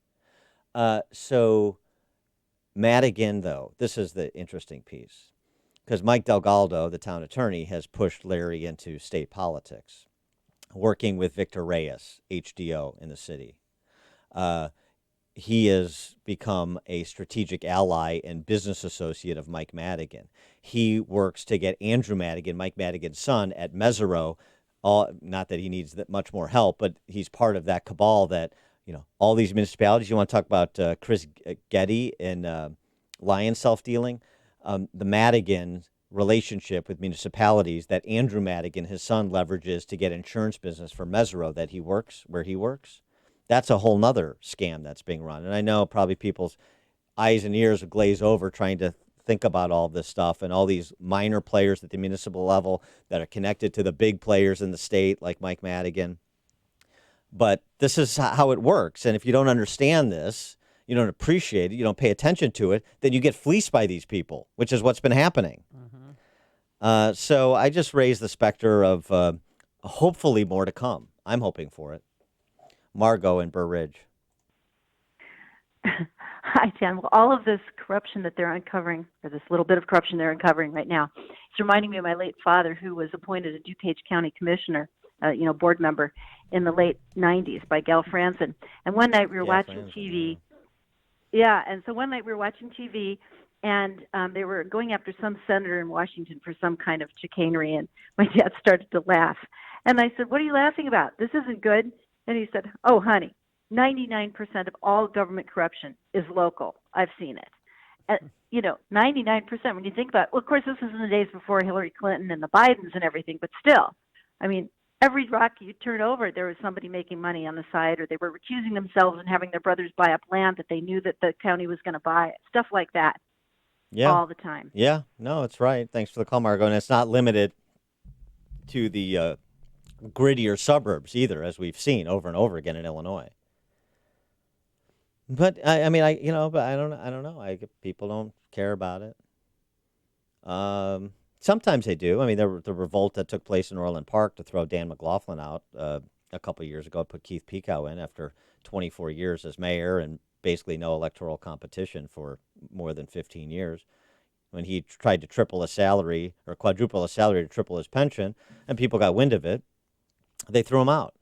So Madigan, though, this is the interesting piece. Because Mike Delgado, the town attorney, has pushed Larry into state politics, working with Victor Reyes, HDO, in the city. He has become a strategic ally and business associate of Mike Madigan. He works to get Andrew Madigan, Mike Madigan's son, at Cicero. Not that he needs that much more help, but he's part of that cabal that, all these municipalities. You want to talk about Chris Getty and Lion self-dealing? The Madigan relationship with municipalities that Andrew Madigan, his son, leverages to get insurance business for Cicero that he works, where he works. That's a whole nother scam that's being run. And I know probably people's eyes and ears glaze over trying to think about all this stuff and all these minor players at the municipal level that are connected to the big players in the state, like Mike Madigan. But this is how it works. And if you don't understand this, you don't appreciate it, you don't pay attention to it, then you get fleeced by these people, which is what's been happening. So I just raised the specter of hopefully more to come. I'm hoping for it. Margot in Burr Ridge. Hi, Dan. Well, all of this corruption that they're uncovering, or this little bit of corruption they're uncovering right now, it's reminding me of my late father, who was appointed a DuPage County commissioner, board member in the late 90s by Gal Franzen. And one night we were watching TV. Yeah, and so one night we were watching TV, and they were going after some senator in Washington for some kind of chicanery, and my dad started to laugh. And I said, "What are you laughing about? This isn't good." And he said, "Oh, honey, 99% of all government corruption is local. I've seen it." And, 99%, when you think about it. Well, of course, this is in the days before Hillary Clinton and the Bidens and everything, but still, every rock you turn over, there was somebody making money on the side, or they were recusing themselves and having their brothers buy up land that they knew that the county was going to buy. Stuff like that. Yeah. All the time. Yeah, no, it's right. Thanks for the call, Margot. And it's not limited to the grittier suburbs either, as we've seen over and over again in Illinois. But I don't know. People don't care about it. Sometimes they do. The revolt that took place in Orland Park to throw Dan McLaughlin out a couple of years ago, put Keith Pekow in after 24 years as mayor and basically no electoral competition for more than 15 years. When he tried to triple his salary or quadruple his salary to triple his pension, and people got wind of it, they threw him out.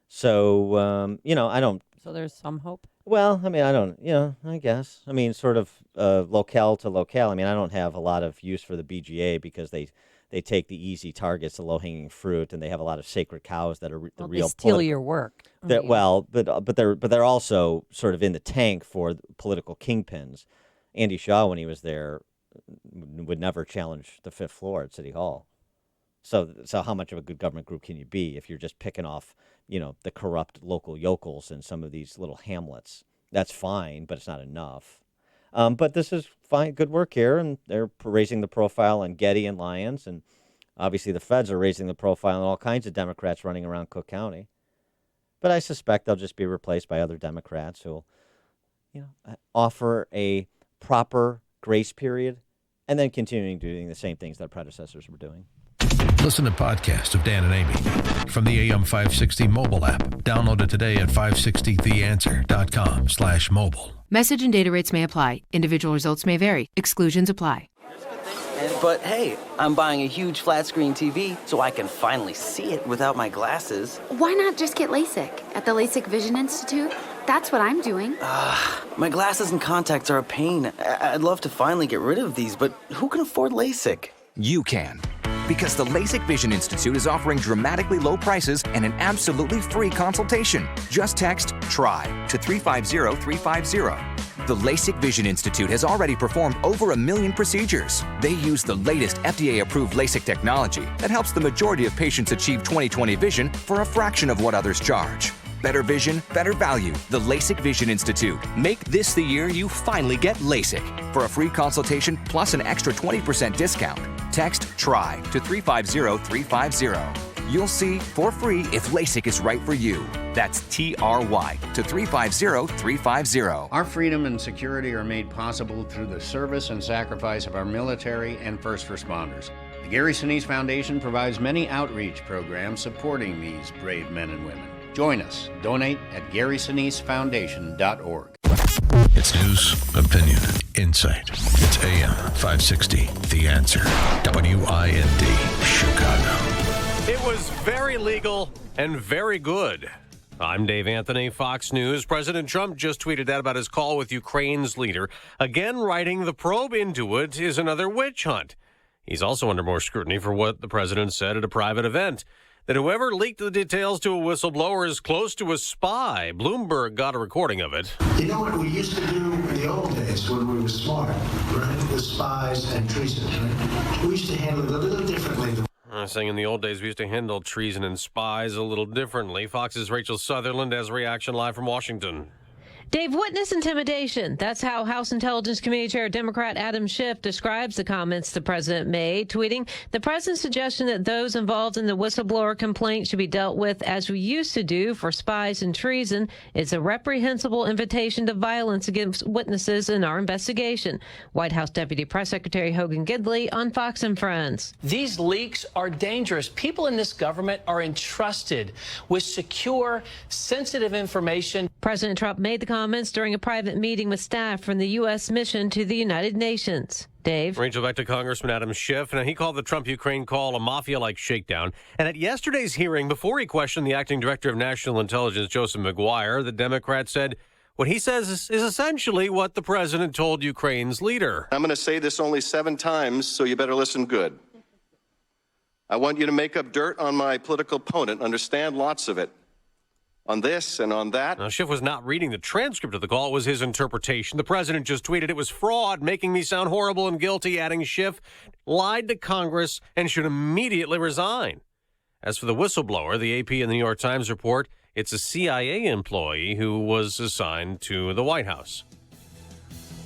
So, I don't. So there's some hope? Well, I guess. Sort of locale to locale. I don't have a lot of use for the BGA because they take the easy targets, the low-hanging fruit, and they have a lot of sacred cows that are the real. They steal your work. But they're also sort of in the tank for political kingpins. Andy Shaw, when he was there, would never challenge the fifth floor at City Hall. So how much of a good government group can you be if you're just picking off, the corrupt local yokels in some of these little hamlets? That's fine, but it's not enough. But this is fine, good work here, and they're raising the profile on Getty and Lyons, and obviously the feds are raising the profile on all kinds of Democrats running around Cook County. But I suspect they'll just be replaced by other Democrats who will, offer a proper grace period and then continuing doing the same things their predecessors were doing. Listen to podcasts of Dan and Amy from the AM 560 mobile app. Download it today at 560theanswer.com/mobile. Message and data rates may apply. Individual results may vary. Exclusions apply. But hey, I'm buying a huge flat screen TV so I can finally see it without my glasses. Why not just get LASIK at the LASIK Vision Institute? That's what I'm doing. My glasses and contacts are a pain. I'd love to finally get rid of these, but who can afford LASIK? You can. Because the LASIK Vision Institute is offering dramatically low prices and an absolutely free consultation. Just text TRY to 350-350. The LASIK Vision Institute has already performed over 1 million procedures. They use the latest FDA-approved LASIK technology that helps the majority of patients achieve 20/20 vision for a fraction of what others charge. Better vision, better value. The LASIK Vision Institute. Make this the year you finally get LASIK. For a free consultation plus an extra 20% discount, text TRY to 350350. You'll see for free if LASIK is right for you. That's TRY to 350350. Our freedom and security are made possible through the service and sacrifice of our military and first responders. The Gary Sinise Foundation provides many outreach programs supporting these brave men and women. Join us. Donate at GarySiniseFoundation.org. It's news, opinion, insight. It's AM 560, The Answer. WIND, Chicago. It was very legal and very good. I'm Dave Anthony, Fox News. President Trump just tweeted out about his call with Ukraine's leader, again writing the probe into it is another witch hunt. He's also under more scrutiny for what the president said at a private event, that whoever leaked the details to a whistleblower is close to a spy. Bloomberg got a recording of it. You know what we used to do in the old days when we were smart, right? With spies and treason, right? We used to handle it a little differently. Saying in the old days, we used to handle treason and spies a little differently. Fox's Rachel Sutherland has a reaction live from Washington. Dave, witness intimidation. That's how House Intelligence Committee Chair Democrat Adam Schiff describes the comments the president made, tweeting, "The president's suggestion that those involved in the whistleblower complaint should be dealt with as we used to do for spies and treason is a reprehensible invitation to violence against witnesses in our investigation." White House Deputy Press Secretary Hogan Gidley on Fox and Friends. These leaks are dangerous. People in this government are entrusted with secure, sensitive information. President Trump made the comments during a private meeting with staff from the U.S. mission to the United Nations. Dave? Rachel, back to Congressman Adam Schiff. Now, he called the Trump-Ukraine call a mafia-like shakedown. And at yesterday's hearing, before he questioned the acting director of national intelligence, Joseph McGuire, the Democrat said what he says is essentially what the president told Ukraine's leader. I'm going to say this only 7 times, so you better listen good. I want you to make up dirt on my political opponent, understand lots of it. On this and on that. Now, Schiff was not reading the transcript of the call. It was his interpretation. The president just tweeted, "It was fraud, making me sound horrible and guilty," adding Schiff lied to Congress and should immediately resign. As for the whistleblower, the AP and the New York Times report it's a CIA employee who was assigned to the White House.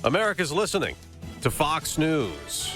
America's listening to Fox News.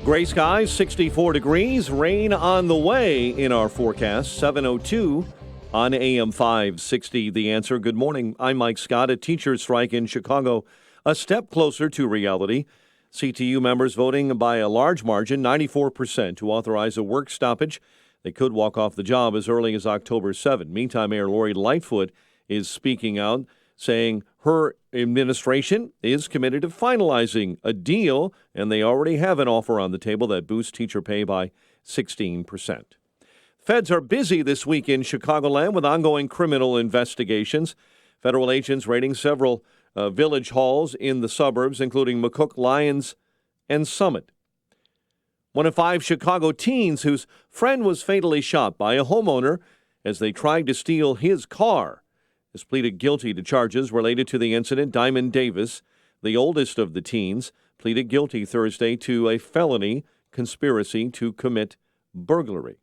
Gray skies, 64 degrees, rain on the way in our forecast, 7:02 on AM 560. The Answer. Good morning. I'm Mike Scott. A teacher's strike in Chicago, a step closer to reality. CTU members voting by a large margin, 94%, to authorize a work stoppage. They could walk off the job as early as October 7. Meantime, Mayor Lori Lightfoot is speaking out, saying her administration is committed to finalizing a deal, and they already have an offer on the table that boosts teacher pay by 16%. Feds are busy this week in Chicagoland with ongoing criminal investigations. Federal agents raiding several village halls in the suburbs, including McCook, Lyons, and Summit. One of 5 Chicago teens whose friend was fatally shot by a homeowner as they tried to steal his car has pleaded guilty to charges related to the incident. Diamond Davis, the oldest of the teens, pleaded guilty Thursday to a felony conspiracy to commit burglary.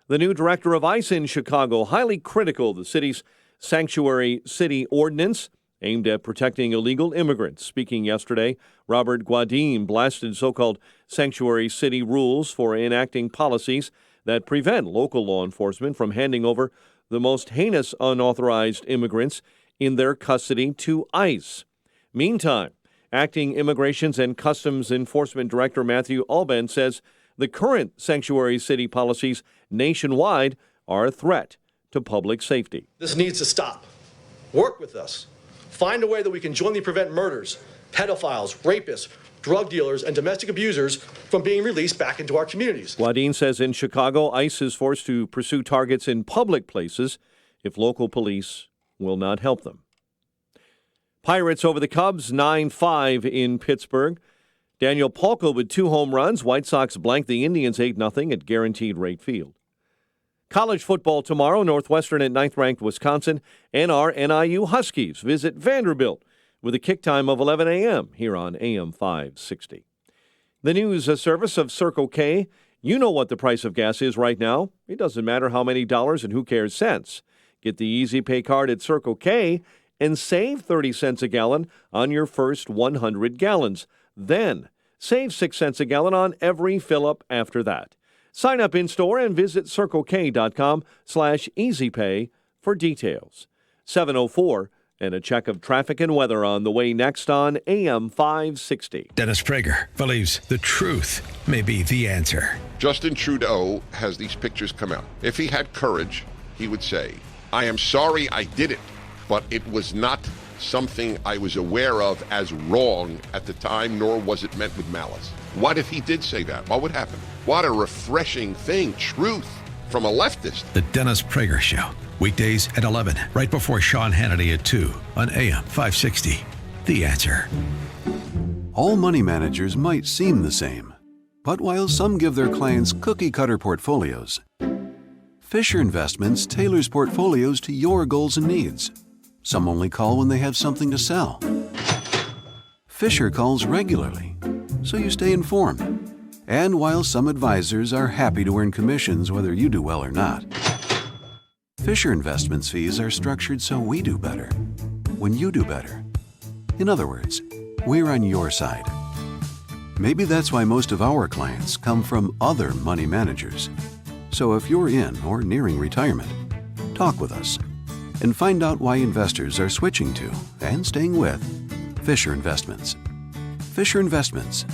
The new director of ICE in Chicago, highly critical of the city's sanctuary city ordinance aimed at protecting illegal immigrants. Speaking yesterday, Robert Guadin blasted so-called sanctuary city rules for enacting policies that prevent local law enforcement from handing over the most heinous unauthorized immigrants in their custody to ICE. Meantime, Acting Immigrations and Customs Enforcement Director Matthew Alban says the current sanctuary city policies nationwide are a threat to public safety. This needs to stop. Work with us. Find a way that we can jointly prevent murders, pedophiles, rapists, drug dealers, and domestic abusers from being released back into our communities. Guadin says in Chicago, ICE is forced to pursue targets in public places if local police will not help them. Pirates over the Cubs, 9-5 in Pittsburgh. Daniel Palka with 2 home runs. White Sox blanked the Indians 8-0 at Guaranteed Rate Field. College football tomorrow, Northwestern at 9th-ranked Wisconsin, and our NIU Huskies visit Vanderbilt with a kick time of 11 a.m. here on AM 560. The news service of Circle K. You know what the price of gas is right now. It doesn't matter how many dollars and who cares cents. Get the Easy Pay card at Circle K and save 30 cents a gallon on your first 100 gallons. Then save 6 cents a gallon on every fill-up after that. Sign up in-store and visit CircleK.com/EasyPay for details. 7:04 and a check of traffic and weather on the way next on AM 560. Dennis Prager believes the truth may be the answer. Justin Trudeau has these pictures come out. If he had courage, he would say, I am sorry I did it, but it was not something I was aware of as wrong at the time, nor was it meant with malice. What if he did say that? What would happen? What a refreshing thing, truth from a leftist. The Dennis Prager Show, weekdays at 11, right before Sean Hannity at 2 on AM 560. The Answer. All money managers might seem the same, but while some give their clients cookie-cutter portfolios, Fisher Investments tailors portfolios to your goals and needs. Some only call when they have something to sell. Fisher calls regularly, so you stay informed. And while some advisors are happy to earn commissions whether you do well or not, Fisher Investments fees are structured so we do better when you do better. In other words, we're on your side. Maybe that's why most of our clients come from other money managers. So if you're in or nearing retirement, talk with us and find out why investors are switching to and staying with Fisher Investments. Fisher Investments.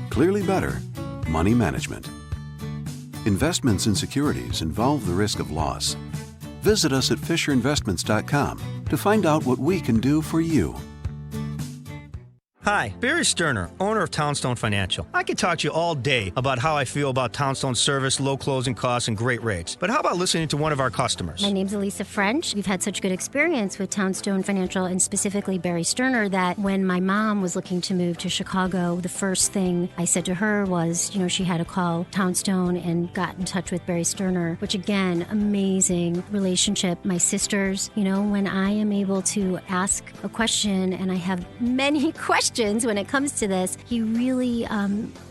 Clearly better money management. Investments in securities involve the risk of loss. Visit us at FisherInvestments.com to find out what we can do for you. Hi, Barry Sterner, owner of Townstone Financial. I could talk to you all day about how I feel about Townstone's service, low closing costs, and great rates. But how about listening to one of our customers? My name's Elisa French. We've had such good experience with Townstone Financial and specifically Barry Sterner that when my mom was looking to move to Chicago, the first thing I said to her was, she had to call Townstone and got in touch with Barry Sterner, which again, amazing relationship. My sisters, when I am able to ask a question and I have many questions when it comes to this, he really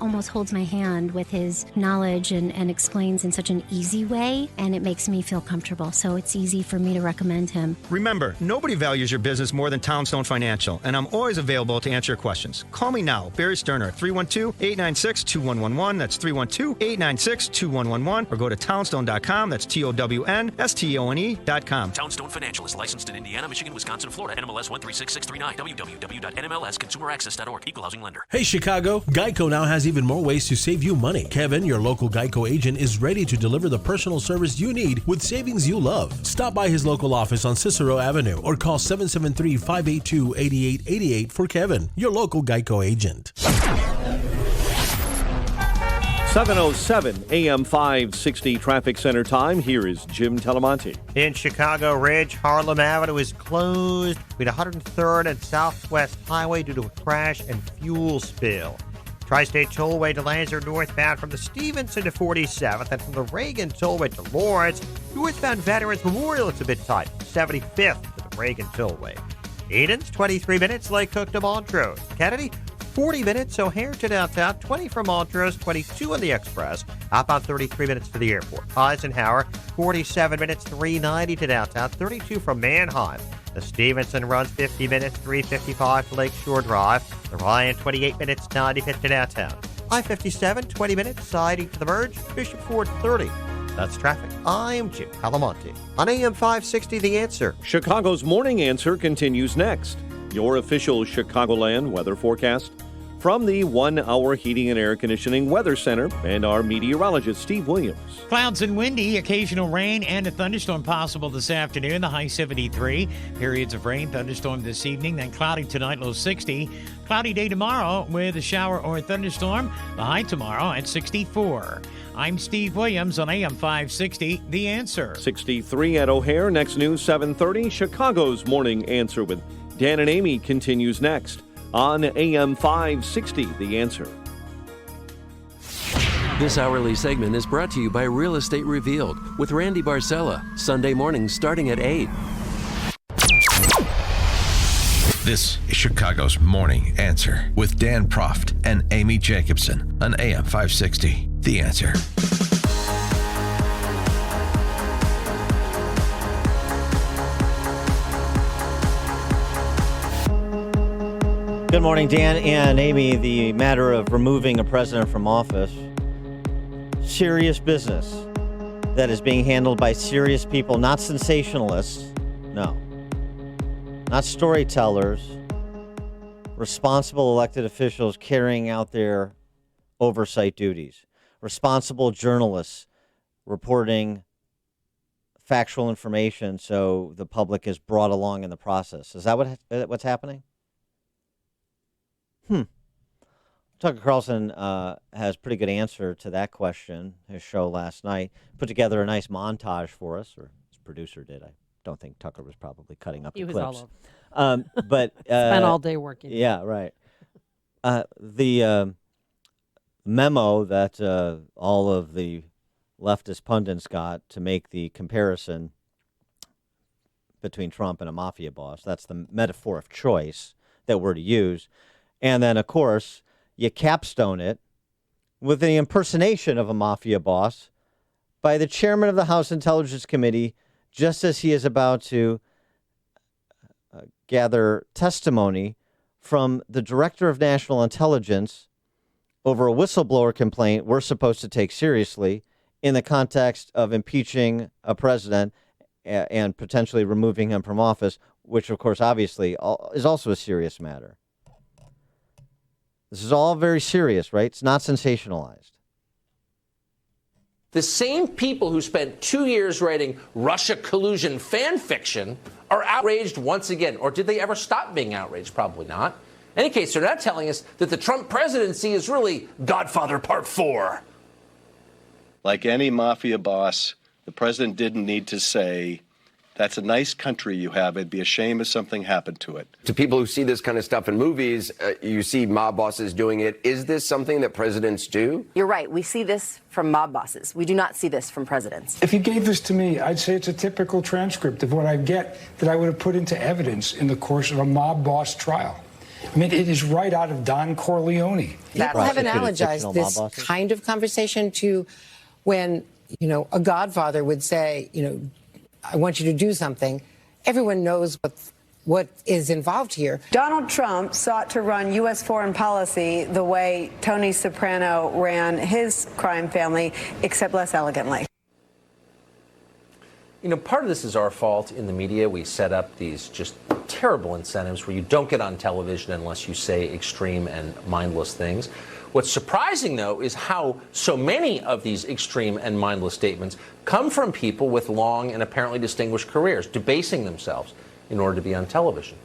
almost holds my hand with his knowledge and explains in such an easy way, and it makes me feel comfortable. So it's easy for me to recommend him. Remember, nobody values your business more than Townstone Financial, and I'm always available to answer your questions. Call me now, Barry Sterner, 312-896-2111. That's 312-896-2111. Or go to townstone.com. That's TOWNSTONE.com. Townstone Financial is licensed in Indiana, Michigan, Wisconsin, Florida. NMLS 136639. www.nmlsconsumeraccess.org. Equal housing lender. Hey, Chicago. Geico now has even more ways to save you money. Kevin, your local Geico agent, is ready to deliver the personal service you need with savings you love. Stop by his local office on Cicero Avenue or call 773-582-8888 for Kevin, your local Geico agent. 7:07 AM 560 traffic center time. Here is Jim Telemonte. In Chicago Ridge, Harlem Avenue is closed between 103rd and Southwest Highway due to a crash and fuel spill. Tri-State Tollway delays are northbound from the Stevenson to 47th and from the Reagan Tollway to Lawrence. Northbound Veterans Memorial, it's a bit tight. 75th to the Reagan Tollway. Eden's 23 minutes, Lake Cook to Montrose. Kennedy, 40 minutes, O'Hare to downtown, 20 from Montrose, 22 on the Express, outbound 33 minutes to the airport. Eisenhower, 47 minutes, 390 to downtown, 32 from Manheim. The Stevenson runs 50 minutes, 355 to Lakeshore Drive. The Ryan, 28 minutes, 95 to downtown. I-57, 20 minutes, siding to the Verge, Bishop Ford, 30. That's traffic. I am Jim Calamonte. On AM 560, The Answer. Chicago's Morning Answer continues next. Your official Chicagoland weather forecast from the 1 Hour Heating and Air Conditioning Weather Center and our meteorologist, Steve Williams. Clouds and windy, occasional rain and a thunderstorm possible this afternoon, the high 73. Periods of rain, thunderstorm this evening, then cloudy tonight, low 60. Cloudy day tomorrow with a shower or a thunderstorm, the high tomorrow at 64. I'm Steve Williams on AM 560, The Answer. 63 at O'Hare. Next news, 7:30. Chicago's Morning Answer with Dan and Amy continues next on AM 560, The Answer. This hourly segment is brought to you by Real Estate Revealed with Randy Barcella, Sunday mornings starting at 8. This is Chicago's Morning Answer with Dan Proft and Amy Jacobson on AM 560. The Answer. Good morning, Dan and Amy. The matter of removing a president from office, serious business that is being handled by serious people, not sensationalists, no, not storytellers, responsible elected officials carrying out their oversight duties, responsible journalists reporting factual information so the public is brought along in the process. Is that what's happening? Tucker Carlson has a pretty good answer to that question. His show last night put together a nice montage for us, or his producer did. I don't think Tucker was probably cutting up the clips. He was all over. But spent all day working. Yeah, right. The memo that all of the leftist pundits got to make the comparison between Trump and a mafia boss. That's the metaphor of choice that we're to use. And then, of course, you capstone it with the impersonation of a mafia boss by the chairman of the House Intelligence Committee, just as he is about to gather testimony from the director of national intelligence over a whistleblower complaint we're supposed to take seriously in the context of impeaching a president and potentially removing him from office, which, of course, obviously is also a serious matter. This is all very serious, right? It's not sensationalized. The same people who spent 2 years writing Russia collusion fan fiction are outraged once again. Or did they ever stop being outraged? Probably not. In any case, they're not telling us that the Trump presidency is really Godfather Part 4. Like any mafia boss, the president didn't need to say, that's a nice country you have. It'd be a shame if something happened to it. To people who see this kind of stuff in movies, you see mob bosses doing it. Is this something that presidents do? You're right. We see this from mob bosses. We do not see this from presidents. If you gave this to me, I'd say it's a typical transcript of what I get that I would have put into evidence in the course of a mob boss trial. I mean, it is right out of Don Corleone. People have analogized this kind of conversation to when, a godfather would say, I want you to do something. Everyone knows what is involved here. Donald Trump sought to run U.S. foreign policy the way Tony Soprano ran his crime family, except less elegantly. Part of this is our fault in the media. We set up these just terrible incentives where you don't get on television unless you say extreme and mindless things. What's surprising, though, is how so many of these extreme and mindless statements come from people with long and apparently distinguished careers, debasing themselves in order to be on television.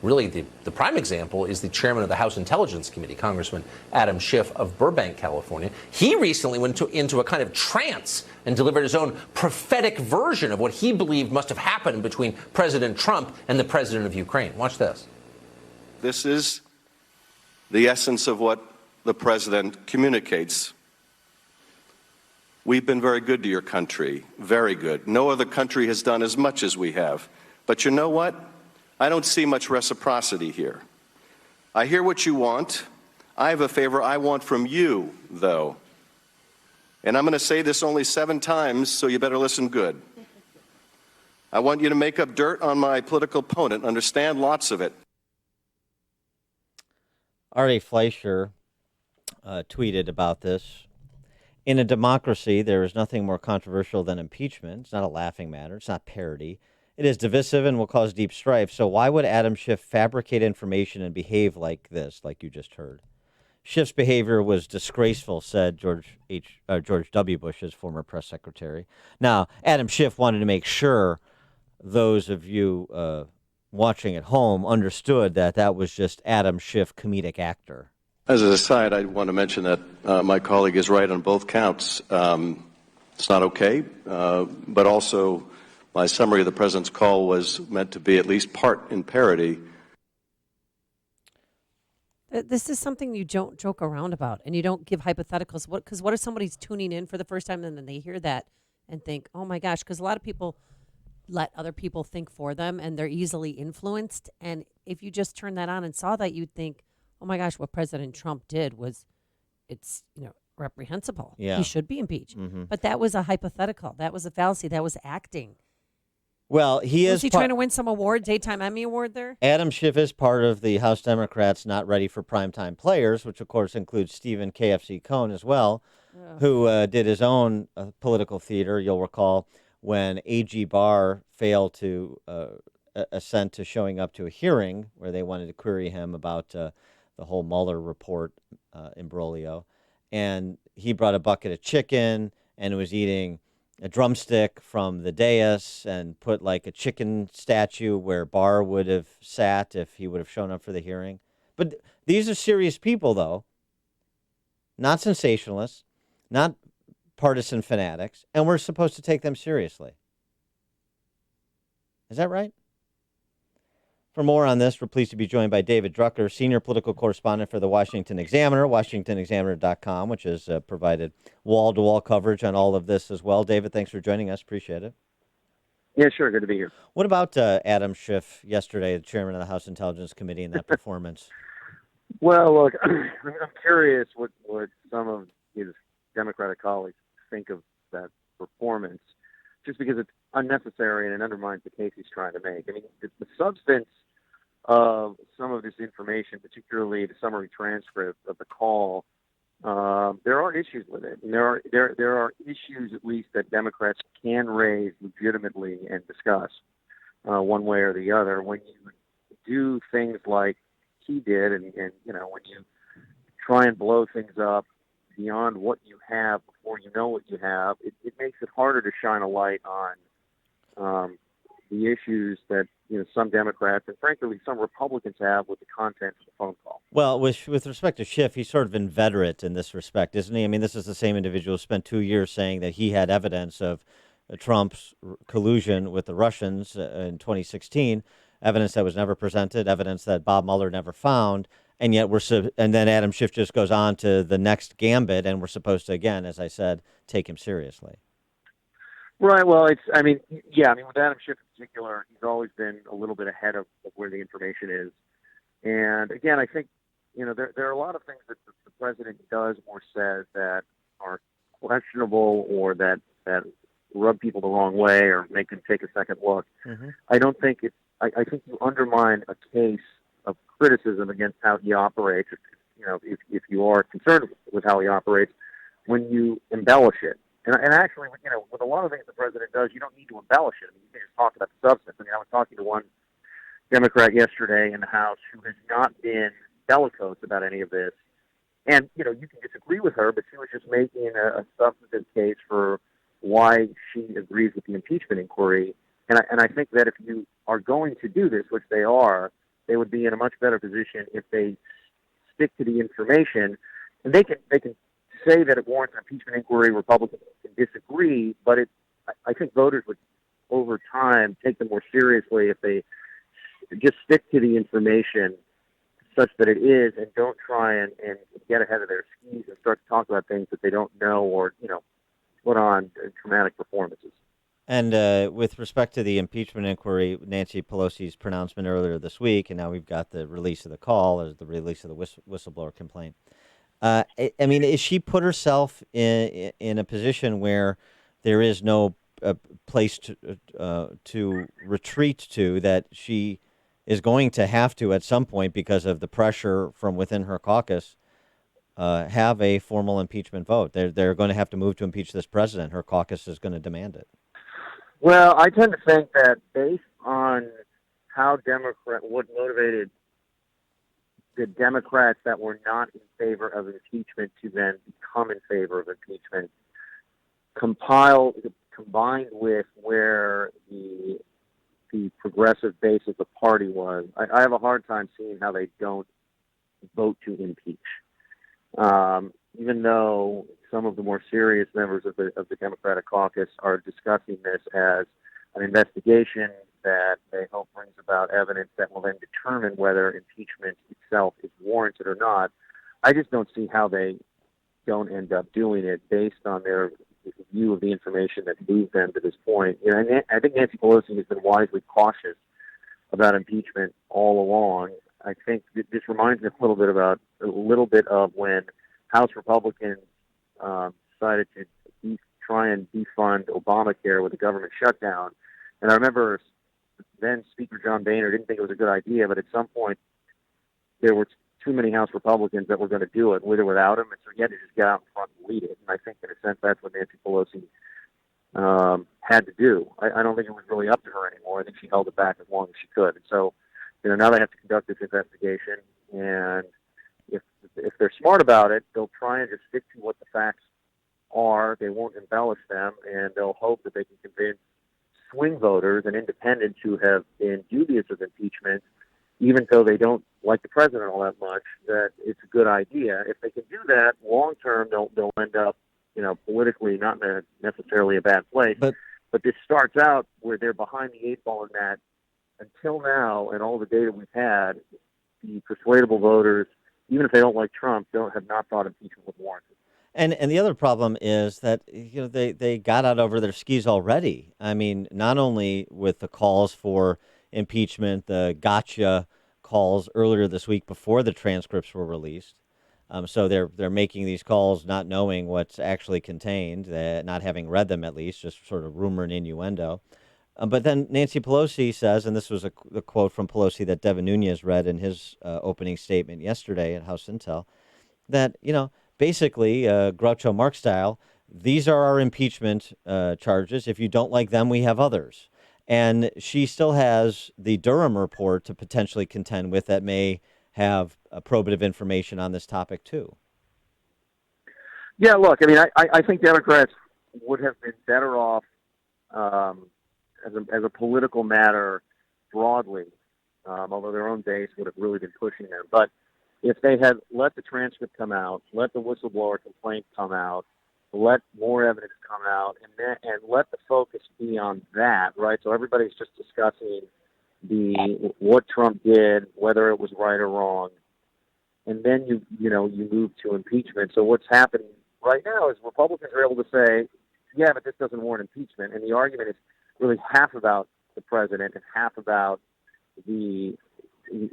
Really, the prime example is the chairman of the House Intelligence Committee, Congressman Adam Schiff of Burbank, California. He recently went into a kind of trance and delivered his own prophetic version of what he believed must have happened between President Trump and the president of Ukraine. Watch this. This is the essence of what the president communicates. We've been very good to your country, very good. No other country has done as much as we have. But you know what? I don't see much reciprocity here. I hear what you want. I have a favor I want from you, though. And I'm going to say this only 7 times, so you better listen good. I want you to make up dirt on my political opponent, understand lots of it. R.A. Fleischer tweeted about this. In a democracy, there is nothing more controversial than impeachment. It's not a laughing matter. It's not parody. It is divisive and will cause deep strife. So why would Adam Schiff fabricate information and behave like this, like you just heard? Schiff's behavior was disgraceful, said George W. Bush's former press secretary. Now, Adam Schiff wanted to make sure those of you watching at home understood that that was just Adam Schiff, comedic actor. As an aside, I want to mention that my colleague is right on both counts. It's not okay, but also my summary of the president's call was meant to be at least part in parody. This is something you don't joke around about, and you don't give hypotheticals. Because what if somebody's tuning in for the first time and then they hear that and think, oh my gosh, because a lot of people let other people think for them and they're easily influenced. And if you just turned that on and saw that, you'd think, oh my gosh, what President Trump did it's reprehensible. Yeah. He should be impeached. Mhm. But that was a hypothetical. That was a fallacy. That was acting. Well, he Was is he trying to win some award, daytime Emmy award there? Adam Schiff is part of the House Democrats not ready for primetime players, which of course includes Stephen KFC Cohn as well, who did his own political theater. You'll recall when A.G. Barr failed to assent to showing up to a hearing where they wanted to query him about the whole Mueller report imbroglio. And he brought a bucket of chicken and was eating a drumstick from the dais and put like a chicken statue where Barr would have sat if he would have shown up for the hearing. But these are serious people, though, not sensationalists, not partisan fanatics, and we're supposed to take them seriously. Is that right? For more on this, we're pleased to be joined by David Drucker, senior political correspondent for the Washington Examiner, WashingtonExaminer.com, which has provided wall-to-wall coverage on all of this as well. David, thanks for joining us. Appreciate it. Yeah, sure. Good to be here. What about Adam Schiff yesterday, the chairman of the House Intelligence Committee, and that performance? Well, look, I'm curious what some of his Democratic colleagues think of that performance, just because it's unnecessary and it undermines the case he's trying to make. I mean, the substance of some of this information, particularly the summary transcript of the call, there are issues with it. And there are issues, at least, that Democrats can raise legitimately and discuss one way or the other. When you do things like he did, and when you try and blow things up beyond what you have before you know what you have, it makes it harder to shine a light on the issues that some Democrats and frankly some Republicans have with the content of the phone call. Well, with respect to Schiff, he's sort of inveterate in this respect, isn't he? I mean, this is the same individual who spent 2 years saying that he had evidence of Trump's collusion with the Russians in 2016, evidence that was never presented, evidence that Bob Mueller never found, and yet and then Adam Schiff just goes on to the next gambit, and we're supposed to, again, as I said, take him seriously. Right. Well, with Adam Schiff in particular, he's always been a little bit ahead of where the information is. And again, I think, there are a lot of things that the president does or says that are questionable or that rub people the wrong way or make them take a second look. Mm-hmm. I don't think I think you undermine a case of criticism against how he operates, if you are concerned with how he operates, when you embellish it. And actually, with a lot of things the president does, you don't need to embellish it. I mean, you can just talk about the substance. I mean, I was talking to one Democrat yesterday in the House who has not been bellicose about any of this. And, you can disagree with her, but she was just making a substantive case for why she agrees with the impeachment inquiry. And I think that if you are going to do this, which they are, they would be in a much better position if they stick to the information. And they can say that it warrants an impeachment inquiry. Republicans can disagree, but I think voters would, over time, take them more seriously if they just stick to the information such that it is, and don't try and get ahead of their skis and start to talk about things that they don't know or, put on dramatic performances. And with respect to the impeachment inquiry, Nancy Pelosi's pronouncement earlier this week, and now we've got the release of the call, or the release of the whistleblower complaint. I mean, is she put herself in a position where there is no place to retreat to, that she is going to have to, at some point, because of the pressure from within her caucus, have a formal impeachment vote? They're going to have to move to impeach this president. Her caucus is going to demand it. Well, I tend to think that based on how what motivated the Democrats that were not in favor of impeachment to then become in favor of impeachment, combined with where the progressive base of the party was, I have a hard time seeing how they don't vote to impeach. Even though some of the more serious members of the Democratic caucus are discussing this as an investigation that they hope brings about evidence that will then determine whether impeachment itself is warranted. warranted or not. I just don't see how they don't end up doing it based on their view of the information that moved them to this point. You know, and I think Nancy Pelosi has been wisely cautious about impeachment all along. I think this reminds me a little bit of when House Republicans decided to try and defund Obamacare with a government shutdown. And I remember then Speaker John Boehner didn't think it was a good idea, but at some point there were too many House Republicans that were going to do it, with or without him, and so he had to just get out in front and lead it. And I think, in a sense, that's what Nancy Pelosi had to do. I don't think it was really up to her anymore. I think she held it back as long as she could. And so, you know, now they have to conduct this investigation, and if they're smart about it, they'll try and just stick to what the facts are. They won't embellish them, and they'll hope that they can convince swing voters and independents who have been dubious of impeachment, even though they don't like the president all that much, that it's a good idea. If they can do that, long term, they'll end up, you know, politically not in necessarily a bad place. But this starts out where they're behind the eight ball in that. Until now, and all the data we've had, the persuadable voters, even if they don't like Trump, have not thought impeachment was warranted. And the other problem is that, you know, they got out over their skis already. I mean, not only with the calls for impeachment, the gotcha calls earlier this week before the transcripts were released. So they're making these calls not knowing what's actually contained, not having read them at least, just sort of rumor and innuendo. But then Nancy Pelosi says, and this was a quote from Pelosi that Devin Nunes read in his opening statement yesterday at House Intel, that, you know, basically, Groucho Marx style, these are our impeachment charges. If you don't like them, we have others. And she still has the Durham report to potentially contend with that may have probative information on this topic, too. Yeah, look, I mean, I think Democrats would have been better off as a political matter broadly, although their own base would have really been pushing them. But if they had let the transcript come out, let the whistleblower complaint come out, let more evidence come out, and let the focus be on that, right? So everybody's just discussing what Trump did, whether it was right or wrong, and then you move to impeachment. So what's happening right now is Republicans are able to say, yeah, but this doesn't warrant impeachment, and the argument is really half about the president and half about the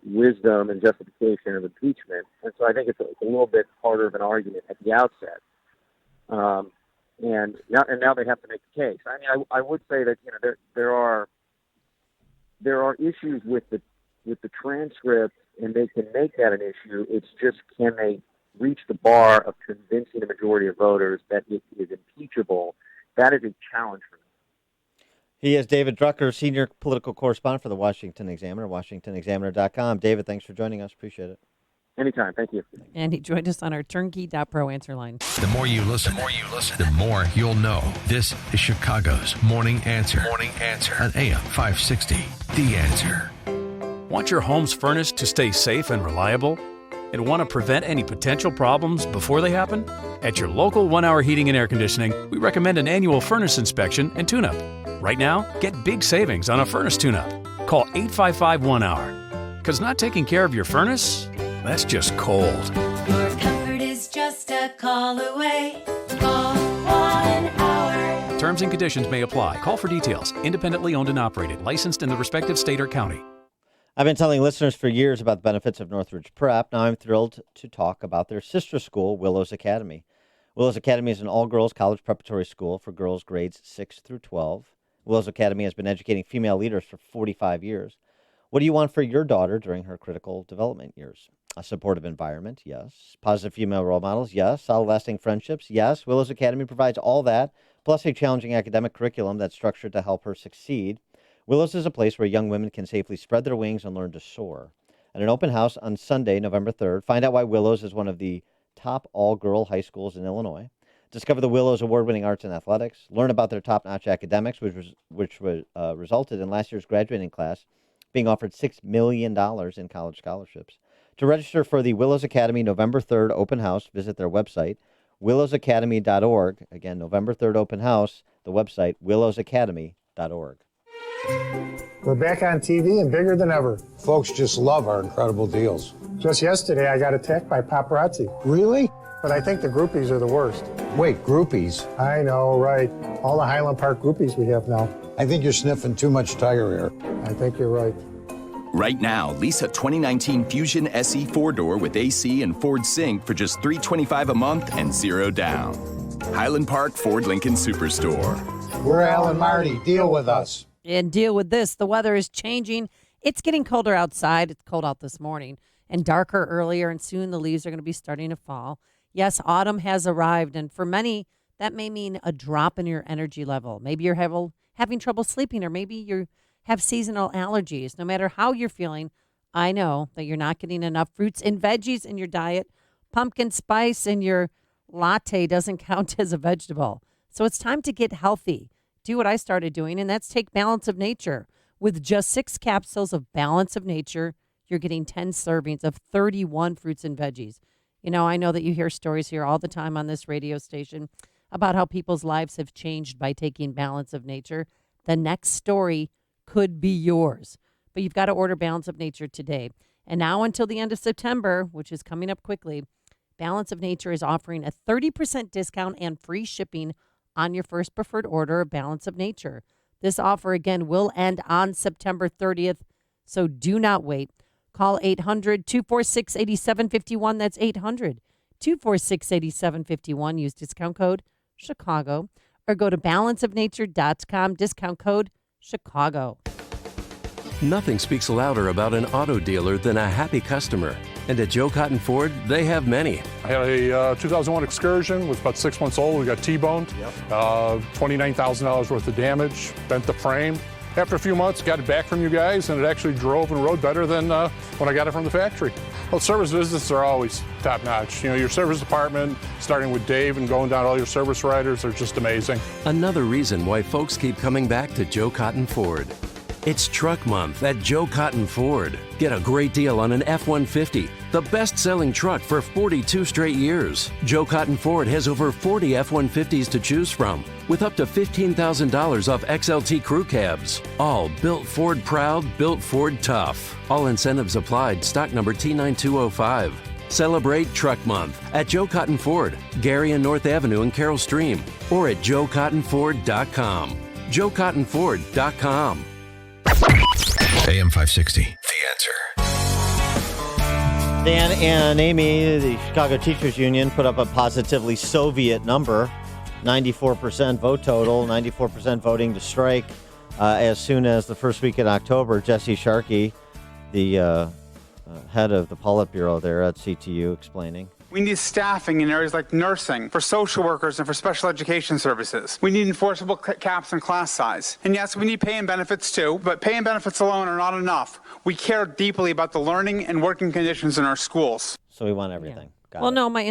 wisdom and justification of impeachment. And so I think it's a little bit harder of an argument at the outset. And now they have to make the case. I mean, I would say that, you know, there are issues with the transcript, and they can make that an issue. It's just, can they reach the bar of convincing a majority of voters that it is impeachable? That is a challenge for them. He is David Drucker, senior political correspondent for the Washington Examiner, WashingtonExaminer.com. David, thanks for joining us. Appreciate it. Anytime. Thank you. And he joined us on our turnkey.pro answer line. The more you listen, the more you'll know. This is Chicago's Morning Answer. Morning Answer on AM 560. The Answer. Want your home's furnace to stay safe and reliable? And want to prevent any potential problems before they happen? At your local 1 Hour Heating and Air Conditioning, we recommend an annual furnace inspection and tune-up. Right now, get big savings on a furnace tune-up. Call 855-1-HOUR. Because not taking care of your furnace, that's just cold. Your comfort is just a call away. Call 1 Hour. Terms and conditions may apply. Call for details. Independently owned and operated. Licensed in the respective state or county. I've been telling listeners for years about the benefits of Northridge Prep. Now I'm thrilled to talk about their sister school, Willows Academy. Willows Academy is an all-girls college preparatory school for girls grades 6 through 12. Willows Academy has been educating female leaders for 45 years. What do you want for your daughter during her critical development years? A supportive environment, yes. Positive female role models, yes. Solid, lasting friendships, yes. Willows Academy provides all that, plus a challenging academic curriculum that's structured to help her succeed. Willows is a place where young women can safely spread their wings and learn to soar. At an open house on Sunday, November 3rd, find out why Willows is one of the top all-girl high schools in Illinois. Discover the Willows award-winning arts and athletics. Learn about their top-notch academics, which resulted in last year's graduating class being offered $6 million in college scholarships. To register for the Willows Academy November 3rd open house, visit their website, willowsacademy.org. Again, November 3rd open house, the website, willowsacademy.org. We're back on TV and bigger than ever. Folks just love our incredible deals. Just yesterday, I got attacked by paparazzi. Really? But I think the groupies are the worst. Wait, groupies? I know, right. All the Highland Park groupies we have now. I think you're sniffing too much tiger air. I think you're right. Right now, lease a 2019 Fusion SE 4-door with AC and Ford Sync for just $325 a month and 0 down. Highland Park Ford Lincoln Superstore. We're Al and Marty. Deal with us. And deal with this. The weather is changing. It's getting colder outside. It's cold out this morning and darker earlier, and soon the leaves are going to be starting to fall. Yes, autumn has arrived, and for many, that may mean a drop in your energy level. Maybe you're having trouble sleeping, or maybe you have seasonal allergies. No matter how you're feeling, I know that you're not getting enough fruits and veggies in your diet. Pumpkin spice in your latte doesn't count as a vegetable. So it's time to get healthy. Do what I started doing, and that's take Balance of Nature. With just 6 capsules of Balance of Nature, you're getting 10 servings of 31 fruits and veggies. You know, I know that you hear stories here all the time on this radio station about how people's lives have changed by taking Balance of Nature. The next story could be yours. But you've got to order Balance of Nature today. And now until the end of September, which is coming up quickly, Balance of Nature is offering a 30% discount and free shipping on your first preferred order of Balance of Nature. This offer, again, will end on September 30th, so do not wait. Call 800-246-8751. That's 800-246-8751. Use discount code Chicago or go to balanceofnature.com. Discount code Chicago. Nothing speaks louder about an auto dealer than a happy customer. And at Joe Cotton Ford, they have many. I had a 2001 Excursion, was about 6 months old. We got T-boned, $29,000 worth of damage, bent the frame. After a few months, got it back from you guys, and it actually drove and rode better than when I got it from the factory. Well, service visits are always top-notch. You know, your service department, starting with Dave and going down all your service riders, are just amazing. Another reason why folks keep coming back to Joe Cotton Ford. It's Truck Month at Joe Cotton Ford. Get a great deal on an F-150, the best-selling truck for 42 straight years. Joe Cotton Ford has over 40 F-150s to choose from, with up to $15,000 off XLT crew cabs. All built Ford proud, built Ford tough. All incentives applied. Stock number T9205. Celebrate Truck Month at Joe Cotton Ford, Gary and North Avenue in Carroll Stream, or at joecottonford.com. joecottonford.com. AM 560. The Answer. Dan and Amy, the Chicago Teachers Union, put up a positively Soviet number, 94% vote total, 94% voting to strike. As soon as the first week in October, Jesse Sharkey, the head of the Politburo there at CTU, explaining. We need staffing in areas like nursing, for social workers, and for special education services. We need enforceable caps and class size. And yes, we need pay and benefits too, but pay and benefits alone are not enough. We care deeply about the learning and working conditions in our schools. So we want everything. Yeah. Well, no, my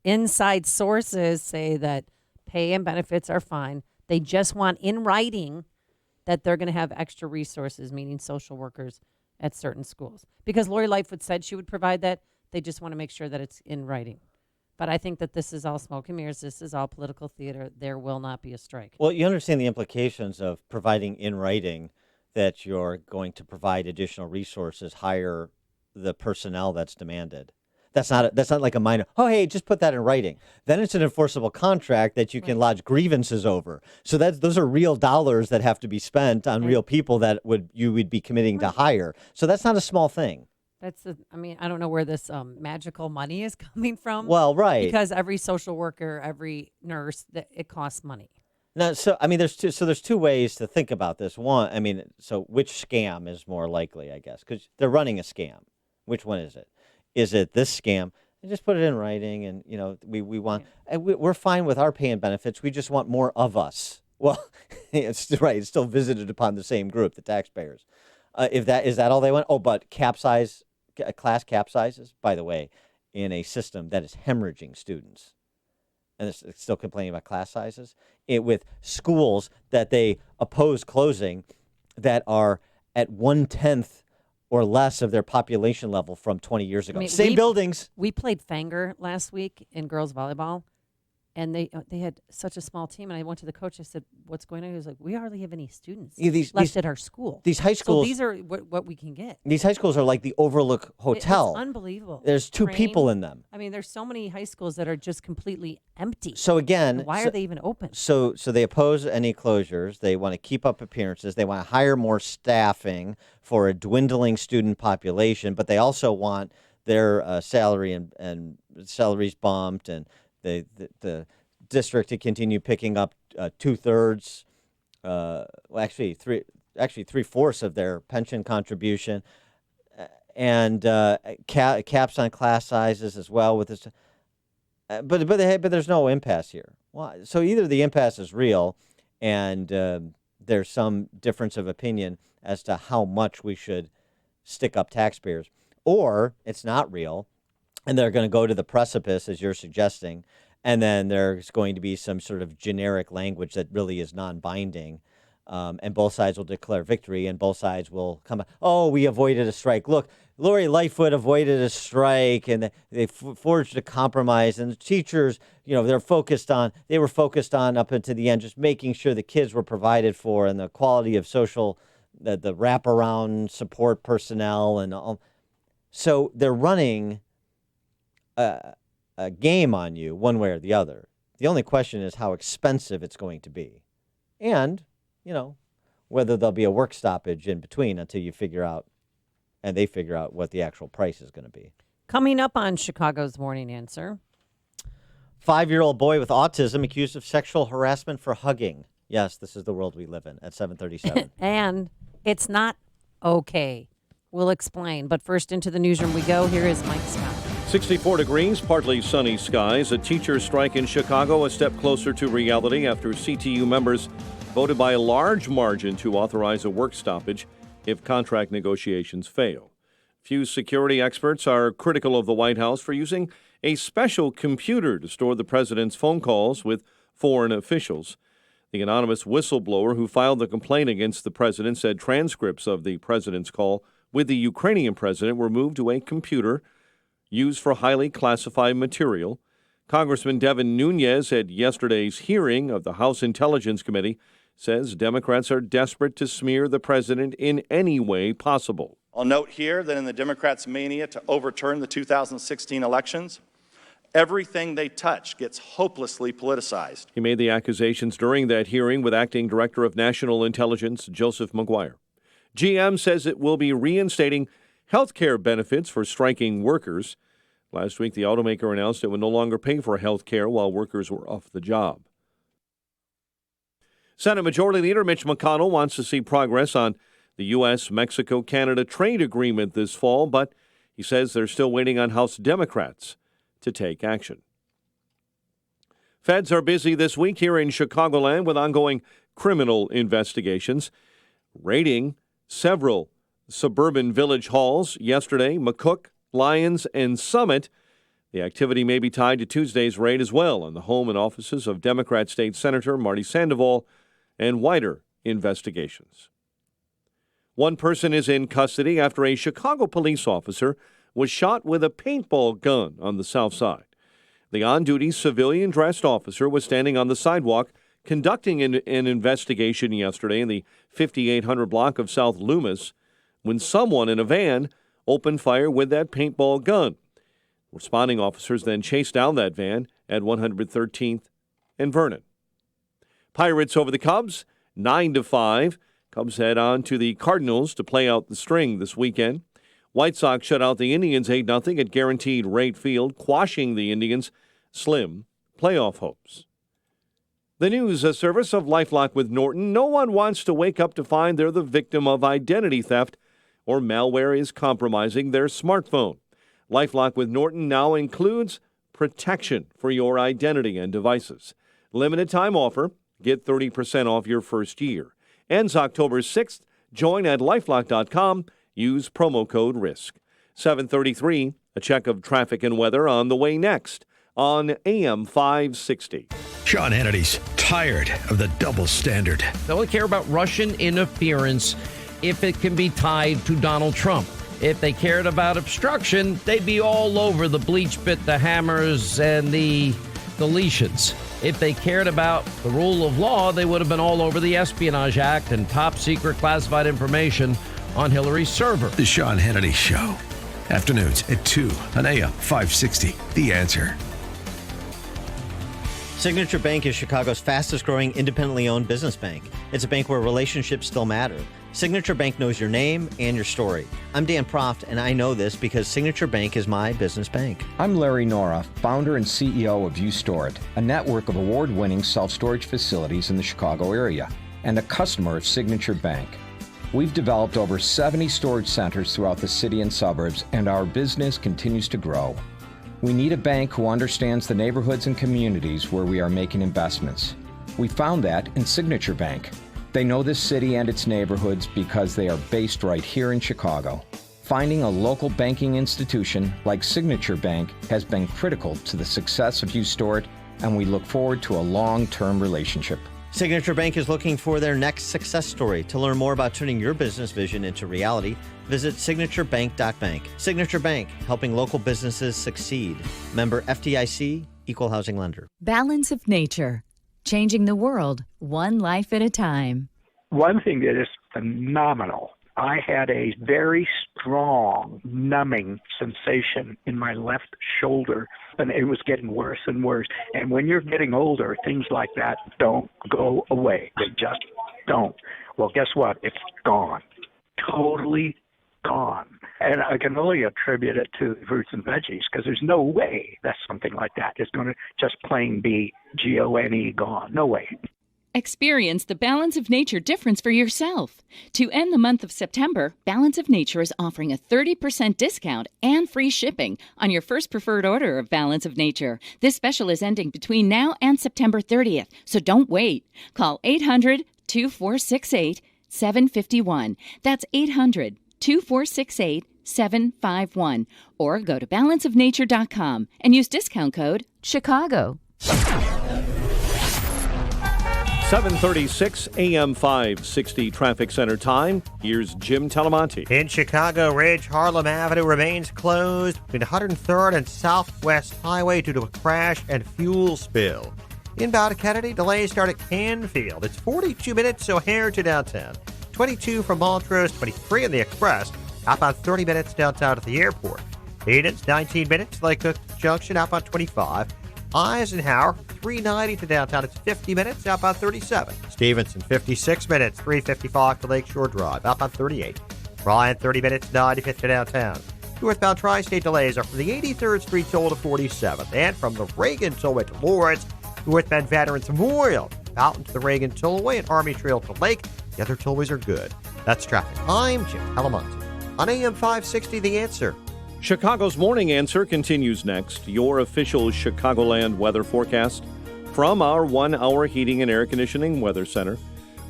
inside sources say that pay and benefits are fine. They just want in writing that they're going to have extra resources, meaning social workers at certain schools. Because Lori Lightfoot said she would provide that. They just want to make sure that it's in writing. But I think that this is all smoke and mirrors. This is all political theater. There will not be a strike. Well, you understand the implications of providing in writing that you're going to provide additional resources, hire the personnel that's demanded. That's not like a minor, oh, hey, just put that in writing. Then it's an enforceable contract that you can lodge grievances over. So those are real dollars that have to be spent on real people that you would be committing to hire. So that's not a small thing. I don't know where this magical money is coming from. Well, right. Because every social worker, every nurse, it costs money. Now, there's two ways to think about this. One, so which scam is more likely, I guess, because they're running a scam. Which one is it? Is it this scam? And just put it in writing, and we want. And we're fine with our pay and benefits. We just want more of us. Well, it's right. It's still visited upon the same group, the taxpayers. Is that all they want? Oh, but class cap sizes, by the way, in a system that is hemorrhaging students, and it's still complaining about class sizes, with schools that they oppose closing that are at 1/10 or less of their population level from 20 years ago. Same buildings. We played Fanger last week in girls volleyball. And they had such a small team, and I went to the coach. I said, "What's going on?" He was like, "We hardly have any students left at our school. These high schools. So these are what we can get. These high schools are like the Overlook Hotel. It's unbelievable. There's two people in them. I mean, there's so many high schools that are just completely empty. So again, why are they even open? So they oppose any closures. They want to keep up appearances. They want to hire more staffing for a dwindling student population, but they also want their salary and salaries bumped, and the district to continue picking up 2/3, actually 3/4 of their pension contribution, and caps on class sizes as well with this. But there's no impasse here. Well, so either the impasse is real, and there's some difference of opinion as to how much we should stick up taxpayers, or it's not real, and they're going to go to the precipice, as you're suggesting, and then there's going to be some sort of generic language that really is non-binding, and both sides will declare victory, and both sides will come, we avoided a strike. Look, Lori Lightfoot avoided a strike, and they forged a compromise, and the teachers, they were focused on up until the end, just making sure the kids were provided for, and the quality of social, the wraparound support personnel, and all. So they're running a game on you one way or the other. The only question is how expensive it's going to be, and whether there'll be a work stoppage in between until you figure out, and they figure out what the actual price is going to be. Coming up on Chicago's Morning Answer, 5-year-old boy with autism accused of sexual harassment for hugging. Yes, this is the world we live in at 7:37. And it's not okay. We'll explain. But first, into the newsroom we go. Here is Mike Scott. 64 degrees, partly sunny skies. A teacher strike in Chicago, a step closer to reality after CTU members voted by a large margin to authorize a work stoppage if contract negotiations fail. Few security experts are critical of the White House for using a special computer to store the president's phone calls with foreign officials. The anonymous whistleblower who filed the complaint against the president said transcripts of the president's call with the Ukrainian president were moved to a computer used for highly classified material. Congressman Devin Nunes at yesterday's hearing of the House Intelligence Committee says Democrats are desperate to smear the president in any way possible. I'll note here that in the Democrats' mania to overturn the 2016 elections, everything they touch gets hopelessly politicized. He made the accusations during that hearing with Acting Director of National Intelligence Joseph McGuire. GM says it will be reinstating health care benefits for striking workers. Last week, the automaker announced it would no longer pay for health care while workers were off the job. Senate Majority Leader Mitch McConnell wants to see progress on the U.S.-Mexico-Canada trade agreement this fall, but he says they're still waiting on House Democrats to take action. Feds are busy this week here in Chicagoland with ongoing criminal investigations, raiding several suburban village halls yesterday, McCook, Lyons, and Summit. The activity may be tied to Tuesday's raid as well on the home and offices of Democrat State Senator Marty Sandoval and wider investigations. One person is in custody after a Chicago police officer was shot with a paintball gun on the south side. The on-duty civilian-dressed officer was standing on the sidewalk conducting an investigation yesterday in the 5800 block of South Loomis when someone in a van opened fire with that paintball gun. Responding officers then chased down that van at 113th and Vernon. Pirates over the Cubs, 9-5. Cubs head on to the Cardinals to play out the string this weekend. White Sox shut out the Indians 8-0 at Guaranteed Rate Field, quashing the Indians' slim playoff hopes. The news service of LifeLock with Norton. No one wants to wake up to find they're the victim of identity theft or malware is compromising their smartphone. LifeLock with Norton now includes protection for your identity and devices. Limited time offer. Get 30% off your first year. Ends October 6th. Join at lifelock.com. Use promo code RISK. 7:33, a check of traffic and weather on the way next on AM 560. Sean Hannity's tired of the double standard. They only care about Russian interference if it can be tied to Donald Trump. If they cared about obstruction, they'd be all over the bleach bit, the hammers, and the deletions. If they cared about the rule of law, they would have been all over the Espionage Act and top secret classified information on Hillary's server. The Sean Hannity Show. Afternoons at 2 on AM 560. The Answer. Signature Bank is Chicago's fastest growing independently owned business bank. It's a bank where relationships still matter. Signature Bank knows your name and your story. I'm Dan Proft, and I know this because Signature Bank is my business bank. I'm Larry Nora, founder and CEO of UStore It, a network of award-winning self-storage facilities in the Chicago area, and a customer of Signature Bank. We've developed over 70 storage centers throughout the city and suburbs, and our business continues to grow. We need a bank who understands the neighborhoods and communities where we are making investments. We found that in Signature Bank. They know this city and its neighborhoods because they are based right here in Chicago. Finding a local banking institution like Signature Bank has been critical to the success of UStore It, and we look forward to a long-term relationship. Signature Bank is looking for their next success story. To learn more about turning your business vision into reality, visit signaturebank.bank. Signature Bank, helping local businesses succeed. Member FDIC, Equal Housing Lender. Balance of Nature, changing the world one life at a time. One thing that is phenomenal, I had a very strong numbing sensation in my left shoulder, and it was getting worse and worse. And when you're getting older, things like that don't go away. They just don't. Well, guess what? It's gone. Totally gone. And I can only attribute it to fruits and veggies, because there's no way that something like that is going to just plain be Gone, gone. No way. Experience the Balance of Nature difference for yourself. To end the month of September, Balance of Nature is offering a 30% discount and free shipping on your first preferred order of Balance of Nature. This special is ending between now and September 30th, so don't wait. Call 800-2468-751. That's 800-2468-751. Or go to balanceofnature.com and use discount code CHICAGO. 7:36 AM 560 traffic center time. Here's Jim Talamonte. In Chicago Ridge, Harlem Avenue remains closed between 103rd and Southwest Highway due to a crash and fuel spill. Inbound Kennedy, delays start at Canfield. It's 42 minutes O'Hare to downtown. 22 from Montrose, 23 in the Express. Outbound 30 minutes downtown at the airport. Edens, 19 minutes, Lake Cook Junction, outbound 25. Eisenhower, 390 to downtown. It's 50 minutes, outbound 37. Stevenson, 56 minutes, 355 to Lakeshore Drive, outbound 38. Bryan, 30 minutes, 95 to downtown. Northbound Tri-State delays are from the 83rd Street toll to 47th, and from the Reagan Tollway to Lawrence, northbound Veterans Memorial, out into the Reagan Tollway and Army Trail to Lake. The other tollways are good. That's traffic. I'm Jim Talamonte. On AM 560, The Answer. Chicago's Morning Answer continues next. Your official Chicagoland weather forecast from our 1-hour heating and air conditioning weather center.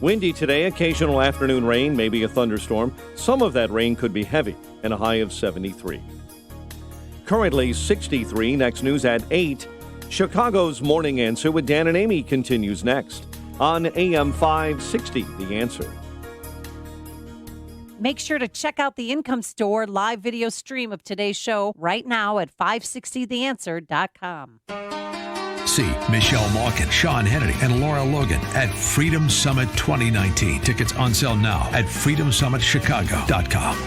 Windy today, occasional afternoon rain, maybe a thunderstorm. Some of that rain could be heavy, and a high of 73. Currently 63. Next news at 8. Chicago's Morning Answer with Dan and Amy continues next on AM 560, The Answer. Make sure to check out the Income Store live video stream of today's show right now at 560theanswer.com. See Michelle Malkin, Sean Hannity, and Laura Logan at Freedom Summit 2019. Tickets on sale now at freedomsummitchicago.com.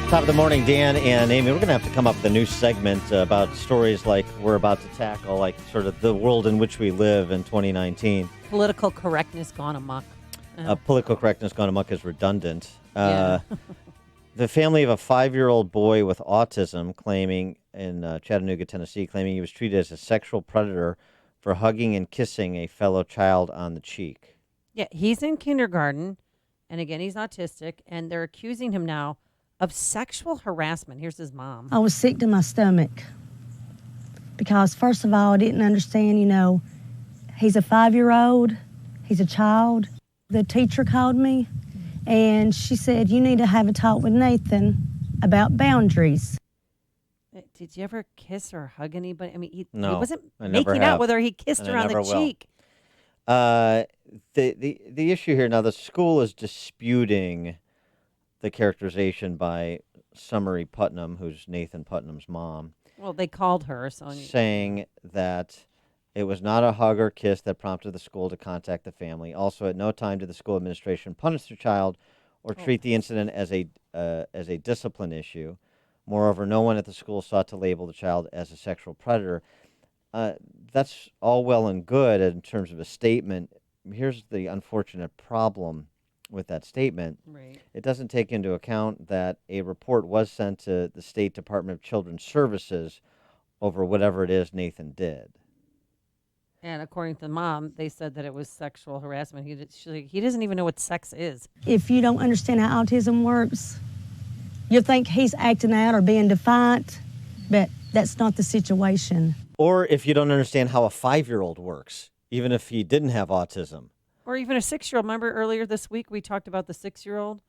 Top of the morning, Dan and Amy. We're going to have to come up with a new segment about stories like we're about to tackle, like sort of the world in which we live in 2019. Political correctness gone amok. Political correctness gone amok is redundant. Yeah. The family of a 5-year-old boy with autism claiming in Chattanooga, Tennessee, claiming he was treated as a sexual predator for hugging and kissing a fellow child on the cheek. Yeah, he's in kindergarten, and again, he's autistic, and they're accusing him now of sexual harassment. Here's his mom. I was sick to my stomach because, first of all, I didn't understand, he's a 5-year-old, he's a child. The teacher called me, and she said, you need to have a talk with Nathan about boundaries. Did you ever kiss or hug anybody? I mean, he No, wasn't making out whether he kissed her on the cheek. The issue here now, the school is disputing the characterization by Summary Putnam, who's Nathan Putnam's mom. Well, they called her, saying that it was not a hug or kiss that prompted the school to contact the family. Also, at no time did the school administration punish their child or treat the incident as a discipline issue. Moreover, no one at the school sought to label the child as a sexual predator. That's all well and good in terms of a statement. Here's the unfortunate problem with that statement. Right. It doesn't take into account that a report was sent to the State Department of Children's Services over whatever it is Nathan did. And according to the mom, they said that it was sexual harassment. He doesn't even know what sex is. If you don't understand how autism works, you think he's acting out or being defiant, but that's not the situation. Or if you don't understand how a 5-year-old works, even if he didn't have autism. Or even a 6-year-old. Remember earlier this week we talked about the 6-year-old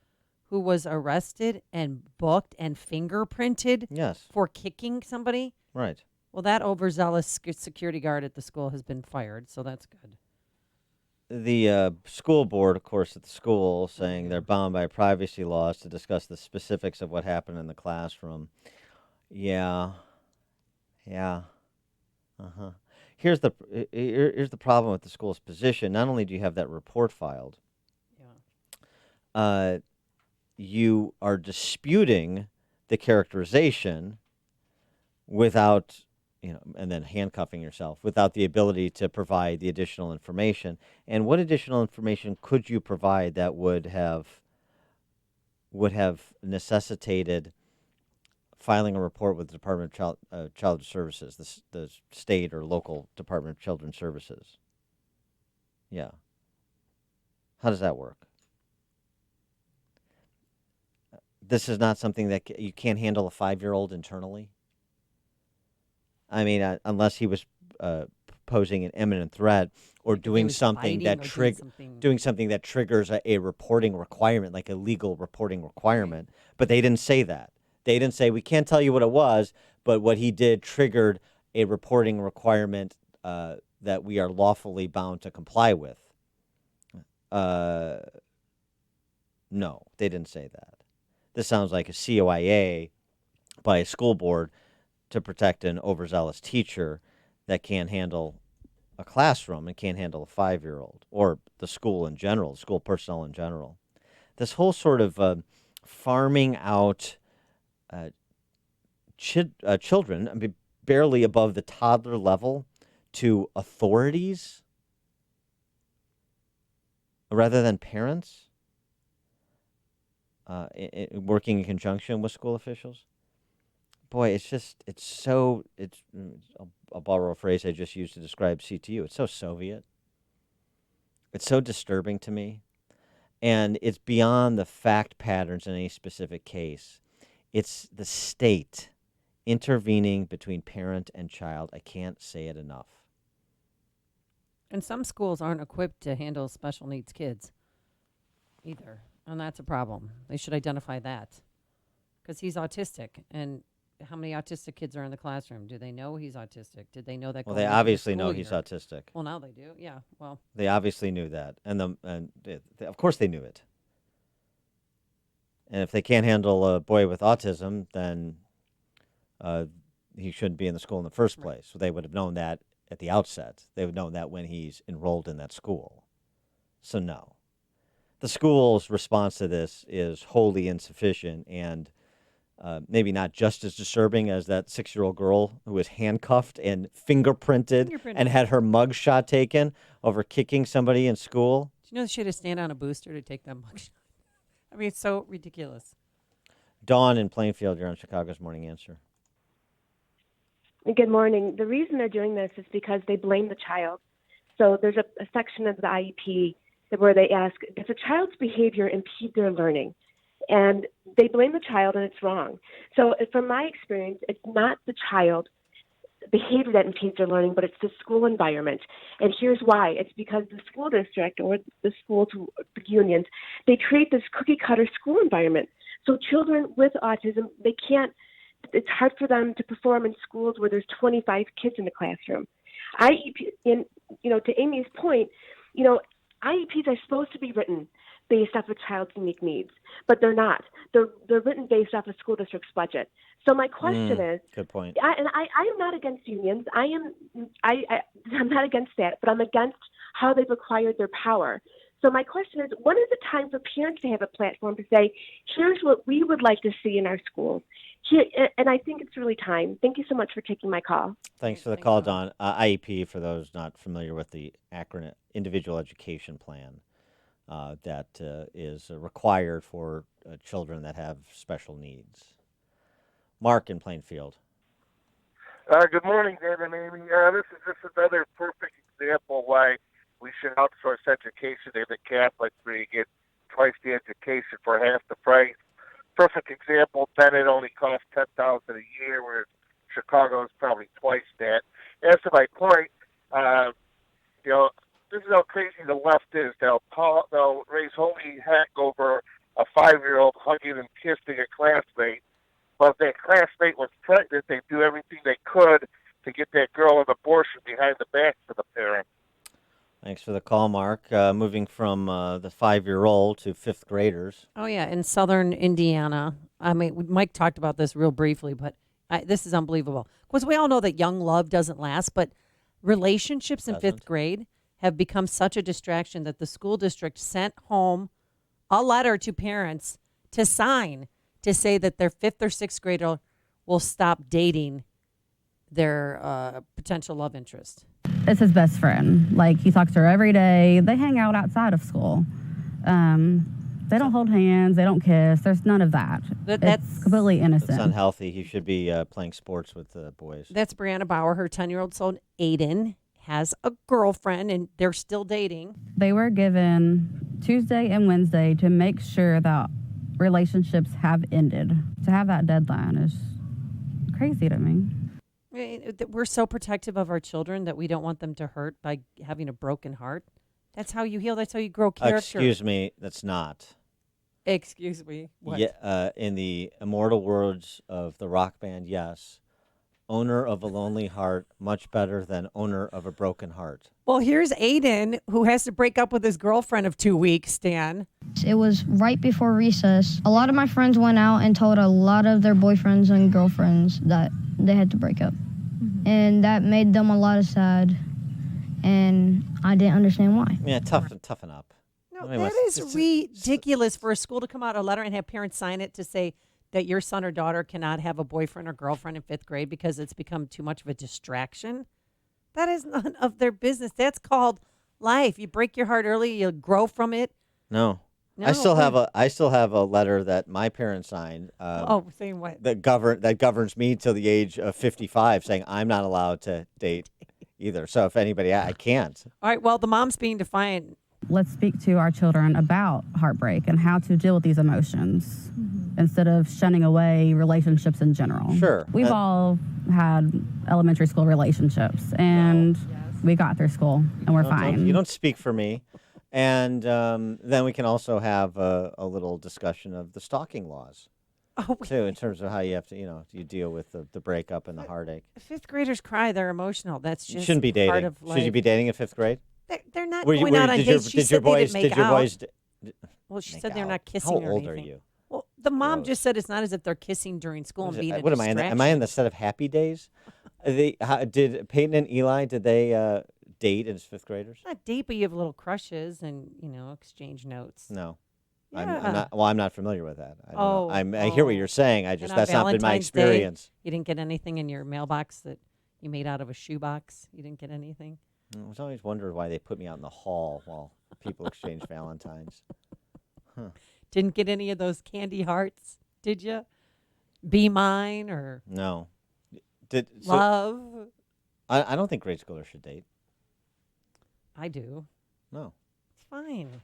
who was arrested and booked and fingerprinted for kicking somebody? Right. Well, that overzealous security guard at the school has been fired, so that's good. The school board, of course, at the school, saying they're bound by privacy laws to discuss the specifics of what happened in the classroom. Yeah. Here's the problem with the school's position. Not only do you have that report filed, you are disputing the characterization without, and then handcuffing yourself without the ability to provide the additional information. And what additional information could you provide that would have necessitated filing a report with the Department of Child Services, the state or local Department of Children's Services? Yeah. How does that work? This is not something that you can't handle a 5-year-old internally. I mean, unless he was posing an imminent threat or doing something that triggers a reporting requirement, like a legal reporting requirement. But they didn't say that. They didn't say, we can't tell you what it was, but what he did triggered a reporting requirement that we are lawfully bound to comply with. No, they didn't say that. This sounds like a COIA by a school board to protect an overzealous teacher that can't handle a classroom and can't handle a 5-year-old or the school in general, school personnel in general. This whole sort of farming out children, I mean, barely above the toddler level, to authorities rather than parents, working in conjunction with school officials. Boy, I'll borrow a phrase I just used to describe CTU. It's so Soviet. It's so disturbing to me. And it's beyond the fact patterns in any specific case. It's the state intervening between parent and child. I can't say it enough. And some schools aren't equipped to handle special needs kids either. And that's a problem. They should identify that. Because he's autistic. And how many autistic kids are in the classroom? Do they know he's autistic? Did they know that? Well, they obviously know he's autistic. Well, now they do. Yeah. Well, they obviously knew that, and of course they knew it. And if they can't handle a boy with autism, then he shouldn't be in the school in the first place. So they would have known that at the outset. They would have known that when he's enrolled in that school. So no, the school's response to this is wholly insufficient and. Maybe not just as disturbing as that 6-year-old girl who was handcuffed and fingerprinted and had her mug shot taken over kicking somebody in school. Do you know she had to stand on a booster to take that mug shot? I mean, it's so ridiculous. Dawn in Plainfield, you're on Chicago's Morning Answer. Good morning. The reason they're doing this is because they blame the child. So there's a section of the IEP where they ask, does a child's behavior impede their learning? And they blame the child, and it's wrong. So from my experience, it's not the child's behavior that impedes their learning, but it's the school environment. And here's why. It's because the school district or the school unions, they create this cookie-cutter school environment. So children with autism, it's hard for them to perform in schools where there's 25 kids in the classroom. To Amy's point, IEPs are supposed to be written based off a child's unique needs, but they're not. They're written based off a school district's budget. So my question is, good point. I am not against unions. I'm not against that, but I'm against how they've acquired their power. So my question is, when is the time for parents to have a platform to say, here's what we would like to see in our schools? And I think it's really time. Thank you so much for taking my call. Thanks for the call, Dawn. IEP, for those not familiar with the acronym, Individual Education Plan, that is required for children that have special needs. Mark in Plainfield. Good morning, Dave and Amy. This is just another perfect example why we should outsource education in the Catholic where you get twice the education for half the price. Perfect example, Bennett only costs $10,000 a year, whereas Chicago is probably twice that. As to my point, this is how crazy the left is. They'll raise holy heck over a 5-year-old hugging and kissing a classmate. But if that classmate was pregnant, they'd do everything they could to get that girl an abortion behind the back for the parent. Thanks for the call, Mark. Moving from the 5-year-old to 5th graders. Oh, yeah, in southern Indiana. I mean, Mike talked about this real briefly, but this is unbelievable. Because we all know that young love doesn't last, but relationships in 5th grade have become such a distraction that the school district sent home a letter to parents to sign to say that their 5th or 6th grader will stop dating their potential love interest. It's his best friend. Like, he talks to her every day. They hang out outside of school. They don't hold hands. They don't kiss. There's none of that. It's completely innocent. It's unhealthy. He should be playing sports with the boys. That's Brianna Bauer. Her 10-year-old son, Aiden, has a girlfriend, and they're still dating. They were given Tuesday and Wednesday to make sure that relationships have ended. To have that deadline is crazy to me. We're so protective of our children that we don't want them to hurt by having a broken heart. That's how you heal. That's how you grow character. Excuse me, that's not. Excuse me. What? Yeah, in the immortal words of the rock band, yes, owner of a lonely heart, much better than owner of a broken heart. Well, here's Aiden, who has to break up with his girlfriend of 2 weeks, Stan. It was right before recess. A lot of my friends went out and told a lot of their boyfriends and girlfriends that they had to break up. And that made them a lot of sad. And I didn't understand why. Yeah, toughen up. No, that is ridiculous for a school to come out a letter and have parents sign it to say that your son or daughter cannot have a boyfriend or girlfriend in 5th grade because it's become too much of a distraction. That is none of their business. That's called life. You break your heart early, you grow from it. No. I still have a letter that my parents signed. Saying what? That governs me till the age of 55, saying I'm not allowed to date either. So if anybody, I can't. All right. Well, the mom's being defiant. Let's speak to our children about heartbreak and how to deal with these emotions instead of shunning away relationships in general. Sure. We've all had elementary school relationships, and we got through school, and we're fine. You don't speak for me. And then we can also have a little discussion of the stalking laws, too, in terms of how you have to, you deal with the breakup and the heartache. 5th graders cry; they're emotional. That's just you shouldn't be part dating. of life. Should you be dating in 5th grade? They're not going out on dates. She said they didn't make out. Well, she said they're not kissing or anything. How old are you? Well, the mom just said it's not as if they're kissing during school and being a What am I? Am I in the set of happy days? Did Peyton and Eli? Did they date as 5th graders? Not date, but you have little crushes and exchange notes. No, Yeah. I'm not. Well, I'm not familiar with that. I don't know. I hear what you're saying. That's not been my experience. You didn't get anything in your mailbox that you made out of a shoebox. You didn't get anything. I was always wondered why they put me out in the hall while people exchange Valentines. Huh. Didn't get any of those candy hearts, did you? Be mine or no? Love. I don't think grade schoolers should date. I do. No. It's fine.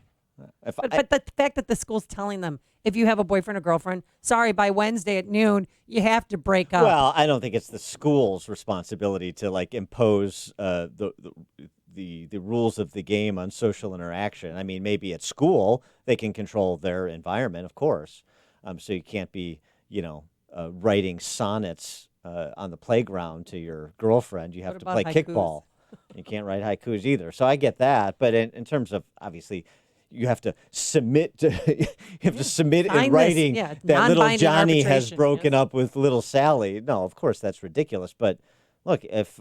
But the fact that the school's telling them, if you have a boyfriend or girlfriend, sorry, by Wednesday at noon, you have to break up. Well, I don't think it's the school's responsibility to impose the rules of the game on social interaction. I mean, maybe at school they can control their environment, of course. So you can't be, writing sonnets on the playground to your girlfriend. You have to play haikus? kickball. You can't write haikus either. So I get that. But in terms of, obviously, you have to submit to submit Sign in writing this, that little non-binding Johnny has arbitration, broken up with little Sally. No, of course that's ridiculous. But look, if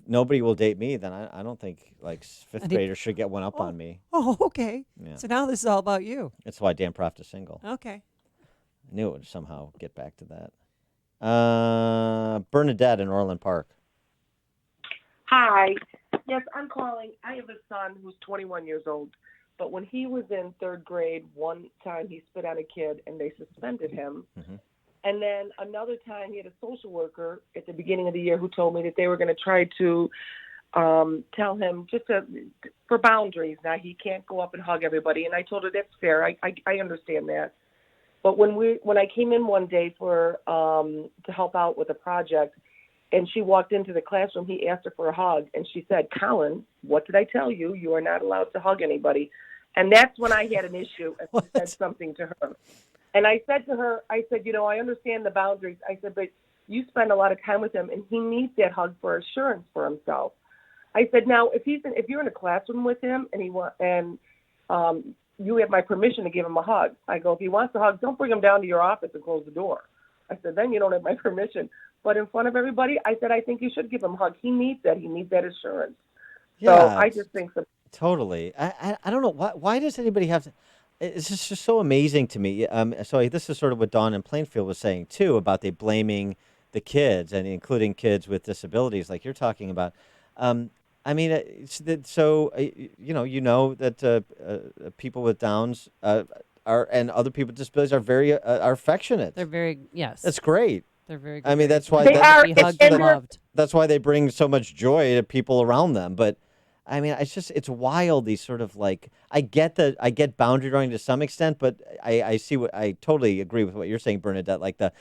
nobody will date me, then I don't think like fifth graders should get one up on me. Oh, okay. Yeah. So now this is all about you. That's why Dan Proft is single. Okay. I knew it would somehow get back to that. Bernadette in Orland Park. Hi. Yes, I'm calling. I have a son who's 21 years old, but when he was in third grade, one time he spit on a kid and they suspended him. Mm-hmm. And then another time he had a social worker at the beginning of the year who told me that they were going to try to tell him for boundaries. Now, he can't go up and hug everybody. And I told her that's fair. I understand that. But when I came in one day to help out with a project, and she walked into the classroom, he asked her for a hug, and she said, "Colin, what did I tell you? You are not allowed to hug anybody." And that's when I had an issue and I said something to her. And I said to her, I understand the boundaries. I said, but you spend a lot of time with him, and he needs that hug for assurance for himself. I said, now, if you're in a classroom with him and you have my permission to give him a hug. I go, if he wants a hug, don't bring him down to your office and close the door. I said, then you don't have my permission. But in front of everybody, I said, I think you should give him a hug. He needs that. He needs that assurance. Yeah, so I just think so. Totally. I don't know. Why does anybody have to? It's just so amazing to me. So this is sort of what Dawn in Plainfield was saying, too, about they blaming the kids and including kids with disabilities like you're talking about. I mean, you know that people with Downs and other people with disabilities are affectionate. They're very, yes. That's great. They're very good. I mean, that's why that's why they bring so much joy to people around them. But I mean, it's wild. These sort of like, I get boundary drawing to some extent, but I totally agree with what you're saying, Bernadette. Like the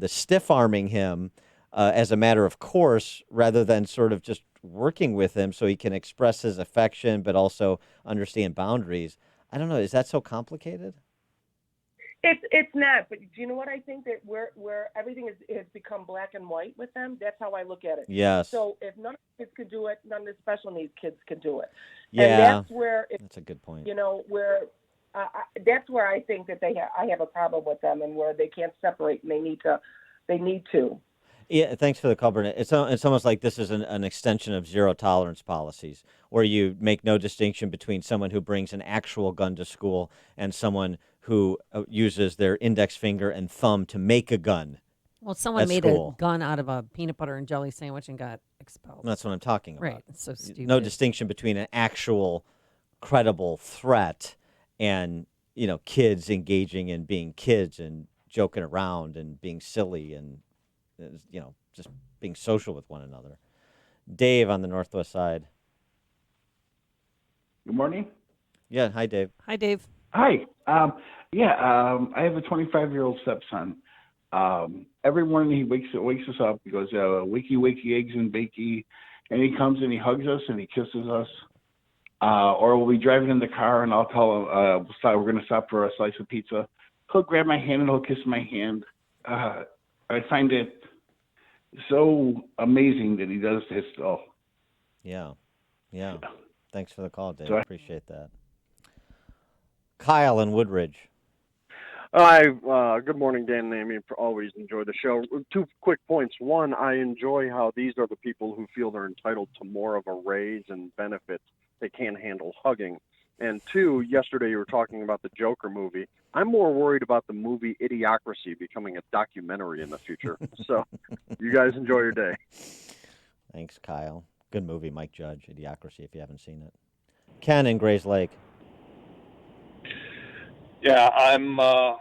stiff arming him as a matter of course, rather than sort of just working with him so he can express his affection, but also understand boundaries. I don't know. Is that so complicated? It's not, but do you know what I think that where everything has become black and white with them? That's how I look at it. Yes. So if none of the kids could do it, none of the special needs kids could do it. Yeah. And that's where that's a good point. That's where I think that I have a problem with them, and where they can't separate, and they need to. Yeah, thanks for the call, Bernadette. It's almost like this is an extension of zero tolerance policies, where you make no distinction between someone who brings an actual gun to school and someone who uses their index finger and thumb to make a gun. Well, someone made a gun out of a peanut butter and jelly sandwich and got expelled. That's what I'm talking about. Right. It's so stupid. No distinction between an actual credible threat and, kids engaging in being kids and joking around and being silly and, just being social with one another. Dave on the Northwest Side. Good morning. Yeah. Hi, Dave. Hi, Dave. Hi. I have a 25-year-old stepson. Every morning he wakes us up. He goes, wakey, wakey, eggs and bakey. And he comes and he hugs us and he kisses us. Or we'll be driving in the car and I'll tell him, we're going to stop for a slice of pizza. He'll grab my hand and he'll kiss my hand. I find it so amazing that he does this still. Yeah. Thanks for the call, Dave. I appreciate that. Kyle in Woodridge. Hi. Good morning, Dan and Amy. Always enjoy the show. 2 quick points. One, I enjoy how these are the people who feel they're entitled to more of a raise and benefits. They can't handle hugging. And 2, yesterday you were talking about the Joker movie. I'm more worried about the movie Idiocracy becoming a documentary in the future. So you guys enjoy your day. Thanks, Kyle. Good movie, Mike Judge, Idiocracy, if you haven't seen it. Ken in Grays Lake. Yeah, I'm the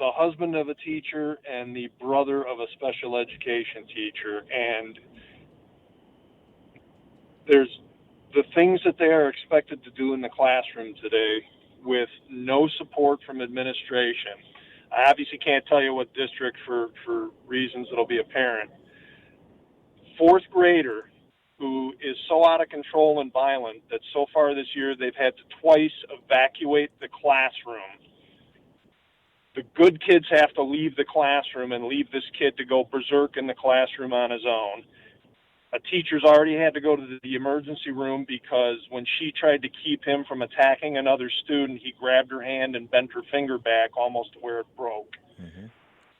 husband of a teacher and the brother of a special education teacher, and there's the things that they are expected to do in the classroom today with no support from administration. I obviously can't tell you what district for reasons that'll be apparent. 4th grader who is so out of control and violent that so far this year they've had to twice evacuate the classroom. The good kids have to leave the classroom and leave this kid to go berserk in the classroom on his own. A teacher's already had to go to the emergency room because when she tried to keep him from attacking another student, he grabbed her hand and bent her finger back almost to where it broke. Mm-hmm.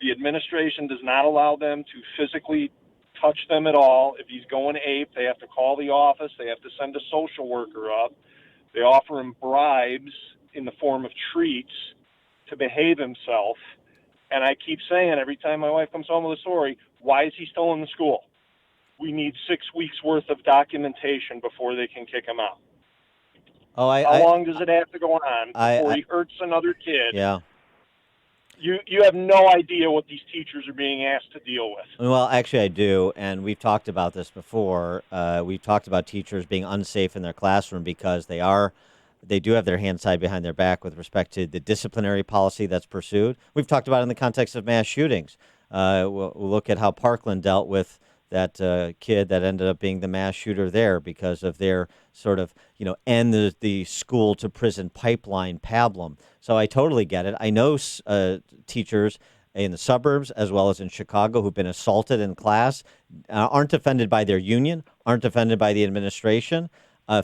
The administration does not allow them to physically touch them at all. If he's going ape, they have to call the office. They have to send a social worker up. They offer him bribes in the form of treats to behave himself. And I keep saying every time my wife comes home with a story, why is he still in the school? We need 6 weeks worth of documentation before they can kick him out. Oh, How long does it have to go on before he hurts another kid? Yeah. You have no idea what these teachers are being asked to deal with. Well, actually, I do, and we've talked about this before. We've talked about teachers being unsafe in their classroom because they do have their hands tied behind their back with respect to the disciplinary policy that's pursued. We've talked about it in the context of mass shootings. We'll look at how Parkland dealt with that kid that ended up being the mass shooter there because of their sort of, end the school to prison pipeline pablum. So I totally get it. I know teachers in the suburbs as well as in Chicago who've been assaulted in class aren't offended by their union, aren't offended by the administration,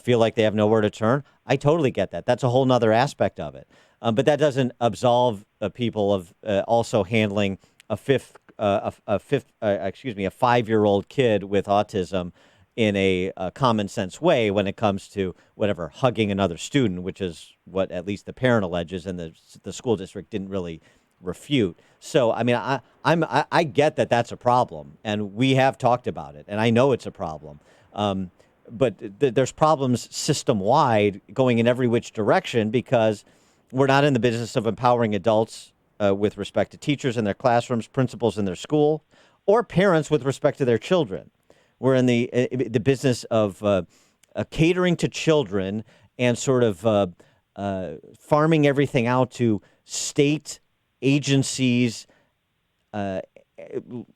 feel like they have nowhere to turn. I totally get that. That's a whole nother aspect of it. But that doesn't absolve people of also handling a 5-year-old kid with autism in a common sense way when it comes to whatever hugging another student, which is what at least the parent alleges, and the school district didn't really refute. So I mean, I get that that's a problem, and we have talked about it, and I know it's a problem. But there's problems system-wide going in every which direction because we're not in the business of empowering adults with respect to teachers in their classrooms, principals in their school, or parents with respect to their children. We're in the business of catering to children and sort of farming everything out to state agencies,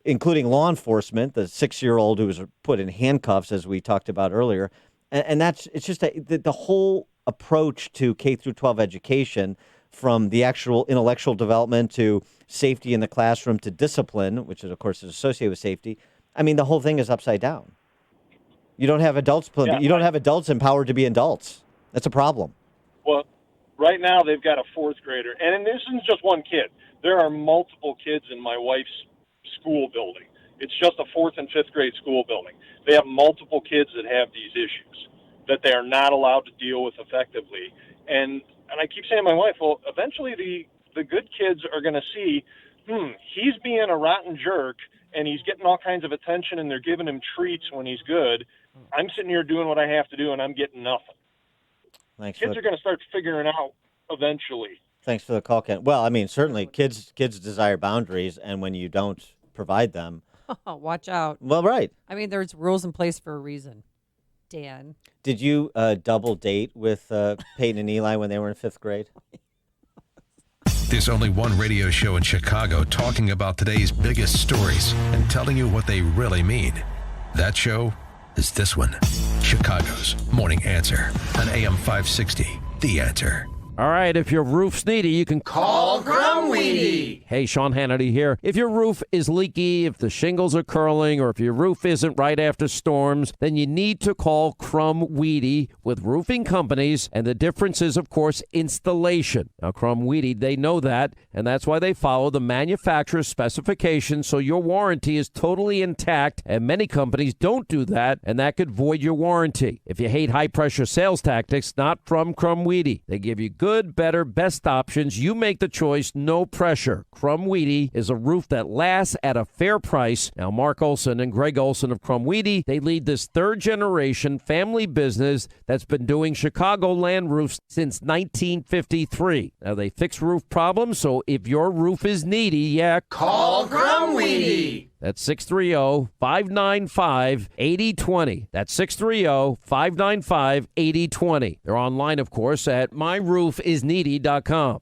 including law enforcement, the 6-year-old who was put in handcuffs, as we talked about earlier. And it's just the whole approach to K through 12 education, from the actual intellectual development to safety in the classroom to discipline, which is, of course, is associated with safety. I mean, the whole thing is upside down. You don't have adults. You don't have adults empowered to be adults. That's a problem. Well, right now they've got a 4th grader, and this isn't just one kid. There are multiple kids in my wife's school building. It's just a 4th and 5th grade school building. They have multiple kids that have these issues that they are not allowed to deal with effectively. And I keep saying to my wife, well, eventually the good kids are going to see, he's being a rotten jerk, and he's getting all kinds of attention, and they're giving him treats when he's good. I'm sitting here doing what I have to do, and I'm getting nothing. Thanks. Kids are going to start figuring out eventually. Thanks for the call, Ken. Well, I mean, certainly kids desire boundaries, and when you don't provide them, watch out. Well, right. I mean, there's rules in place for a reason. Dan, did you double date with Peyton and Eli when they were in 5th grade? There's only one radio show in Chicago talking about today's biggest stories and telling you what they really mean. That show is this one, Chicago's Morning Answer on AM 560, The Answer. All right, if your roof's needy, you can call Crumweedy. Hey, Sean Hannity here. If your roof is leaky, if the shingles are curling, or if your roof isn't right after storms, then you need to call Crumweedy with roofing companies, and the difference is, of course, installation. Now, Crumweedy, they know that, and that's why they follow the manufacturer's specifications, so your warranty is totally intact, and many companies don't do that, and that could void your warranty. If you hate high-pressure sales tactics, not from Crumweedy. They give you good, better, best options. You make the choice, no pressure. Crumweedy is a roof that lasts at a fair price. Now, Mark Olson and Greg Olson of Crumweedy, they lead this 3rd-generation family business that's been doing Chicagoland roofs since 1953. Now, they fix roof problems, so if your roof is needy, call Crumweedy. That's 630-595-8020. That's 630-595-8020. They're online, of course, at myroofisneedy.com.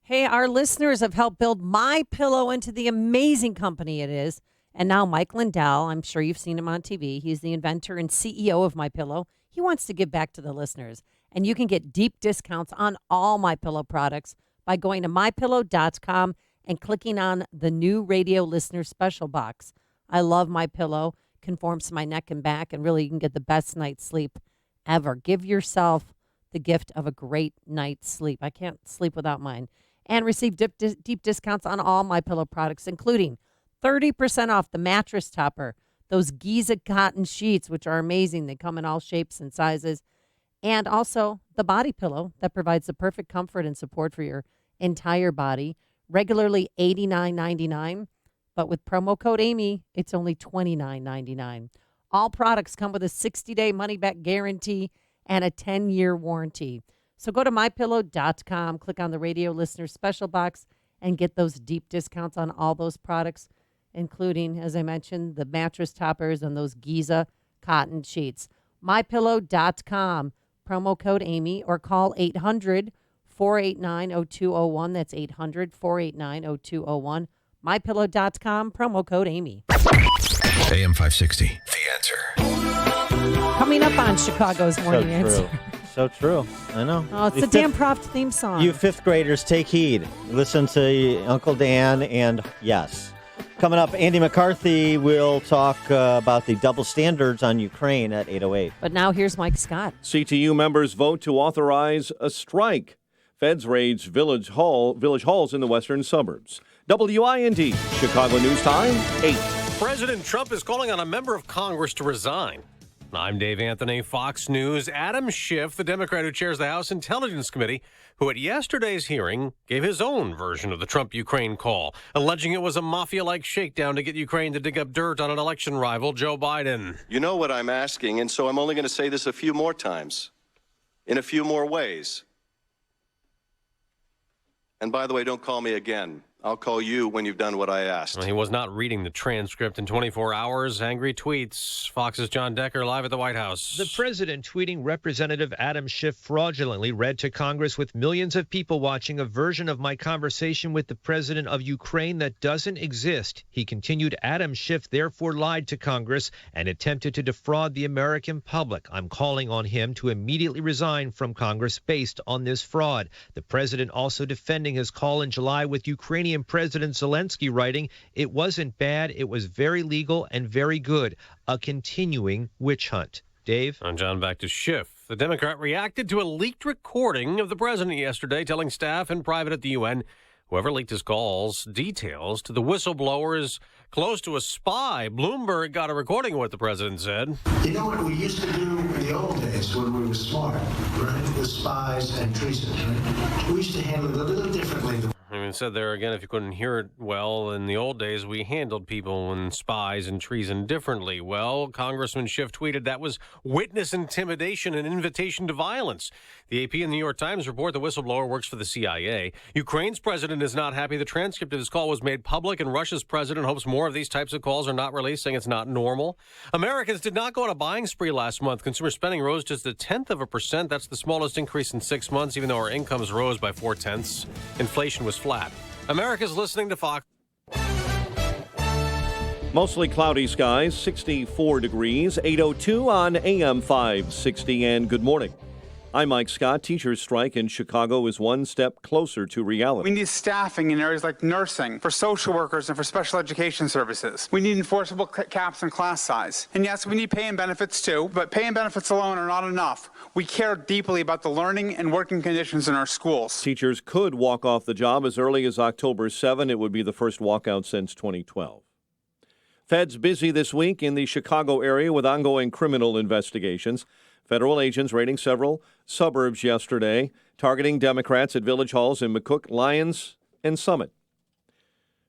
Hey, our listeners have helped build MyPillow into the amazing company it is. And now Mike Lindell, I'm sure you've seen him on TV. He's the inventor and CEO of MyPillow. He wants to give back to the listeners. And you can get deep discounts on all MyPillow products by going to mypillow.com and clicking on the new radio listener special box. I love MyPillow conforms to my neck and back, and really you can get the best night's sleep ever. Give yourself the gift of a great night's sleep. I can't sleep without mine. And receive deep discounts on all My Pillow products, including 30% off the mattress topper, those Giza cotton sheets, which are amazing. They come in all shapes and sizes. And also the body pillow that provides the perfect comfort and support for your entire body. Regularly $89.99, but with promo code Amy, it's only $29.99. All products come with a 60-day money-back guarantee and a 10-year warranty. So go to MyPillow.com, click on the radio listener special box, and get those deep discounts on all those products, including, as I mentioned, the mattress toppers and those Giza cotton sheets. MyPillow.com, promo code Amy, or call 800-489-0201. That's 800-489-0201. MyPillow.com, promo code Amy. AM 560, The Answer. Coming up on Chicago's Morning Answer. So true. I know. Oh, it's the Dan Proft theme song. You fifth graders, take heed. Listen to Uncle Dan and yes. Coming up, Andy McCarthy will talk about the double standards on Ukraine at 8:08. But now here's Mike Scott. CTU members vote to authorize a strike. Feds raid village halls in the western suburbs. WIND, Chicago News Time, 8. President Trump is calling on a member of Congress to resign. I'm Dave Anthony, Fox News. Adam Schiff, the Democrat who chairs the House Intelligence Committee, who at yesterday's hearing gave his own version of the Trump-Ukraine call, alleging it was a mafia-like shakedown to get Ukraine to dig up dirt on an election rival, Joe Biden. You know what I'm asking, and so I'm only going to say this a few more times, in a few more ways. And by the way, don't call me again. I'll call you when you've done what I asked. Well, he was not reading the transcript in 24 hours. Angry tweets. Fox's John Decker live at the White House. The president tweeting Representative Adam Schiff fraudulently read to Congress with millions of people watching a version of my conversation with the president of Ukraine that doesn't exist. He continued, Adam Schiff therefore lied to Congress and attempted to defraud the American public. I'm calling on him to immediately resign from Congress based on this fraud. The president also defending his call in July with Ukrainian President Zelensky writing, it wasn't bad, it was very legal and very good. A continuing witch hunt. Dave? And John, back to Schiff. The Democrat reacted to a leaked recording of the president yesterday telling staff in private at the UN whoever leaked his calls details to the whistleblower is close to a spy. Bloomberg got a recording of what the president said. You know what we used to do in the old days when we were smart, right? With spies and treason, right? We used to handle it a little differently. I mean, said there again, if you couldn't hear it well, in the old days, we handled people and spies and treason differently. Well, Congressman Schiff tweeted that was witness intimidation and invitation to violence. The AP and the New York Times report the whistleblower works for the CIA. Ukraine's president is not happy the transcript of his call was made public, and Russia's president hopes more of these types of calls are not released, saying it's not normal. Americans did not go on a buying spree last month. Consumer spending rose just 0.1%. That's the smallest increase in 6 months, even though our incomes rose by 0.4. Inflation was flat. America's listening to Fox. Mostly cloudy skies, 64 degrees, 8:02 on AM 560, and good morning. I'm Mike Scott. Teachers' strike in Chicago is one step closer to reality. We need staffing in areas like nursing, for social workers, and for special education services. We need enforceable caps on class size. And yes, we need pay and benefits too, but pay and benefits alone are not enough. We care deeply about the learning and working conditions in our schools. Teachers could walk off the job as early as October 7. It would be the first walkout since 2012. Feds busy this week in the Chicago area with ongoing criminal investigations. Federal agents raiding several suburbs yesterday, targeting Democrats at village halls in McCook, Lyons, and Summit.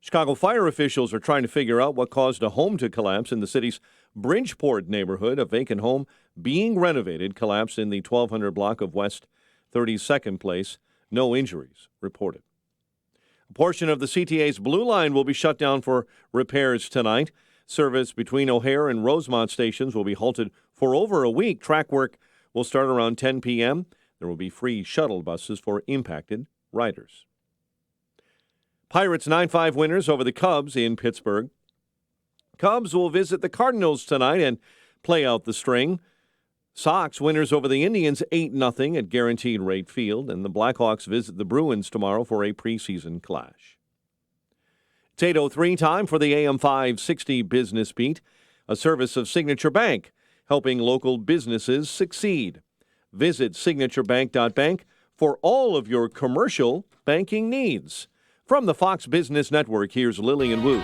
Chicago fire officials are trying to figure out what caused a home to collapse in the city's Bridgeport neighborhood. A vacant home being renovated collapsed in the 1200 block of West 32nd Place. No injuries reported. A portion of the CTA's Blue Line will be shut down for repairs tonight. Service between O'Hare and Rosemont stations will be halted for over a week. Track work will start around 10 p.m. There will be free shuttle buses for impacted riders. Pirates 9-5 winners over the Cubs in Pittsburgh. Cubs will visit the Cardinals tonight and play out the string. Sox winners over the Indians 8-0 at Guaranteed Rate Field, and the Blackhawks visit the Bruins tomorrow for a preseason clash. It's 8:03, time for the AM 560 Business Beat. a service of Signature Bank, helping local businesses succeed. Visit signaturebank.bank for all of your commercial banking needs. From the Fox Business Network, here's Lillian Wu.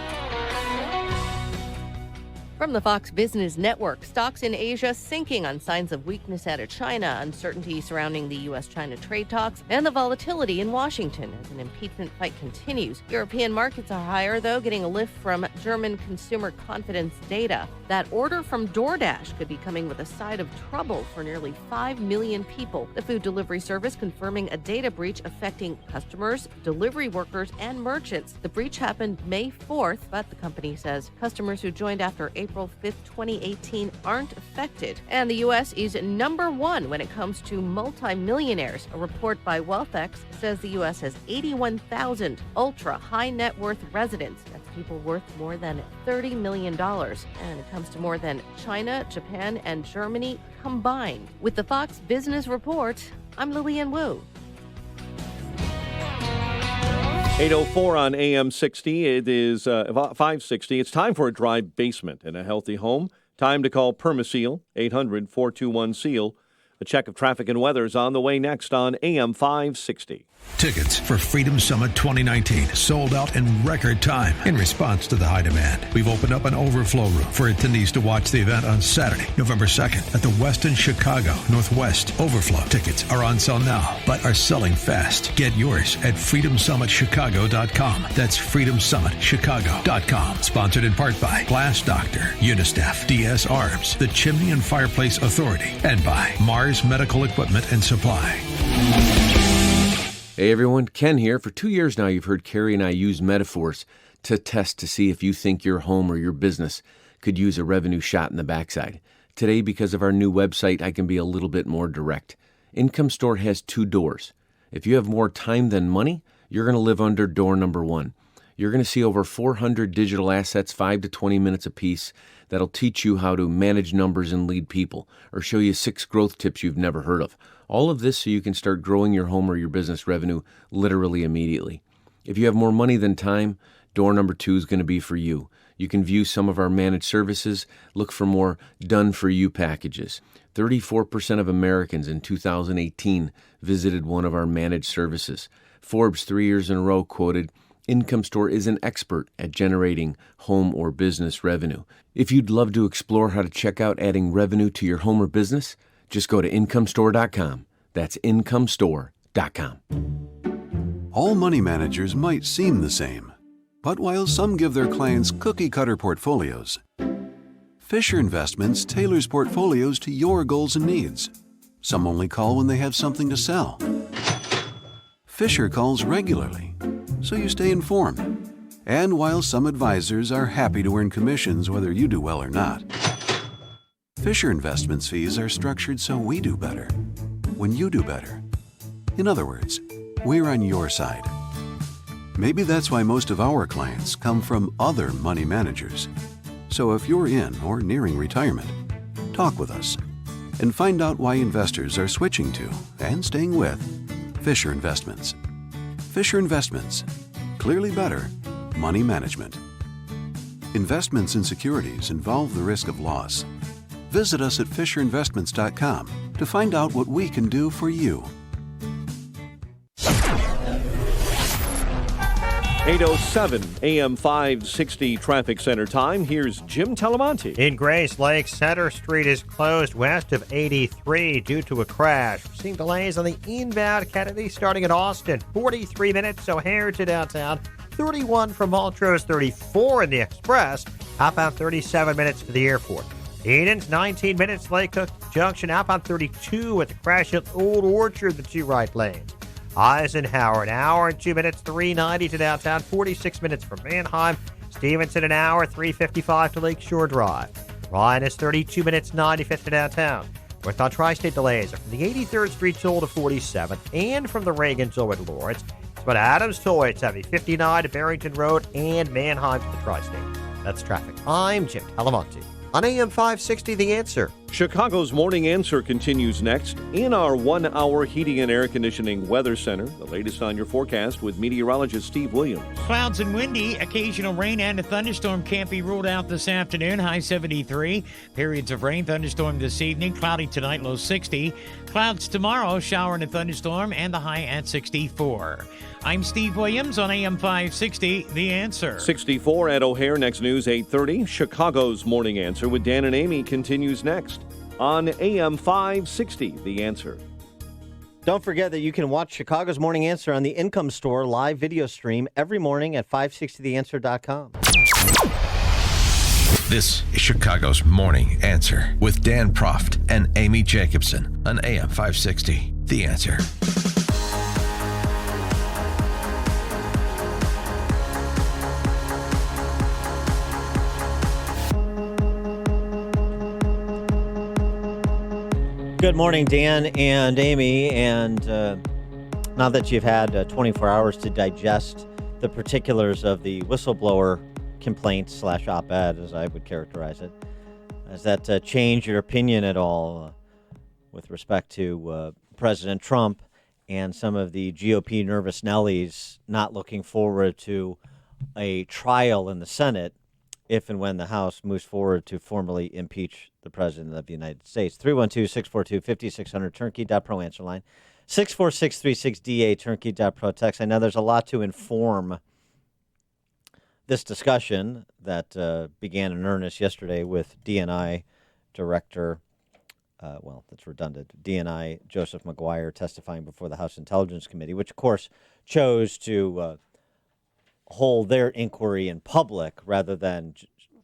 From the Fox Business Network, stocks in Asia sinking on signs of weakness out of China, uncertainty surrounding the U.S.-China trade talks, and the volatility in Washington as an impeachment fight continues. European markets are higher, though, getting a lift from German consumer confidence data. That order from DoorDash could be coming with a side of trouble for nearly 5 million people. The food delivery service confirming a data breach affecting customers, delivery workers, and merchants. The breach happened May 4th, but the company says customers who joined after April 5th, 2018 aren't affected. And the U.S. is number one when it comes to multimillionaires. A report by WealthX says the U.S. has 81,000 ultra high net worth residents. That's people worth more than $30 million. And it comes to more than China, Japan, and Germany combined. With the Fox Business Report, I'm Lillian Wu. 8:04 on AM 60. It is 560. It's time for a dry basement in a healthy home. Time to call Permaseal, 800-421-SEAL. A check of traffic and weather is on the way next on AM 560. Tickets for Freedom Summit 2019 sold out in record time in response to the high demand. We've opened up an overflow room for attendees to watch the event on Saturday, November 2nd at the Westin Chicago Northwest. Overflow tickets are on sale now, but are selling fast. Get yours at freedomsummitchicago.com. That's freedomsummitchicago.com. Sponsored in part by Glass Doctor, Unistaff, DS Arms, the Chimney and Fireplace Authority, and by Mars Medical Equipment and Supply. Hey everyone, Ken here. For 2 years now, you've heard Carrie and I use metaphors to test to see if you think your home or your business could use a revenue shot in the backside. Today, because of our new website, I can be a little bit more direct. Income Store has 2 doors. If you have more time than money, you're going to live under door number 1. You're going to see over 400 digital assets, 5 to 20 minutes apiece, that'll teach you how to manage numbers and lead people, or show you 6 growth tips you've never heard of. All of this so you can start growing your home or your business revenue literally immediately. If you have more money than time, door number 2 is going to be for you. You can view some of our managed services, look for more done-for-you packages. 34% of Americans in 2018 visited one of our managed services. Forbes 3 years in a row quoted, Income Store is an expert at generating home or business revenue. If you'd love to explore how to check out adding revenue to your home or business, just go to incomestore.com. That's incomestore.com. All money managers might seem the same, but while some give their clients cookie-cutter portfolios, Fisher Investments tailors portfolios to your goals and needs. Some only call when they have something to sell. Fisher calls regularly, so you stay informed. And while some advisors are happy to earn commissions whether you do well or not, Fisher Investments fees are structured so we do better when you do better. In other words, we're on your side. Maybe that's why most of our clients come from other money managers. So if you're in or nearing retirement, talk with us and find out why investors are switching to and staying with Fisher Investments. Fisher Investments. Clearly better money management. Investments in securities involve the risk of loss. Visit us at FisherInvestments.com to find out what we can do for you. 8:07 AM 560 Traffic Center time. Here's Jim Talamonte. In Grace Lake, Center Street is closed west of 83 due to a crash. We're seeing delays on the inbound Kennedy starting at Austin. 43 minutes O'Hare to downtown. 31 from Montrose, 34 in the Express. Outbound 37 minutes to the airport. Eden's 19 minutes, Lake Cook Junction. Outbound 32 at the crash at Old Orchard, the 2 right lanes. Eisenhower, an hour and 2 minutes, 390 to downtown, 46 minutes from Manheim. Stevenson, an hour, 355 to Lakeshore Drive. Ryan is 32 minutes, 95th to downtown. Northbound Tri-State delays are from the 83rd Street toll to 47th and from the Reagan toll at Lawrence. It's about Adams toll at 59 to Barrington Road and Manheim to the Tri-State. That's traffic. I'm Jim Talamonte on AM 560, The Answer. Chicago's Morning Answer continues next. In our 1-hour heating and air conditioning weather center, the latest on your forecast with meteorologist Steve Williams. Clouds and windy, occasional rain and a thunderstorm can't be ruled out this afternoon, high 73. Periods of rain, thunderstorm this evening, cloudy tonight, low 60. Clouds tomorrow, shower and a thunderstorm, and the high at 64. I'm Steve Williams on AM 560, The Answer. 64 at O'Hare, next news 8:30. Chicago's Morning Answer with Dan and Amy continues next on AM 560, The Answer. Don't forget that you can watch Chicago's Morning Answer on the Income Store live video stream every morning at 560theanswer.com. This is Chicago's Morning Answer with Dan Proft and Amy Jacobson on AM 560, The Answer. Good morning, Dan and Amy. And now that you've had 24 hours to digest the particulars of the whistleblower complaint / op-ed, as I would characterize it, has that changed your opinion at all with respect to President Trump and some of the GOP nervous Nellies not looking forward to a trial in the Senate if and when the House moves forward to formally impeach the President of the United States? 312-642-5600, turnkey.pro answer line. 64636DA, turnkey.pro text. I know there's a lot to inform this discussion that began in earnest yesterday with DNI Director, that's redundant, DNI Joseph McGuire testifying before the House Intelligence Committee, which, of course, chose to hold their inquiry in public rather than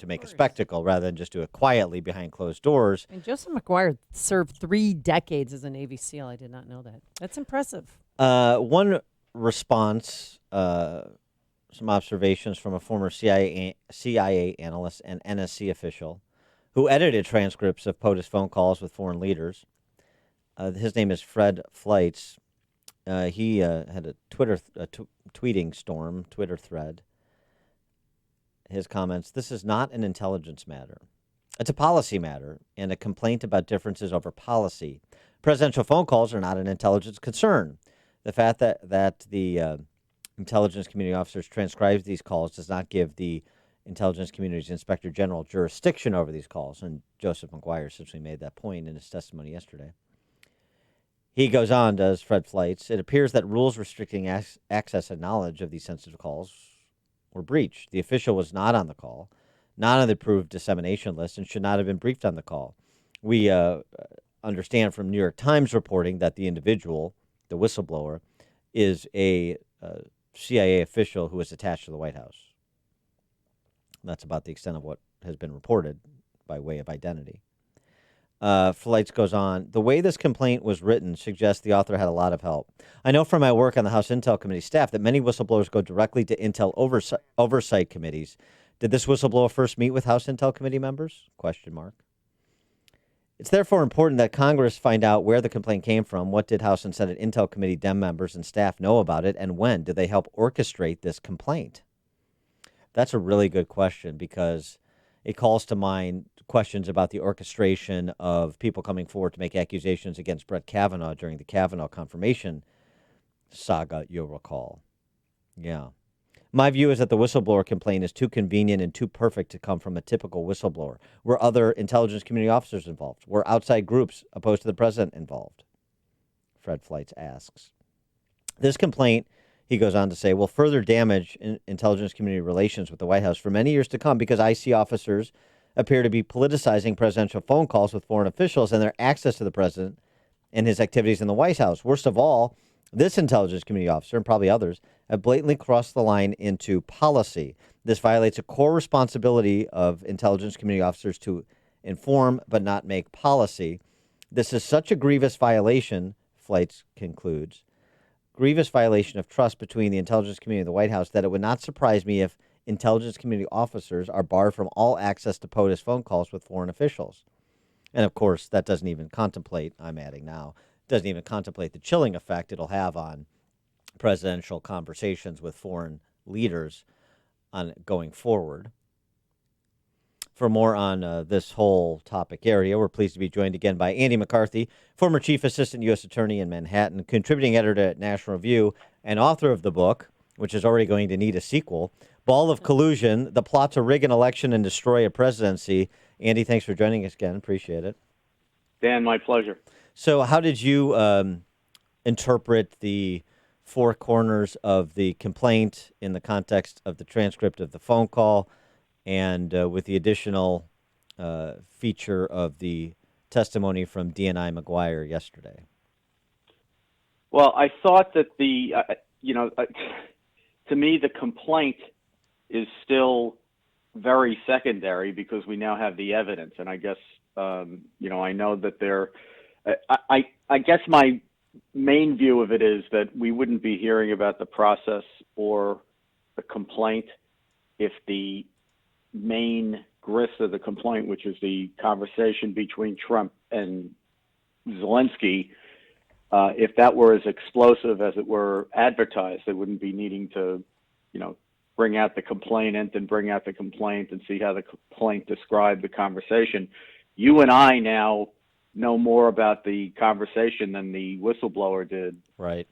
to make a spectacle, rather than just do it quietly behind closed doors. And Joseph McGuire served 3 decades as a Navy SEAL. I did not know that. That's impressive. One response, some observations from a former CIA analyst and NSC official who edited transcripts of POTUS phone calls with foreign leaders. His name is Fred Fleitz. He had a tweeting storm, Twitter thread. His comments: "This is not an intelligence matter. It's a policy matter and a complaint about differences over policy. Presidential phone calls are not an intelligence concern. The fact that the intelligence community officers transcribed these calls does not give the intelligence community's inspector general jurisdiction over these calls." And Joseph McGuire essentially made that point in his testimony yesterday. He goes on, does Fred Fleitz: "It appears that rules restricting access and knowledge of these sensitive calls were breached. The official was not on the call, not on the approved dissemination list, and should not have been briefed on the call. We understand from New York Times reporting that the individual, the whistleblower, is a CIA official who is attached to the White House." That's about the extent of what has been reported by way of identity. Fleitz goes on: "The way this complaint was written suggests the author had a lot of help. I know from my work on the House Intel Committee staff that many whistleblowers go directly to Intel oversight committees. Did this whistleblower first meet with House Intel Committee members? ? It's therefore important that Congress find out where the complaint came from. What did House and Senate Intel Committee Dem members and staff know about it, and when did they help orchestrate this complaint?" That's a really good question, because it calls to mind questions about the orchestration of people coming forward to make accusations against Brett Kavanaugh during the Kavanaugh confirmation saga, you'll recall. Yeah. My view is that the whistleblower complaint is too convenient and too perfect to come from a typical whistleblower. Were other intelligence community officers involved? Were outside groups opposed to the president involved? Fred Fleitz asks. This complaint, he goes on to say, will further damage intelligence community relations with the White House for many years to come, because IC officers appear to be politicizing presidential phone calls with foreign officials and their access to the president and his activities in the White House. Worst of all, this intelligence community officer, and probably others, have blatantly crossed the line into policy. This violates a core responsibility of intelligence community officers to inform but not make policy. This is such a grievous violation, Fleitz concludes, grievous violation of trust between the intelligence community and the White House, that it would not surprise me if intelligence community officers are barred from all access to POTUS phone calls with foreign officials. And of course, that doesn't even contemplate, I'm adding now, doesn't even contemplate the chilling effect it'll have on presidential conversations with foreign leaders on going forward. For more on this whole topic area, we're pleased to be joined again by Andy McCarthy, former Chief Assistant U.S. Attorney in Manhattan, contributing editor at National Review, and author of the book, which is already going to need a sequel, Ball of Collusion, The Plot to Rig an Election and Destroy a Presidency. Andy, thanks for joining us again. Appreciate it. Dan, my pleasure. So how did you interpret the four corners of the complaint in the context of the transcript of the phone call and with the additional feature of the testimony from DNI McGuire yesterday? Well, I thought that to me, the complaint is still very secondary because we now have the evidence. And I guess, I know that I guess my main view of it is that we wouldn't be hearing about the process or the complaint if the main grist of the complaint, which is the conversation between Trump and Zelensky, if that were as explosive as it were advertised, they wouldn't be needing to, bring out the complainant and bring out the complaint and see how the complaint described the conversation. You and I now know more about the conversation than the whistleblower did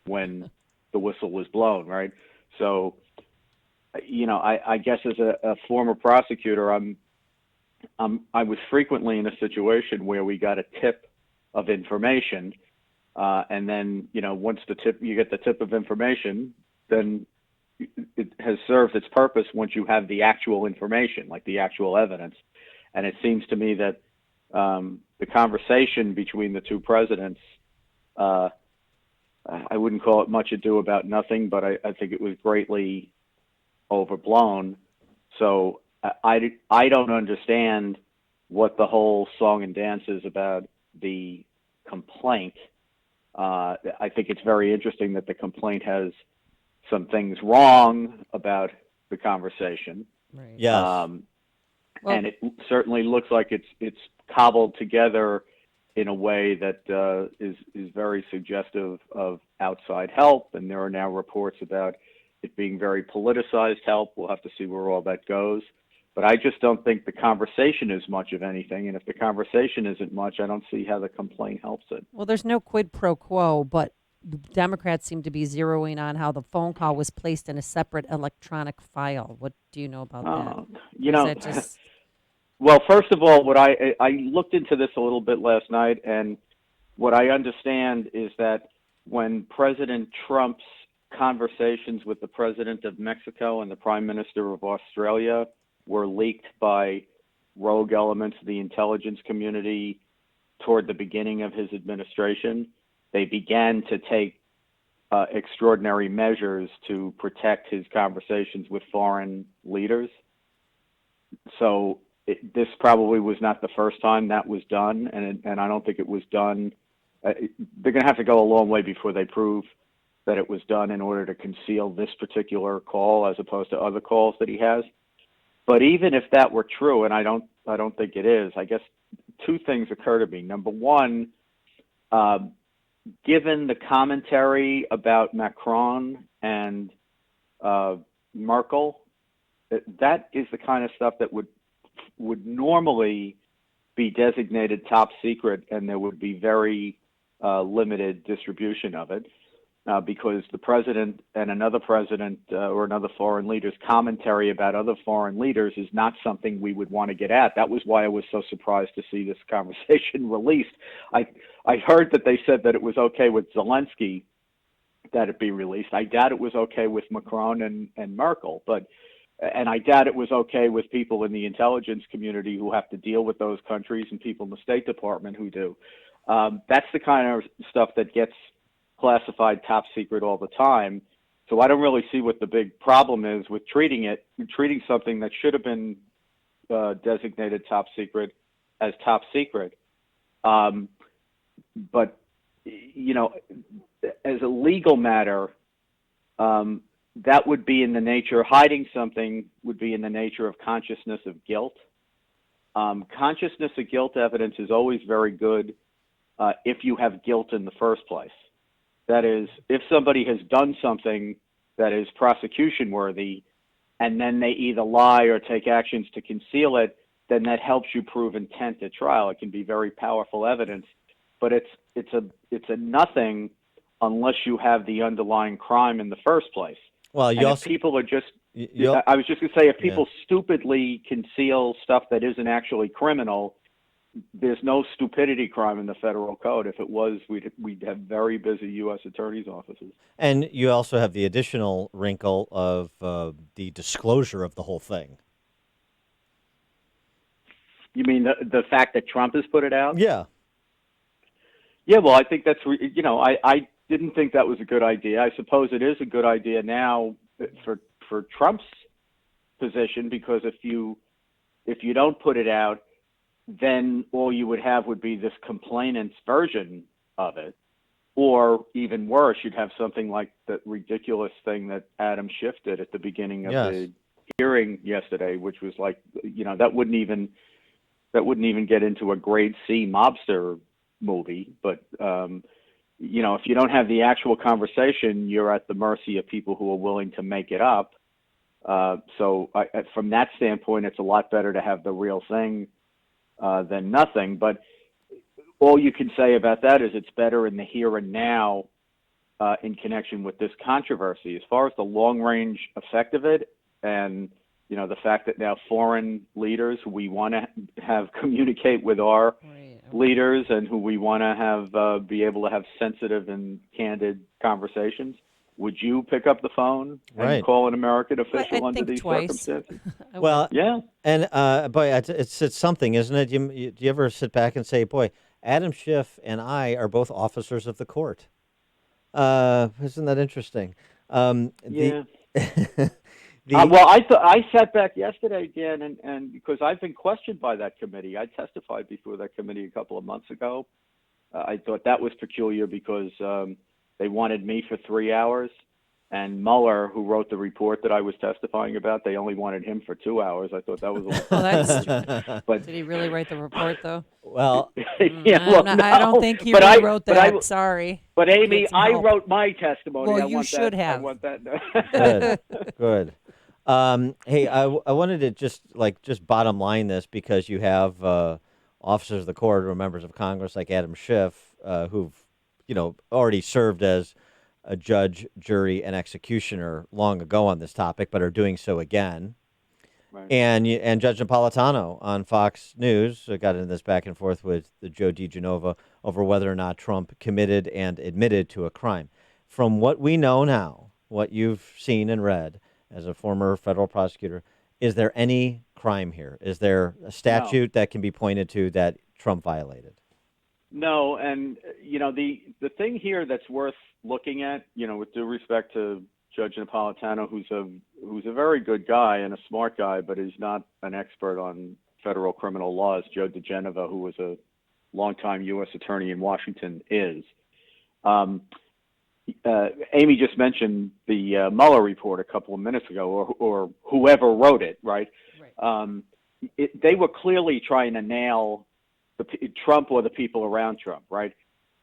when the whistle was blown, right? So, I guess as a former prosecutor, I was frequently in a situation where we got a tip of information, and then once you get the tip of information, then it has served its purpose once you have the actual information, like the actual evidence. And it seems to me that the conversation between the two presidents, I wouldn't call it much ado about nothing, but I think it was greatly overblown. So I don't understand what the whole song and dance is about the complaint. I think it's very interesting that the complaint has some things wrong about the conversation. Right. Yes. And it certainly looks like it's cobbled together in a way that is very suggestive of outside help. And there are now reports about it being very politicized help. We'll have to see where all that goes. But I just don't think the conversation is much of anything. And if the conversation isn't much, I don't see how the complaint helps it. Well, there's no quid pro quo, but Democrats seem to be zeroing on how the phone call was placed in a separate electronic file. What do you know about that? Well, first of all, what I looked into this a little bit last night, and what I understand is that when President Trump's conversations with the President of Mexico and the Prime Minister of Australia were leaked by rogue elements of the intelligence community toward the beginning of his administration, they began to take extraordinary measures to protect his conversations with foreign leaders. So this probably was not the first time that was done, and I don't think it was done. They're going to have to go a long way before they prove that it was done in order to conceal this particular call as opposed to other calls that he has. But even if that were true, and I don't think it is, I guess two things occur to me. Number one, given the commentary about Macron and Merkel, that is the kind of stuff that would normally be designated top secret, and there would be very limited distribution of it because the president and another president or another foreign leader's commentary about other foreign leaders is not something we would want to get at. That was why I was so surprised to see this conversation released. I heard that they said that it was okay with Zelensky that it be released. I doubt it was okay with Macron and Merkel, and I doubt it was okay with people in the intelligence community who have to deal with those countries and people in the State Department who do. That's the kind of stuff that gets classified top secret all the time. So I don't really see what the big problem is with treating something that should have been designated top secret as top secret. But, as a legal matter, that would be in the nature, hiding something would be in the nature of consciousness of guilt. Consciousness of guilt evidence is always very good if you have guilt in the first place. That is, if somebody has done something that is prosecution worthy, and then they either lie or take actions to conceal it, then that helps you prove intent at trial. It can be very powerful evidence, but it's a nothing unless you have the underlying crime in the first place. Well, you and also if people are just I was just going to say, if people stupidly conceal stuff that isn't actually criminal, there's no stupidity crime in the federal code. If it was, we'd have very busy U.S. attorneys' offices. And you also have the additional wrinkle of the disclosure of the whole thing. You mean the fact that Trump has put it out? Yeah. Yeah, well, I think that's, I didn't think that was a good idea. I suppose it is a good idea now for Trump's position, because if you don't put it out, then all you would have would be this complainant's version of it. Or even worse, you'd have something like the ridiculous thing that Adam Schiff did at the beginning of the hearing yesterday, which was like, that wouldn't even get into a grade C mobster movie. But, if you don't have the actual conversation, you're at the mercy of people who are willing to make it up. So from that standpoint, it's a lot better to have the real thing than nothing. But all you can say about that is it's better in the here and now in connection with this controversy. As far as the long-range effect of it, and the fact that now foreign leaders who we want to have communicate with our leaders and who we want to have be able to have sensitive and candid conversations. Would you pick up the phone and call an American official under these circumstances? Well, yeah. And boy, it's something, isn't it? Do you ever sit back and say, boy, Adam Schiff and I are both officers of the court? Isn't that interesting? Yeah. Well, I sat back yesterday, Dan, and because I've been questioned by that committee. I testified before that committee a couple of months ago. I thought that was peculiar because they wanted me for 3 hours, and Mueller, who wrote the report that I was testifying about, they only wanted him for 2 hours. I thought that was a little. That's but did he really write the report, though? Well, I don't think he really wrote that. Sorry. But Amy, I wrote my testimony. Well, you should have. I want that. Good. Hey, I wanted to just bottom line this, because you have officers of the court or members of Congress like Adam Schiff who've already served as a judge, jury, and executioner long ago on this topic, but are doing so again. Right. And Judge Napolitano on Fox News got into this back and forth with the Joe DiGenova over whether or not Trump committed and admitted to a crime. From what we know now, what you've seen and read as a former federal prosecutor, is there any crime here? Is there a statute that can be pointed to that Trump violated? No, and the thing here that's worth looking at, with due respect to Judge Napolitano, who's a very good guy and a smart guy, but is not an expert on federal criminal laws. Joe DiGenova, who was a longtime U.S. attorney in Washington, is. Amy just mentioned the Mueller report a couple of minutes ago, or whoever wrote it, right? They were clearly trying to nail Trump or the people around Trump, right?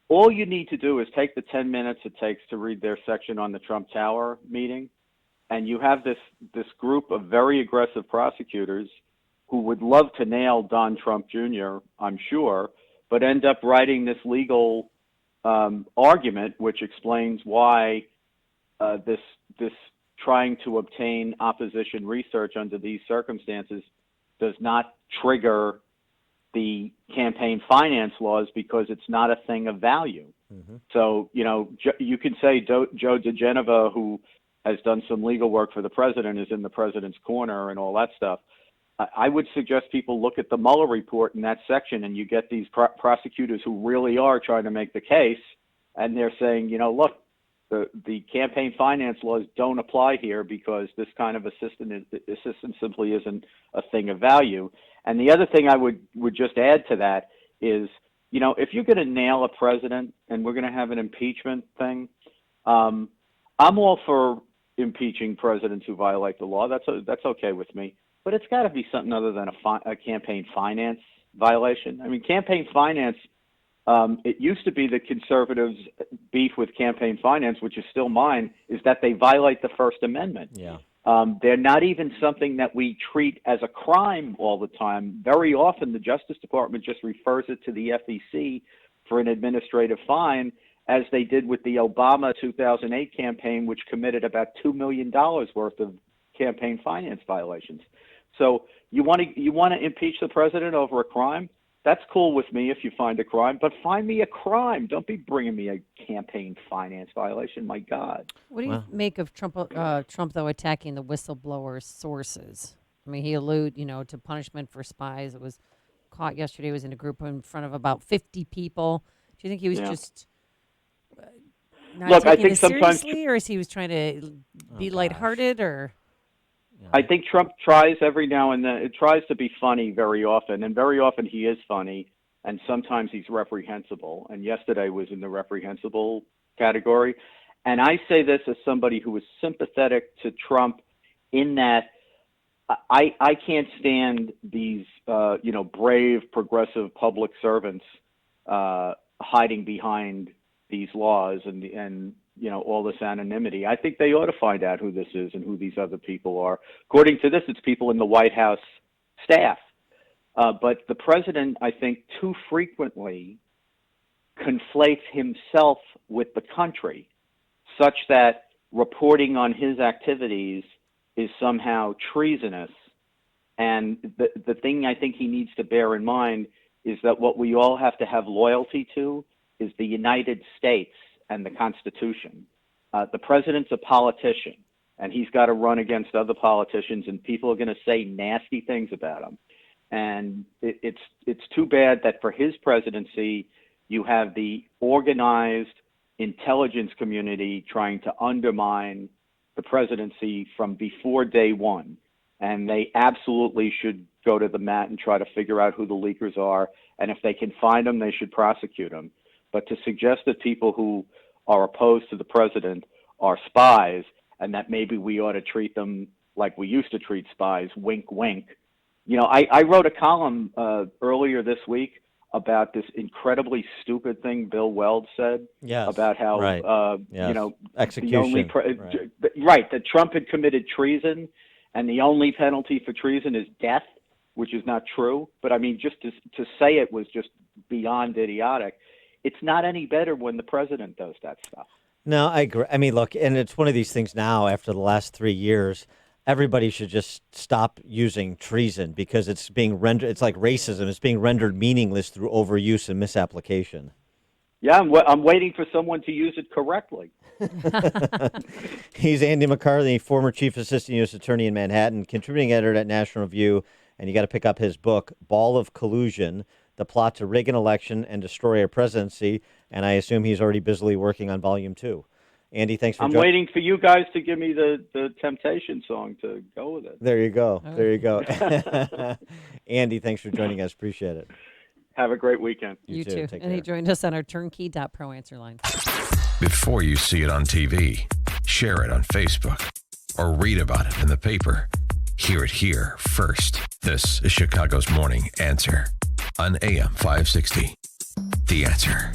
All you need to do is take the 10 minutes it takes to read their section on the Trump Tower meeting, and you have this group of very aggressive prosecutors who would love to nail Don Trump Jr., I'm sure, but end up writing this legal argument which explains why this trying to obtain opposition research under these circumstances does not trigger the campaign finance laws, because it's not a thing of value. Mm-hmm. So, you can say Joe DiGenova, who has done some legal work for the president, is in the president's corner and all that stuff. I would suggest people look at the Mueller report in that section, and you get these prosecutors who really are trying to make the case, and they're saying, look, the campaign finance laws don't apply here because this kind of assistance simply isn't a thing of value. And the other thing I would just add to that is, if you're going to nail a president and we're going to have an impeachment thing, I'm all for impeaching presidents who violate the law. That's okay with me. But it's got to be something other than a campaign finance violation. I mean, campaign finance, it used to be the conservatives' beef with campaign finance, which is still mine, is that they violate the First Amendment. Yeah. They're not even something that we treat as a crime all the time. Very often, the Justice Department just refers it to the FEC for an administrative fine, as they did with the Obama 2008 campaign, which committed about $2 million worth of campaign finance violations. So you want to impeach the president over a crime? That's cool with me if you find a crime, but find me a crime. Don't be bringing me a campaign finance violation. My God. What do you make of Trump, though, attacking the whistleblower sources? I mean, he alluded, to punishment for spies. It was caught yesterday. He was in a group in front of about 50 people. Do you think he was just not taking it seriously, or is he was trying to be lighthearted, or? I think Trump tries every now and then. It tries to be funny very often, and very often he is funny, and sometimes he's reprehensible. And yesterday was in the reprehensible category. And I say this as somebody who is sympathetic to Trump, in that I can't stand these, brave, progressive public servants hiding behind these laws and all this anonymity. I think they ought to find out who this is and who these other people are. According to this, it's people in the White House staff. But the president, I think, too frequently conflates himself with the country, such that reporting on his activities is somehow treasonous. And the thing I think he needs to bear in mind is that what we all have to have loyalty to is the United States and the Constitution. The president's a politician, and he's got to run against other politicians, and people are going to say nasty things about him. And it's too bad that for his presidency, you have the organized intelligence community trying to undermine the presidency from before day one. And they absolutely should go to the mat and try to figure out who the leakers are. And if they can find them, they should prosecute them. But to suggest that people who are opposed to the president are spies, and that maybe we ought to treat them like we used to treat spies, wink, wink. I wrote a column earlier this week about this incredibly stupid thing Bill Weld said about how, execution. That Trump had committed treason, and the only penalty for treason is death, which is not true. But I mean, just to say it was just beyond idiotic. It's not any better when the president does that stuff. No, I agree. I mean, look, and it's one of these things now after the last 3 years, everybody should just stop using treason because it's being rendered, it's like racism. It's being rendered meaningless through overuse and misapplication. Yeah, I'm waiting for someone to use it correctly. He's Andy McCarthy, former chief assistant U.S. attorney in Manhattan, contributing editor at National Review, and you got to pick up his book, Ball of Collusion, The Plot to Rig an Election and Destroy a Presidency, and I assume he's already busily working on Volume 2. Andy, thanks for I'm waiting for you guys to give me the Temptation song to go with it. There you go. Oh. There you go. Andy, thanks for joining us. Appreciate it. Have a great weekend. You too. Take and care. he joined us on our turnkey.pro answer line. Before you see it on TV, share it on Facebook, or read about it in the paper, hear it here first. This is Chicago's Morning Answer on AM 560. The Answer.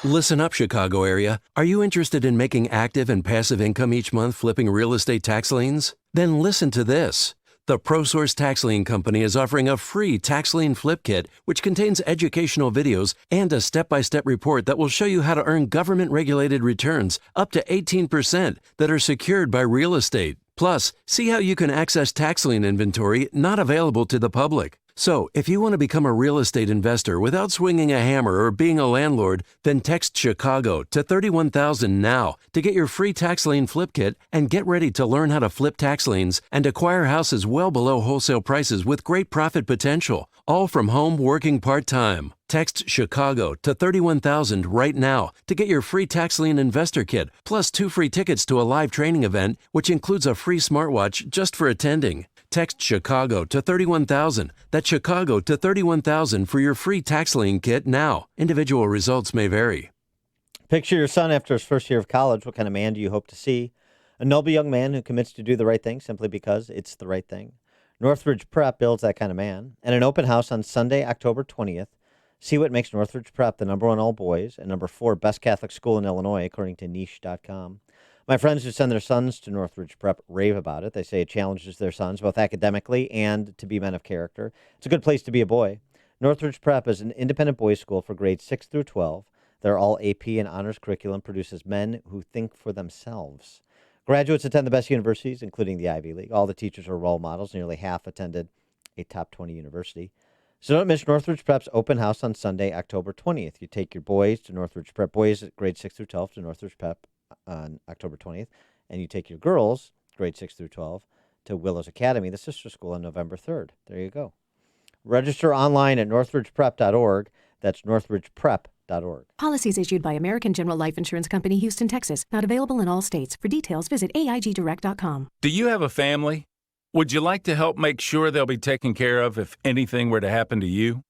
Listen up, Chicago area. Are you interested in making active and passive income each month flipping real estate tax liens? Then listen to this. The ProSource Tax Lien Company is offering a free tax lien flip kit, which contains educational videos and a step-by-step report that will show you how to earn government-regulated returns up to 18% that are secured by real estate. Plus, see how you can access tax lien inventory not available to the public. So, if you want to become a real estate investor without swinging a hammer or being a landlord, then text Chicago to 31,000 now to get your free tax lien flip kit and get ready to learn how to flip tax liens and acquire houses well below wholesale prices with great profit potential, all from home working part-time. Text Chicago to 31,000 right now to get your free tax lien investor kit, plus 2 free tickets to a live training event, which includes a free smartwatch just for attending. Text Chicago to 31,000. That's Chicago to 31,000 for your free tax lien kit now. Individual results may vary. Picture your son after his first year of college. What kind of man do you hope to see? A noble young man who commits to do the right thing simply because it's the right thing. Northridge Prep builds that kind of man. And an open house on Sunday, October 20th. See what makes Northridge Prep the #1 all boys and #4 best Catholic school in Illinois, according to niche.com. My friends who send their sons to Northridge Prep rave about it. They say it challenges their sons both academically and to be men of character. It's a good place to be a boy. Northridge Prep is an independent boys' school for grades 6 through 12. Their all AP and honors curriculum produces men who think for themselves. Graduates attend the best universities, including the Ivy League. All the teachers are role models. Nearly half attended a top 20 university. So don't miss Northridge Prep's open house on Sunday, October 20th. You take your boys to Northridge Prep, boys at grades 6 through 12 to Northridge Prep on October 20th, and you take your girls, grades 6 through 12, to Willows Academy, the sister school, on November 3rd. There you go. Register online at northridgeprep.org. That's northridgeprep.org. Policies issued by American General Life Insurance Company, Houston, Texas. Not available in all states. For details, visit AIGdirect.com. Do you have a family? Would you like to help make sure they'll be taken care of if anything were to happen to you?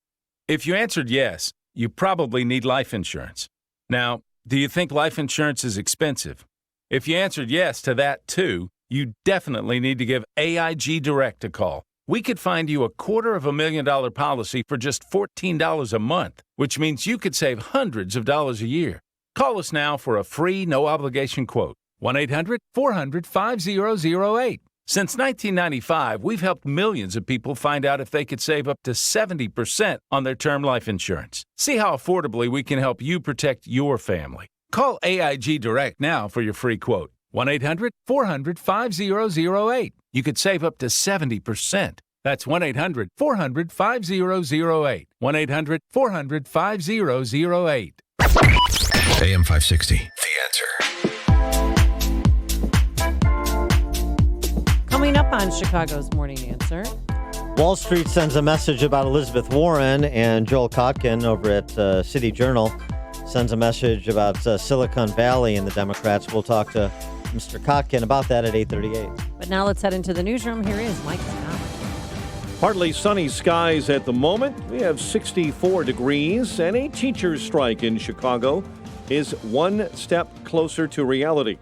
If you answered yes, you probably need life insurance. Now, do you think life insurance is expensive? If you answered yes to that too, you definitely need to give AIG Direct a call. We could find you a $250,000 policy for just $14 a month, which means you could save hundreds of dollars a year. Call us now for a free, no-obligation quote. 1-800-400-5008. Since 1995, we've helped millions of people find out if they could save up to 70% on their term life insurance. See how affordably we can help you protect your family. Call AIG Direct now for your free quote. 1-800-400-5008. You could save up to 70%. That's 1-800-400-5008. 1-800-400-5008. AM 560, The Answer. Coming up on Chicago's Morning Answer. Wall Street sends a message about Elizabeth Warren, and Joel Kotkin over at City Journal sends a message about Silicon Valley and the Democrats. We'll talk to Mr. Kotkin about that at 8:38. But now let's head into the newsroom. Here is Mike Scott. Partly sunny skies at the moment. We have 64 degrees, and a teacher's strike in Chicago is one step closer to reality.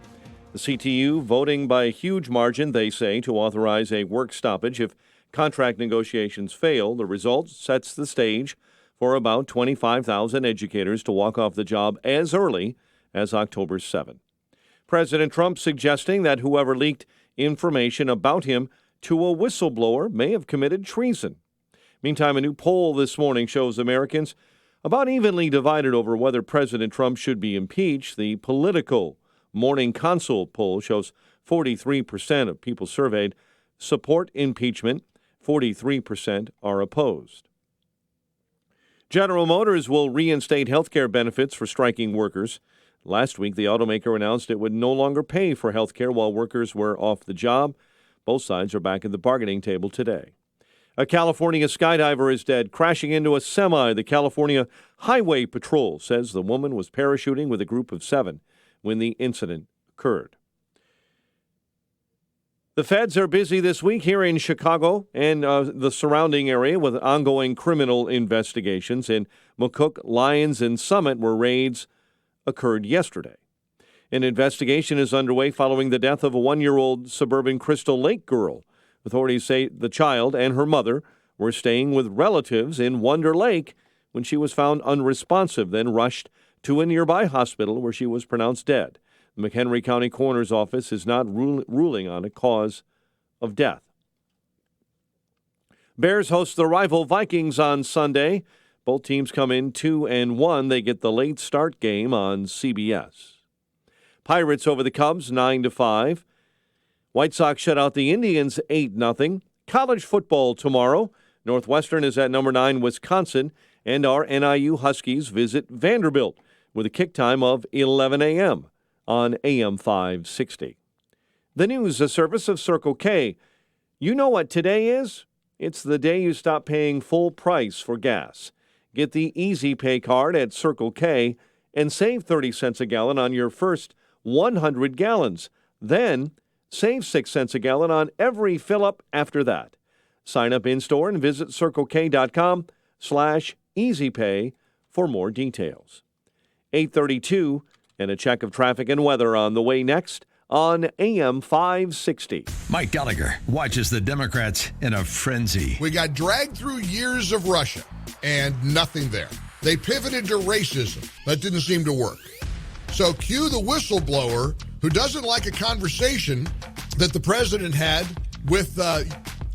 The CTU voting by a huge margin, they say, to authorize a work stoppage if contract negotiations fail. The result sets the stage for about 25,000 educators to walk off the job as early as October 7. President Trump suggesting that whoever leaked information about him to a whistleblower may have committed treason. Meantime, a new poll this morning shows Americans about evenly divided over whether President Trump should be impeached. The Politico Morning Consult poll shows 43% of people surveyed support impeachment, 43% are opposed. General Motors will reinstate health care benefits for striking workers. Last week, the automaker announced it would no longer pay for health care while workers were off the job. Both sides are back at the bargaining table today. A California skydiver is dead, crashing into a semi. The California Highway Patrol says the woman was parachuting with a group of 7 when the incident occurred. The feds are busy this week here in Chicago and the surrounding area with ongoing criminal investigations. In McCook, Lyons, and Summit, where raids occurred yesterday. An investigation is underway following the death of a 1-year-old Suburban Crystal Lake girl. Authorities say the child and her mother were staying with relatives in Wonder Lake when she was found unresponsive, then rushed to a nearby hospital where she was pronounced dead. The McHenry County Coroner's Office is not ruling on a cause of death. Bears host the rival Vikings on Sunday. Both teams come in 2-1. They get the late start game on CBS. Pirates over the Cubs 9-5. White Sox shut out the Indians 8-0. College football tomorrow. Northwestern is at number 9 Wisconsin, and our NIU Huskies visit Vanderbilt with a kick time of 11 a.m. on AM 560. The news, a service of Circle K. You know what today is? It's the day you stop paying full price for gas. Get the Easy Pay card at Circle K and save 30 cents a gallon on your first 100 gallons. Then save 6 cents a gallon on every fill-up after that. Sign up in-store and visit CircleK.com/EasyPay for more details. 8:32 and a check of traffic and weather on the way next on AM 560. Mike Gallagher watches the Democrats in a frenzy. We got dragged through years of Russia and nothing there. They pivoted to racism. That didn't seem to work. So cue the whistleblower who doesn't like a conversation that the president had with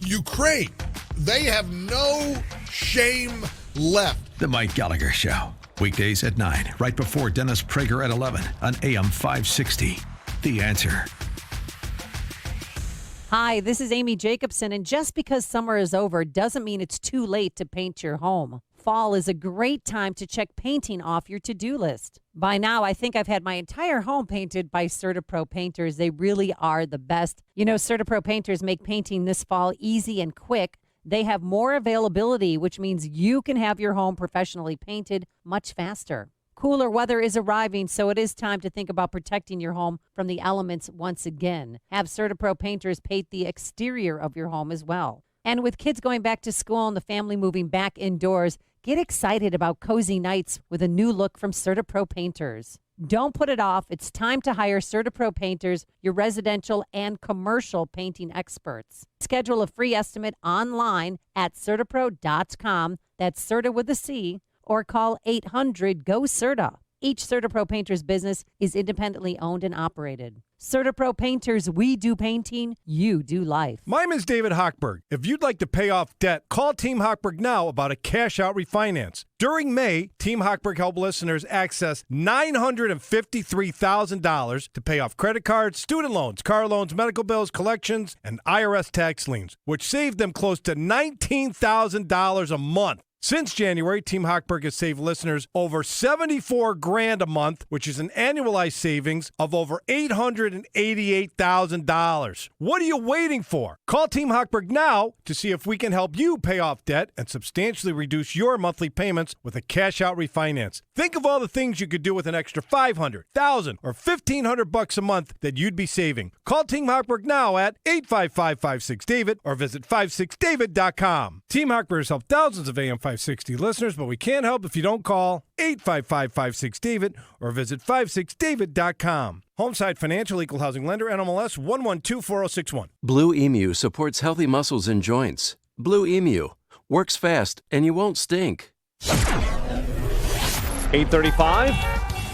Ukraine. They have no shame left. The Mike Gallagher Show. Weekdays at 9, right before Dennis Prager at 11 on AM 560. The Answer. Hi, this is Amy Jacobson, and just because summer is over doesn't mean it's too late to paint your home. Fall is a great time to check painting off your to-do list. By now, I think I've had my entire home painted by CertaPro painters. They really are the best. You know, CertaPro painters make painting this fall easy and quick. They have more availability, which means you can have your home professionally painted much faster. Cooler weather is arriving, so it is time to think about protecting your home from the elements once again. Have CertaPro painters paint the exterior of your home as well. And with kids going back to school and the family moving back indoors, get excited about cozy nights with a new look from CertaPro painters. Don't put it off. It's time to hire CertaPro painters, your residential and commercial painting experts. Schedule a free estimate online at CertaPro.com. That's Certa with a C. Or call 800-GO-CERTA. Each CertaPro painter's business is independently owned and operated. CertaPro painters, we do painting, you do life. My name is David Hochberg. If you'd like to pay off debt, call Team Hochberg now about a cash-out refinance. During May, Team Hochberg helped listeners access $953,000 to pay off credit cards, student loans, car loans, medical bills, collections, and IRS tax liens, which saved them close to $19,000 a month. Since January, Team Hochberg has saved listeners over $74,000 a month, which is an annualized savings of over $888,000. What are you waiting for? Call Team Hochberg now to see if we can help you pay off debt and substantially reduce your monthly payments with a cash-out refinance. Think of all the things you could do with an extra $500, $1,000, or $1,500 a month that you'd be saving. Call Team Hochberg now at 855-56-DAVID or visit 56david.com. Team Hochberg has helped thousands of AM 560 listeners, but we can't help if you don't call 855-56-DAVID or visit 56david.com. Homeside Financial, Equal Housing Lender, NMLS 1124061. Blue Emu supports healthy muscles and joints. Blue Emu works fast and you won't stink. 8:35.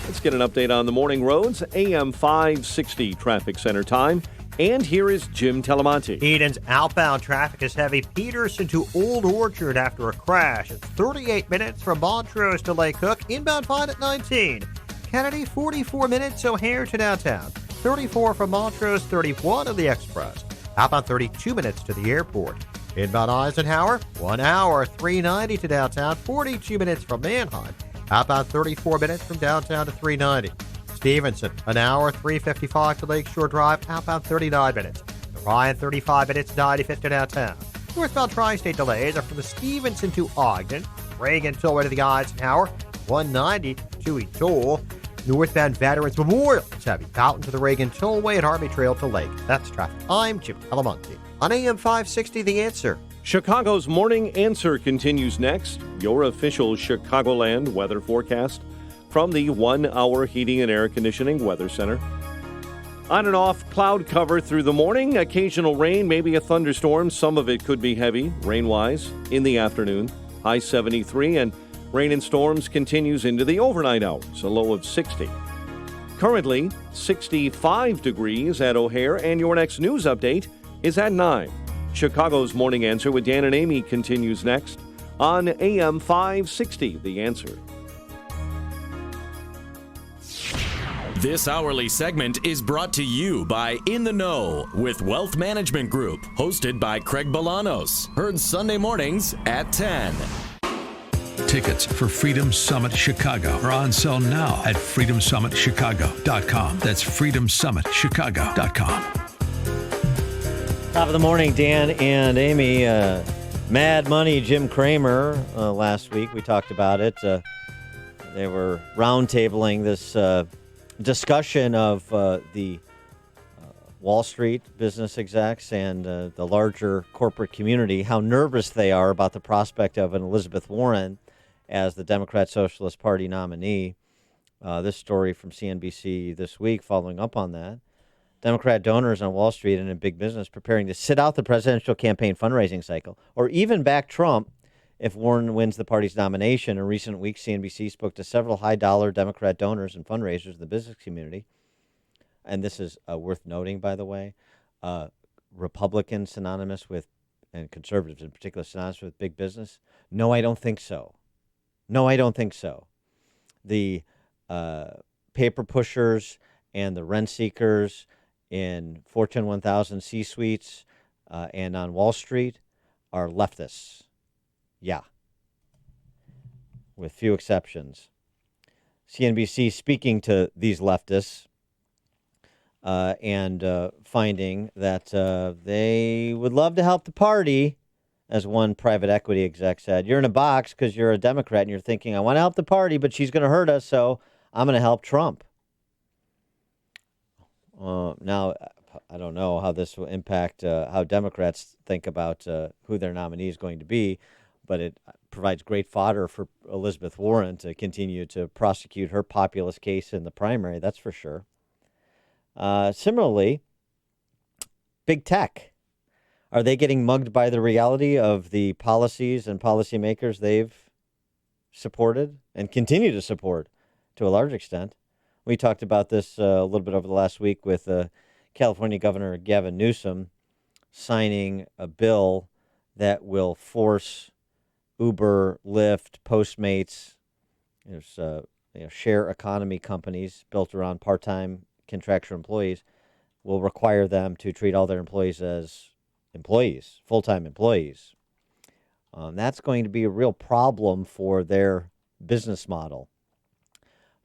Let's get an update on the morning roads. AM 560 traffic center time. And here is Jim Telemonte. Eden's outbound traffic is heavy. Peterson to Old Orchard after a crash. It's 38 minutes from Montrose to Lake Cook. Inbound fine at 19. Kennedy, 44 minutes. O'Hare to downtown. 34 from Montrose, 31 of the Express. Outbound 32 minutes to the airport. Inbound Eisenhower, 1 hour, 390 to downtown. 42 minutes from Manheim. Outbound 34 minutes from downtown to 390. Stevenson, an hour, 355 to Lakeshore Drive, outbound 39 minutes. Ryan, 35 minutes, 95 to downtown. Northbound tri-state delays are from the Stevenson to Ogden, Reagan Tollway to the Eisenhower, 190 to Etoll. Northbound Veterans Memorial is heavy, Fountain to the Reagan Tollway and Army Trail to Lake. That's traffic. I'm Jim Telemonte on AM 560, The Answer. Chicago's Morning Answer continues next. Your official Chicagoland weather forecast from the 1 Hour Heating and Air Conditioning Weather Center. On and off cloud cover through the morning. Occasional rain, maybe a thunderstorm. Some of it could be heavy, rain-wise, in the afternoon. High 73, and rain and storms continues into the overnight hours, a low of 60. Currently, 65 degrees at O'Hare, and your next news update is at 9. Chicago's Morning Answer with Dan and Amy continues next on AM 560, The Answer. This hourly segment is brought to you by In the Know with Wealth Management Group, hosted by Craig Bolanos. Heard Sunday mornings at 10. Tickets for Freedom Summit Chicago are on sale now at freedomsummitchicago.com. That's freedomsummitchicago.com. Top of the morning, Dan and Amy. Mad Money, Jim Cramer. Last week we talked about it. They were roundtabling this discussion of the Wall Street business execs and the larger corporate community, how nervous they are about the prospect of an Elizabeth Warren as the Democrat Socialist Party nominee. This story from CNBC this week following up on that. Democrat donors on Wall Street and in big business preparing to sit out the presidential campaign fundraising cycle or even back Trump if Warren wins the party's nomination. In recent weeks, CNBC spoke to several high-dollar Democrat donors and fundraisers in the business community. And this is worth noting, by the way. Republicans synonymous with, and conservatives in particular, synonymous with big business? No, I don't think so. No, I don't think so. The paper pushers and the rent seekers in Fortune 1000 C-suites and on Wall Street are leftists. Yeah. With few exceptions. CNBC speaking to these leftists and finding that they would love to help the party, as one private equity exec said. You're in a box because you're a Democrat and you're thinking, I want to help the party, but she's going to hurt us, so I'm going to help Trump. Now, I don't know how this will impact how Democrats think about who their nominee is going to be, but it provides great fodder for Elizabeth Warren to continue to prosecute her populist case in the primary, that's for sure. Similarly, big tech. Are they getting mugged by the reality of the policies and policymakers they've supported and continue to support to a large extent? We talked about this a little bit over the last week with California Governor Gavin Newsom signing a bill that will force Uber, Lyft, Postmates, share economy companies built around part-time contractual employees, will require them to treat all their employees as employees, full-time employees. That's going to be a real problem for their business model.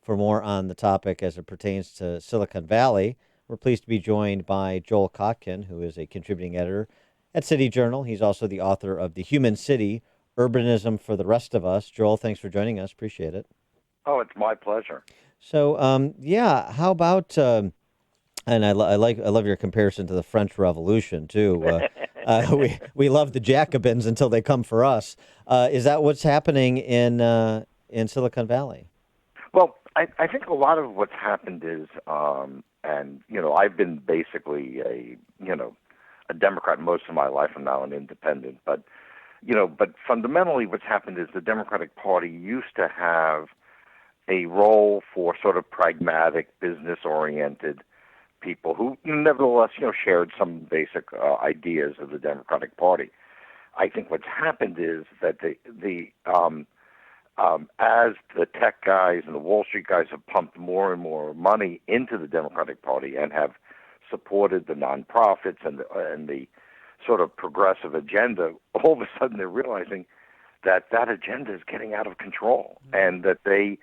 For more on the topic as it pertains to Silicon Valley, we're pleased to be joined by Joel Kotkin, who is a contributing editor at City Journal. He's also the author of The Human City, Urbanism for the Rest of Us. Joel, thanks for joining us. Appreciate it. Oh, it's my pleasure. So, how about, and I love your comparison to the French Revolution, too. We love the Jacobins until they come for us. Is that what's happening in Silicon Valley? Well, I think a lot of what's happened is, and I've been basically a Democrat most of my life. I'm now an independent, but fundamentally what's happened is the Democratic Party used to have a role for sort of pragmatic, business-oriented people who nevertheless, shared some basic ideas of the Democratic Party. I think what's happened is that as the tech guys and the Wall Street guys have pumped more and more money into the Democratic Party and have supported the nonprofits and the sort of progressive agenda, all of a sudden they're realizing that agenda is getting out of control, and that they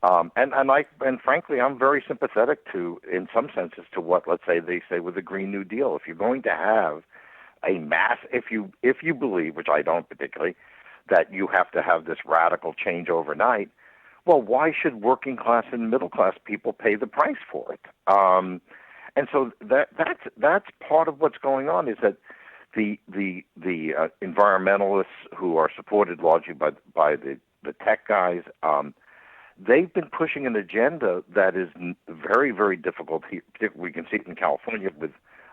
and frankly, I'm very sympathetic to, in some senses, to what, let's say, they say with the Green New Deal. If you're going to have a mass, if you believe, which I don't particularly, that you have to have this radical change overnight, well, why should working class and middle class people pay the price for it? And so that's part of what's going on, is that the environmentalists who are supported largely by the tech guys, they've been pushing an agenda that is very, very difficult. We can see it in California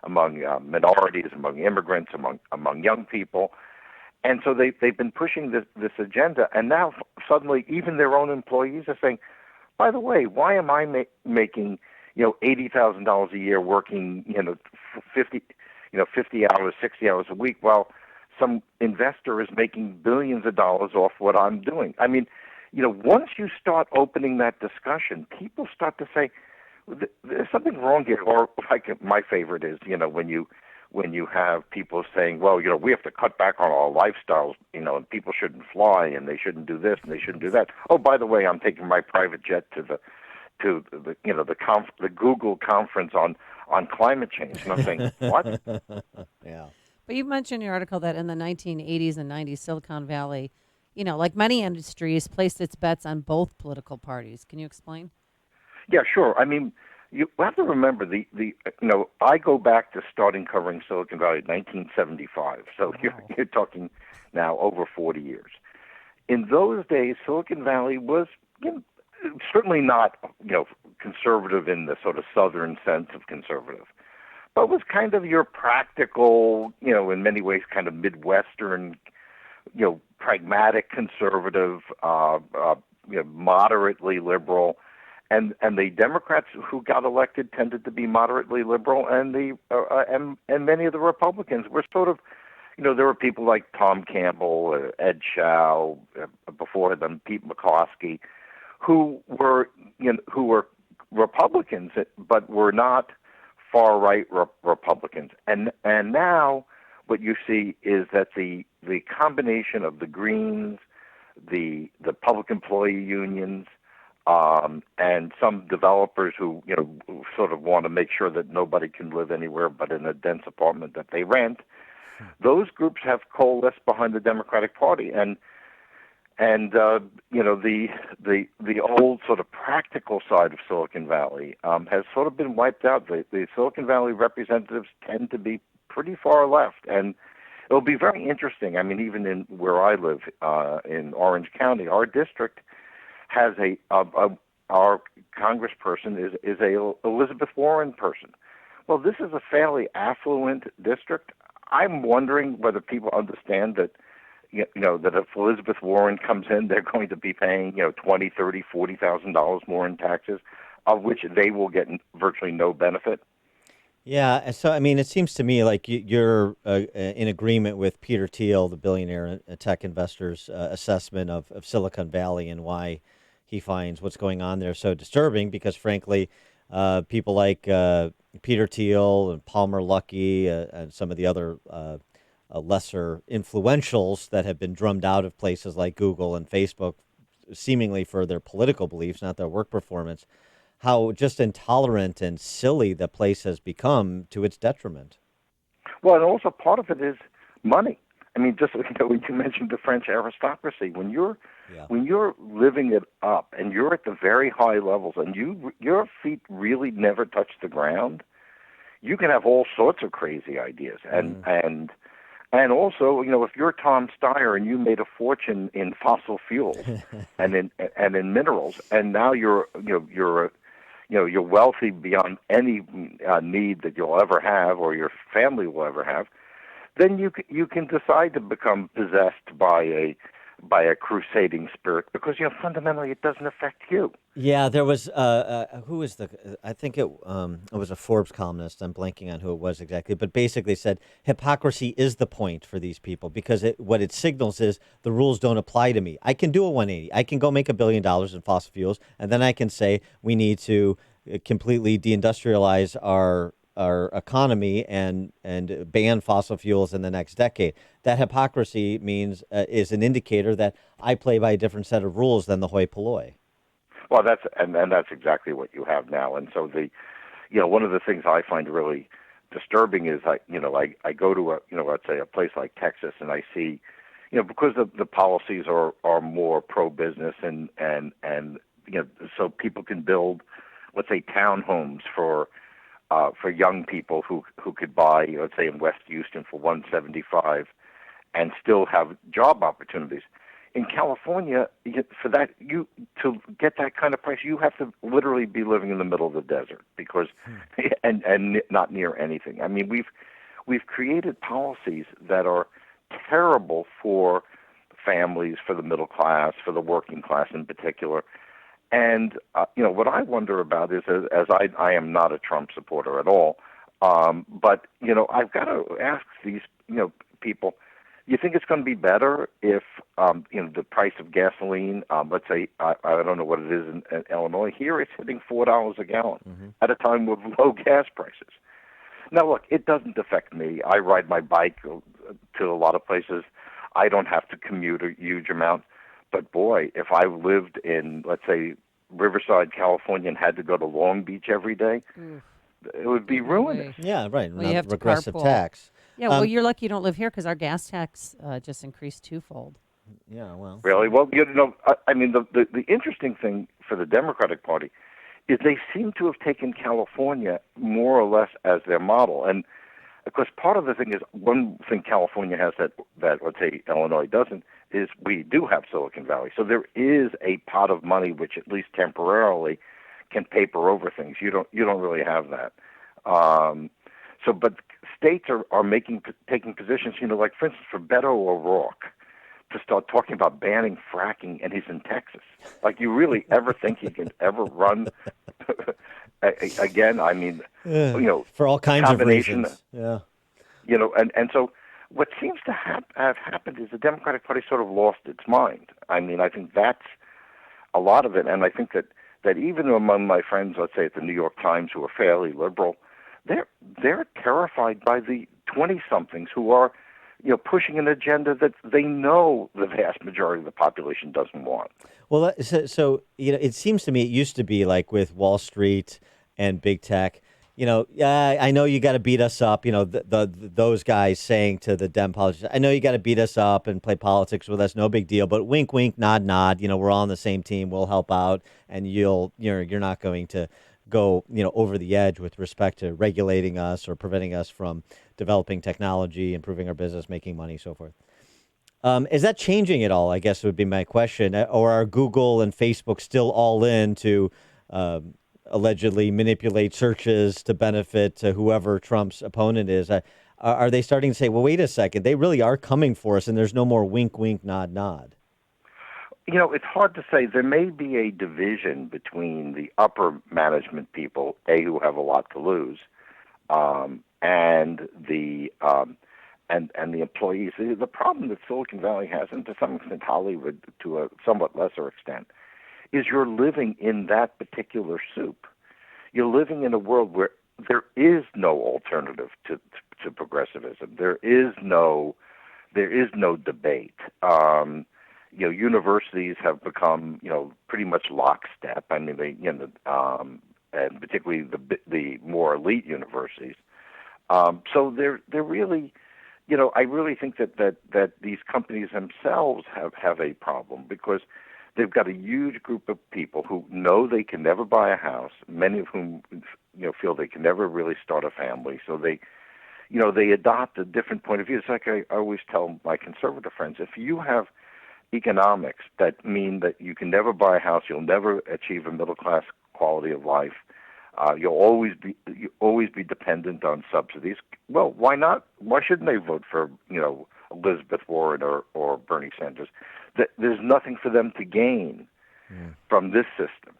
among minorities, among immigrants, among young people. And so they've been pushing this agenda, and now suddenly even their own employees are saying, by the way, why am I making $80,000 a year working 50 hours, 60 hours a week, while some investor is making billions of dollars off what I'm doing? I mean, once you start opening that discussion, people start to say, there's something wrong here. Or like my favorite is, when you have people saying, well, we have to cut back on our lifestyles, and people shouldn't fly, and they shouldn't do this, and they shouldn't do that. Oh, by the way, I'm taking my private jet to the Google conference on climate change. And I'm saying, what? Yeah. But you mentioned in your article that in the 1980s and 90s, Silicon Valley, like many industries, placed its bets on both political parties. Can you explain? Yeah, sure. I mean, you have to remember I go back to starting covering Silicon Valley in 1975. So you're talking now over 40 years. In those days, Silicon Valley was certainly not conservative in the sort of southern sense of conservative, but was kind of your practical, in many ways, kind of Midwestern, pragmatic conservative, moderately liberal, and the Democrats who got elected tended to be moderately liberal, and and many of the Republicans were sort of, there were people like Tom Campbell, Ed Schau, before them Pete McCloskey, who were Republicans, but were not far right Republicans, and now what you see is that the combination of the Greens, the public employee unions, and some developers who sort of want to make sure that nobody can live anywhere but in a dense apartment that they rent. Those groups have coalesced behind the Democratic Party, and the old sort of practical side of Silicon Valley has sort of been wiped out. The Silicon Valley representatives tend to be pretty far left, and it'll be very interesting. I mean, even in where I live in Orange County, our district has our congressperson is a Elizabeth Warren person. Well, this is a fairly affluent district. I'm wondering whether people understand that that if Elizabeth Warren comes in, they're going to be paying $20,000, $30,000, $40,000 more in taxes, of which they will get virtually no benefit. Yeah, so I mean, it seems to me like you're in agreement with Peter Thiel, the billionaire tech investor's assessment of Silicon Valley and why he finds what's going on there so disturbing. Because frankly, people like Peter Thiel and Palmer Luckey and some of the other lesser influentials that have been drummed out of places like Google and Facebook, seemingly for their political beliefs, not their work performance, how just intolerant and silly the place has become to its detriment. Well, and also part of it is money. I mean, just when you mentioned the French aristocracy, when you're living it up and you're at the very high levels and your feet really never touch the ground, you can have all sorts of crazy ideas. And also, if you're Tom Steyer and you made a fortune in fossil fuels and in minerals, and now you're wealthy beyond any need that you'll ever have or your family will ever have, then you can decide to become possessed by a crusading spirit because fundamentally it doesn't affect you. Yeah, there was who was I think it was a Forbes columnist. I'm blanking on who it was exactly, but basically said hypocrisy is the point for these people because what it signals is the rules don't apply to me. I can do a 180. I can go make $1 billion in fossil fuels, and then I can say we need to completely deindustrialize our economy and ban fossil fuels in the next decade. That hypocrisy means is an indicator that I play by a different set of rules than the hoi polloi. Well, that's exactly what you have now. And so one of the things I find really disturbing is I go to let's say a place like Texas and I see, because the policies are more pro business and so people can build, let's say, townhomes for young people who could buy, let's say in West Houston for $175 and still have job opportunities. In California, for that to get that kind of price, you have to literally be living in the middle of the desert because and not near anything. I mean, we've created policies that are terrible for families, for the middle class, for the working class in particular. And what I wonder about is, as I am not a Trump supporter at all, but I've got to ask these people. You think it's going to be better if the price of gasoline, let's say I don't know what it is in Illinois. Here it's hitting $4 a gallon at a time with low gas prices. Now look, it doesn't affect me. I ride my bike to a lot of places. I don't have to commute a huge amount. But boy, if I lived in, let's say, Riverside, California, and had to go to Long Beach every day, it would be ruinous. Yeah, right. Well, you have to regressive carpool. tax. Yeah, well, you're lucky you don't live here because our gas tax just increased twofold. Yeah, well. Really? Well, I mean, the interesting thing for the Democratic Party is they seem to have taken California more or less as their model. And, of course, part of the thing is one thing California has that let's say, Illinois doesn't is we do have Silicon Valley. So there is a pot of money which at least temporarily can paper over things. You don't really have that. But states are taking positions, like, for instance, for Beto O'Rourke to start talking about banning fracking, and he's in Texas. Like, you really ever think he can ever run again? I mean, for all kinds of combination, reasons. Yeah. And so what seems to have happened is the Democratic Party sort of lost its mind. I mean, I think that's a lot of it, and I think that even among my friends, let's say at the New York Times, who are fairly liberal, they're terrified by the 20-somethings who are, pushing an agenda that they know the vast majority of the population doesn't want. Well, so it seems to me it used to be like with Wall Street and big tech. I know you got to beat us up. Those guys saying to the Dem politicians, I know you got to beat us up and play politics with us. No big deal. But wink, wink, nod, nod. We're all on the same team. We'll help out, and you're not going to go over the edge with respect to regulating us or preventing us from developing technology, improving our business, making money, so forth. Is that changing at all? I guess would be my question. Or are Google and Facebook still all in to allegedly manipulate searches to benefit whoever Trump's opponent is? Are they starting to say, well, wait a second, they really are coming for us and there's no more wink, wink, nod, nod? It's hard to say. There may be a division between the upper management people, who have a lot to lose, and the employees. The problem that Silicon Valley has, and to some extent Hollywood to a somewhat lesser extent, is you're living in that particular soup. You're living in a world where there is no alternative to progressivism. There is no debate. Universities have become, pretty much lockstep. I mean, they, and particularly the more elite universities. So they're really, I really think that these companies themselves have a problem because they've got a huge group of people who know they can never buy a house, many of whom, feel they can never really start a family. So they adopt a different point of view. It's like I always tell my conservative friends, if you have economics that mean that you can never buy a house, you'll never achieve a middle-class quality of life, you'll always be dependent on subsidies. Well, why not? Why shouldn't they vote for Elizabeth Warren or Bernie Sanders? There's nothing for them to gain from this system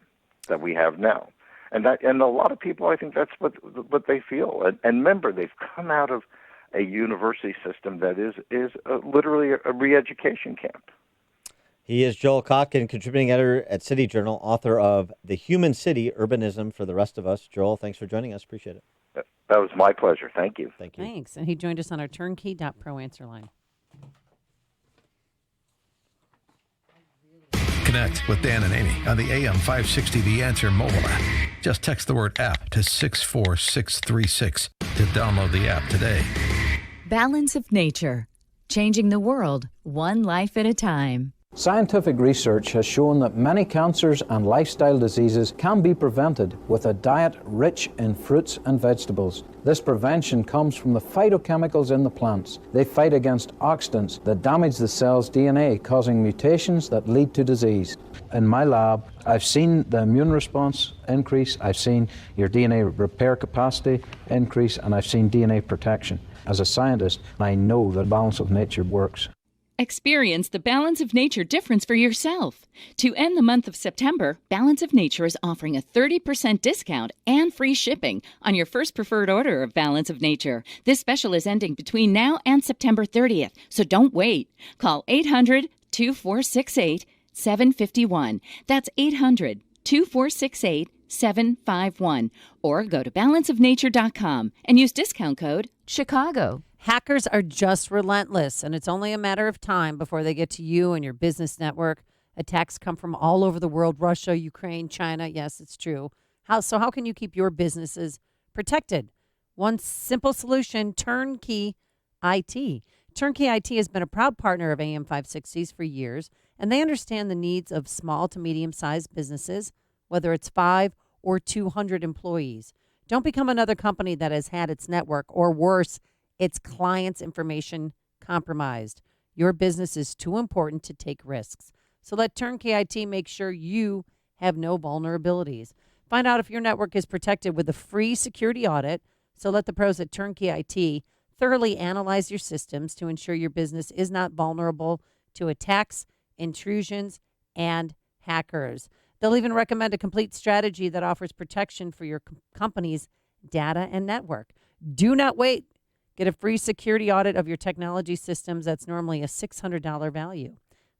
that we have now, and a lot of people, I think that's what they feel. And remember, they've come out of a university system that is literally a re-education camp. He is Joel Kotkin, contributing editor at City Journal, author of The Human City, Urbanism for the Rest of Us. Joel, thanks for joining us. Appreciate it. That was my pleasure. Thank you. Thank you. Thanks. And he joined us on our turnkey.pro answer line. Connect with Dan and Amy on the AM 560 The Answer mobile app. Just text the word app to 64636 to download the app today. Balance of Nature. Changing the world, one life at a time. Scientific research has shown that many cancers and lifestyle diseases can be prevented with a diet rich in fruits and vegetables. This prevention comes from the phytochemicals in the plants. They fight against oxidants that damage the cell's DNA, causing mutations that lead to disease. In my lab, I've seen the immune response increase, I've seen your DNA repair capacity increase, and I've seen DNA protection. As a scientist, I know that Balance of Nature works. Experience the Balance of Nature difference for yourself. To end the month of September, Balance of Nature is offering a 30% discount and free shipping on your first preferred order of Balance of Nature. This special is ending between now and September 30th, so don't wait. Call 800-2468-751. That's 800-2468-751. Or go to balanceofnature.com and use discount code CHICAGO. Hackers are just relentless, and it's only a matter of time before they get to you and your business network. Attacks come from all over the world, Russia, Ukraine, China. Yes, it's true. How can you keep your businesses protected? One simple solution, Turnkey IT. Turnkey IT has been a proud partner of AM 560s for years, and they understand the needs of small to medium-sized businesses, whether it's 5 or 200 employees. Don't become another company that has had its network, or worse, its clients' information compromised. Your business is too important to take risks. So let Turnkey IT make sure you have no vulnerabilities. Find out if your network is protected with a free security audit. So let the pros at Turnkey IT thoroughly analyze your systems to ensure your business is not vulnerable to attacks, intrusions, and hackers. They'll even recommend a complete strategy that offers protection for your company's data and network. Do not wait. Get a free security audit of your technology systems that's normally a $600 value.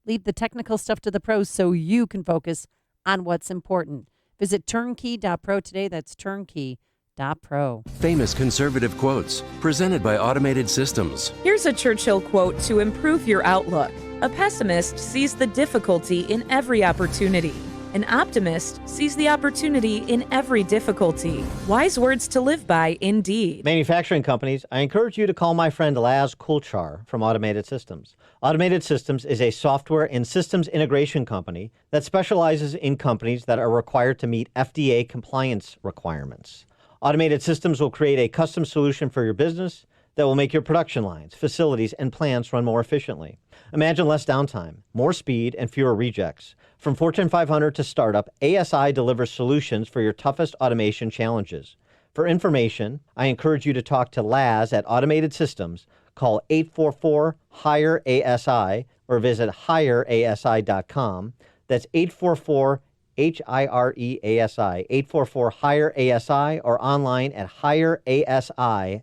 Leave the technical stuff to the pros so you can focus on what's important. Visit turnkey.pro today. That's turnkey.pro. Famous conservative quotes presented by Automated Systems. Here's a Churchill quote to improve your outlook. A pessimist sees the difficulty in every opportunity. An optimist sees the opportunity in every difficulty. Wise words to live by, indeed. Manufacturing companies, I encourage you to call my friend Laz Kulchar from Automated Systems. Automated Systems is a software and systems integration company that specializes in companies that are required to meet FDA compliance requirements. Automated Systems will create a custom solution for your business that will make your production lines, facilities, and plants run more efficiently. Imagine less downtime, more speed, and fewer rejects. From Fortune 500 to startup, ASI delivers solutions for your toughest automation challenges. For information, I encourage you to talk to Laz at Automated Systems. Call 844-HIRE-ASI or visit hireasi.com. That's 844-HIRE-ASI, 844-HIRE-ASI, or online at hireasi.com.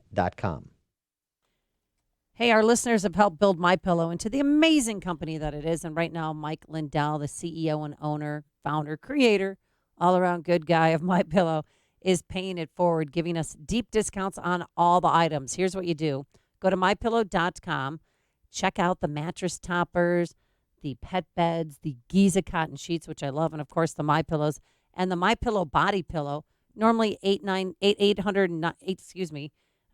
Hey, our listeners have helped build MyPillow into the amazing company that it is. And right now, Mike Lindell, the CEO and owner, founder, creator, all-around good guy of MyPillow, is paying it forward, giving us deep discounts on all the items. Here's what you do. Go to MyPillow.com. Check out the mattress toppers, the pet beds, the Giza cotton sheets, which I love, and, of course, the MyPillows, and the MyPillow body pillow, normally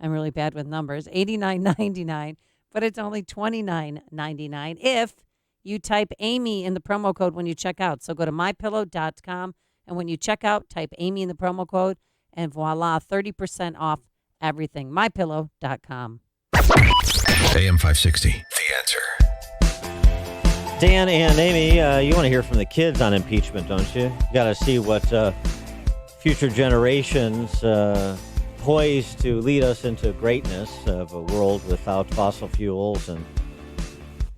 I'm really bad with numbers, $89.99, but it's only $29.99 if you type Amy in the promo code when you check out. So go to MyPillow.com, and when you check out, type Amy in the promo code, and voila, 30% off everything. MyPillow.com. AM 560, The Answer. Dan and Amy, you want to hear from the kids on impeachment, don't you? You got to see what future generations poised to lead us into greatness of a world without fossil fuels and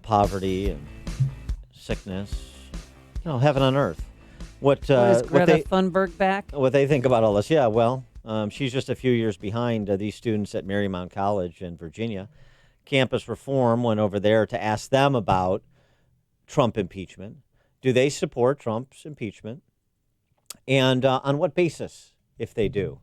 poverty and sickness. Heaven on earth. What is Greta Thunberg back? What they think about all this? Yeah, well, she's just a few years behind these students at Marymount College in Virginia. Campus Reform went over there to ask them about Trump impeachment. Do they support Trump's impeachment? And on what basis, if they do?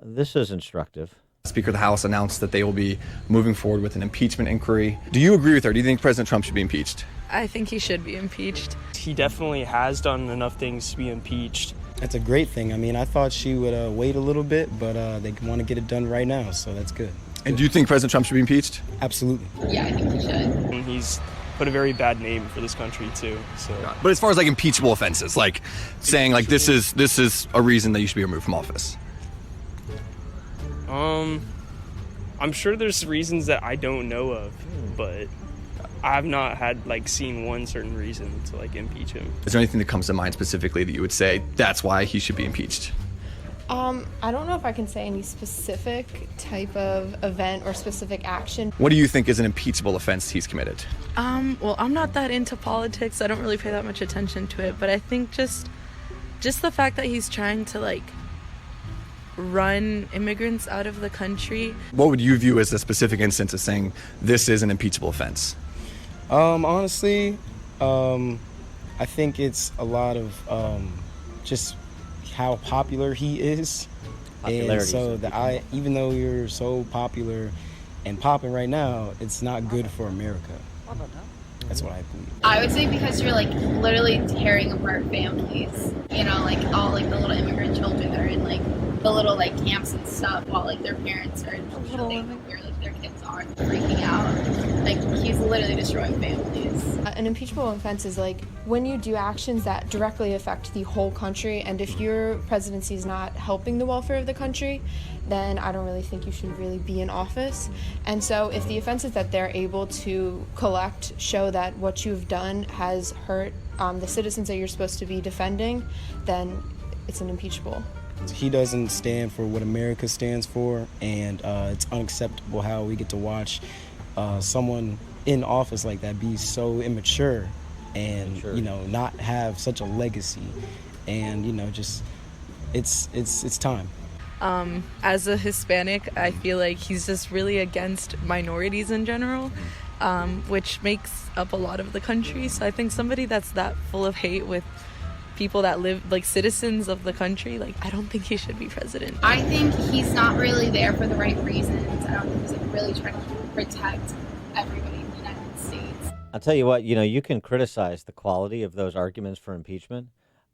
This is instructive. Speaker of the House announced that they will be moving forward with an impeachment inquiry. Do you agree with her? Do you think President Trump should be impeached? I think he should be impeached. He definitely has done enough things to be impeached. That's a great thing. I mean, I thought she would wait a little bit, but they want to get it done right now, so that's good. And do you think President Trump should be impeached? Absolutely. Yeah, I think he should. And he's put a very bad name for this country too. So, but as far as like impeachable offenses, like saying like this is a reason that you should be removed from office. I'm sure there's reasons that I don't know of, but I've not seen one certain reason to impeach him. Is there anything that comes to mind specifically that you would say that's why he should be impeached? I don't know if I can say any specific type of event or specific action. What do you think is an impeachable offense he's committed? Well, I'm not that into politics. I don't really pay that much attention to it, but I think just the fact that he's trying to run immigrants out of the country. What would you view as a specific instance of saying this is an impeachable offense? Honestly, I think it's a lot of just how popular he is. And so even though you're so popular and popping right now, it's not good for America. That's what I believe. I would say because you're literally tearing apart families, all the little immigrant children that are in the little camps and stuff while their parents are showing where their kids are freaking out. He's literally destroying families. An impeachable offense is when you do actions that directly affect the whole country, and if your presidency is not helping the welfare of the country, then I don't really think you should really be in office. And so if the offenses that they're able to collect show that what you've done has hurt the citizens that you're supposed to be defending, then it's an impeachable. He doesn't stand for what America stands for, and it's unacceptable how we get to watch someone in office like that be so immature and not have such a legacy, and just it's time. As a Hispanic, I feel like he's just really against minorities in general, which makes up a lot of the country. So I think somebody that's that full of hate with people that live like citizens of the country, like I don't think he should be president. I think he's not really there for the right reasons. I don't think he's like really trying to protect everybody in the United States. I'll tell you what, you can criticize the quality of those arguments for impeachment,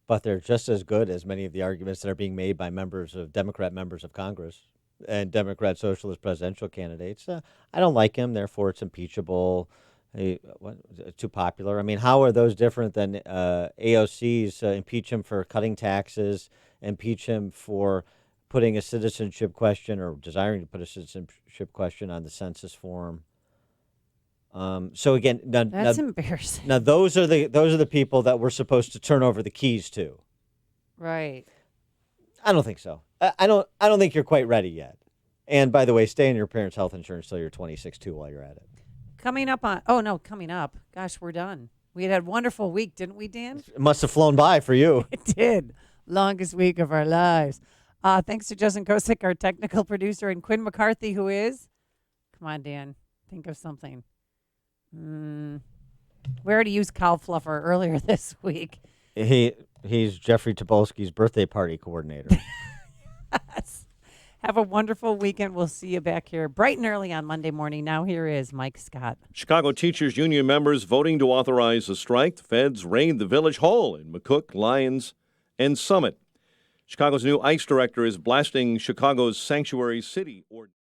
but they're just as good as many of the arguments that are being made by Democrat members of Congress and Democrat socialist presidential candidates. I don't like him, therefore it's impeachable. Too popular. I mean, how are those different than AOC's impeach him for cutting taxes, impeach him for putting a citizenship question or desiring to put a citizenship question on the census form? So again, that's embarrassing. Now those are the people that we're supposed to turn over the keys to. Right. I don't think so. I don't think you're quite ready yet. And by the way, stay on your parents' health insurance till you're 26 too while you're at it. Coming up. Gosh, we're done. We had a wonderful week, didn't we, Dan? It must have flown by for you. It did. Longest week of our lives. Thanks to Justin Kosick, our technical producer, and Quinn McCarthy, who is, come on, Dan, think of something. We already used Kyle Fluffer earlier this week. He's Jeffrey Tobolsky's birthday party coordinator. Yes. Have a wonderful weekend. We'll see you back here bright and early on Monday morning. Now here is Mike Scott. Chicago Teachers Union members voting to authorize a strike. The feds raid the Village Hall in McCook, Lyons, and Summit. Chicago's new ICE director is blasting Chicago's sanctuary city ordinance.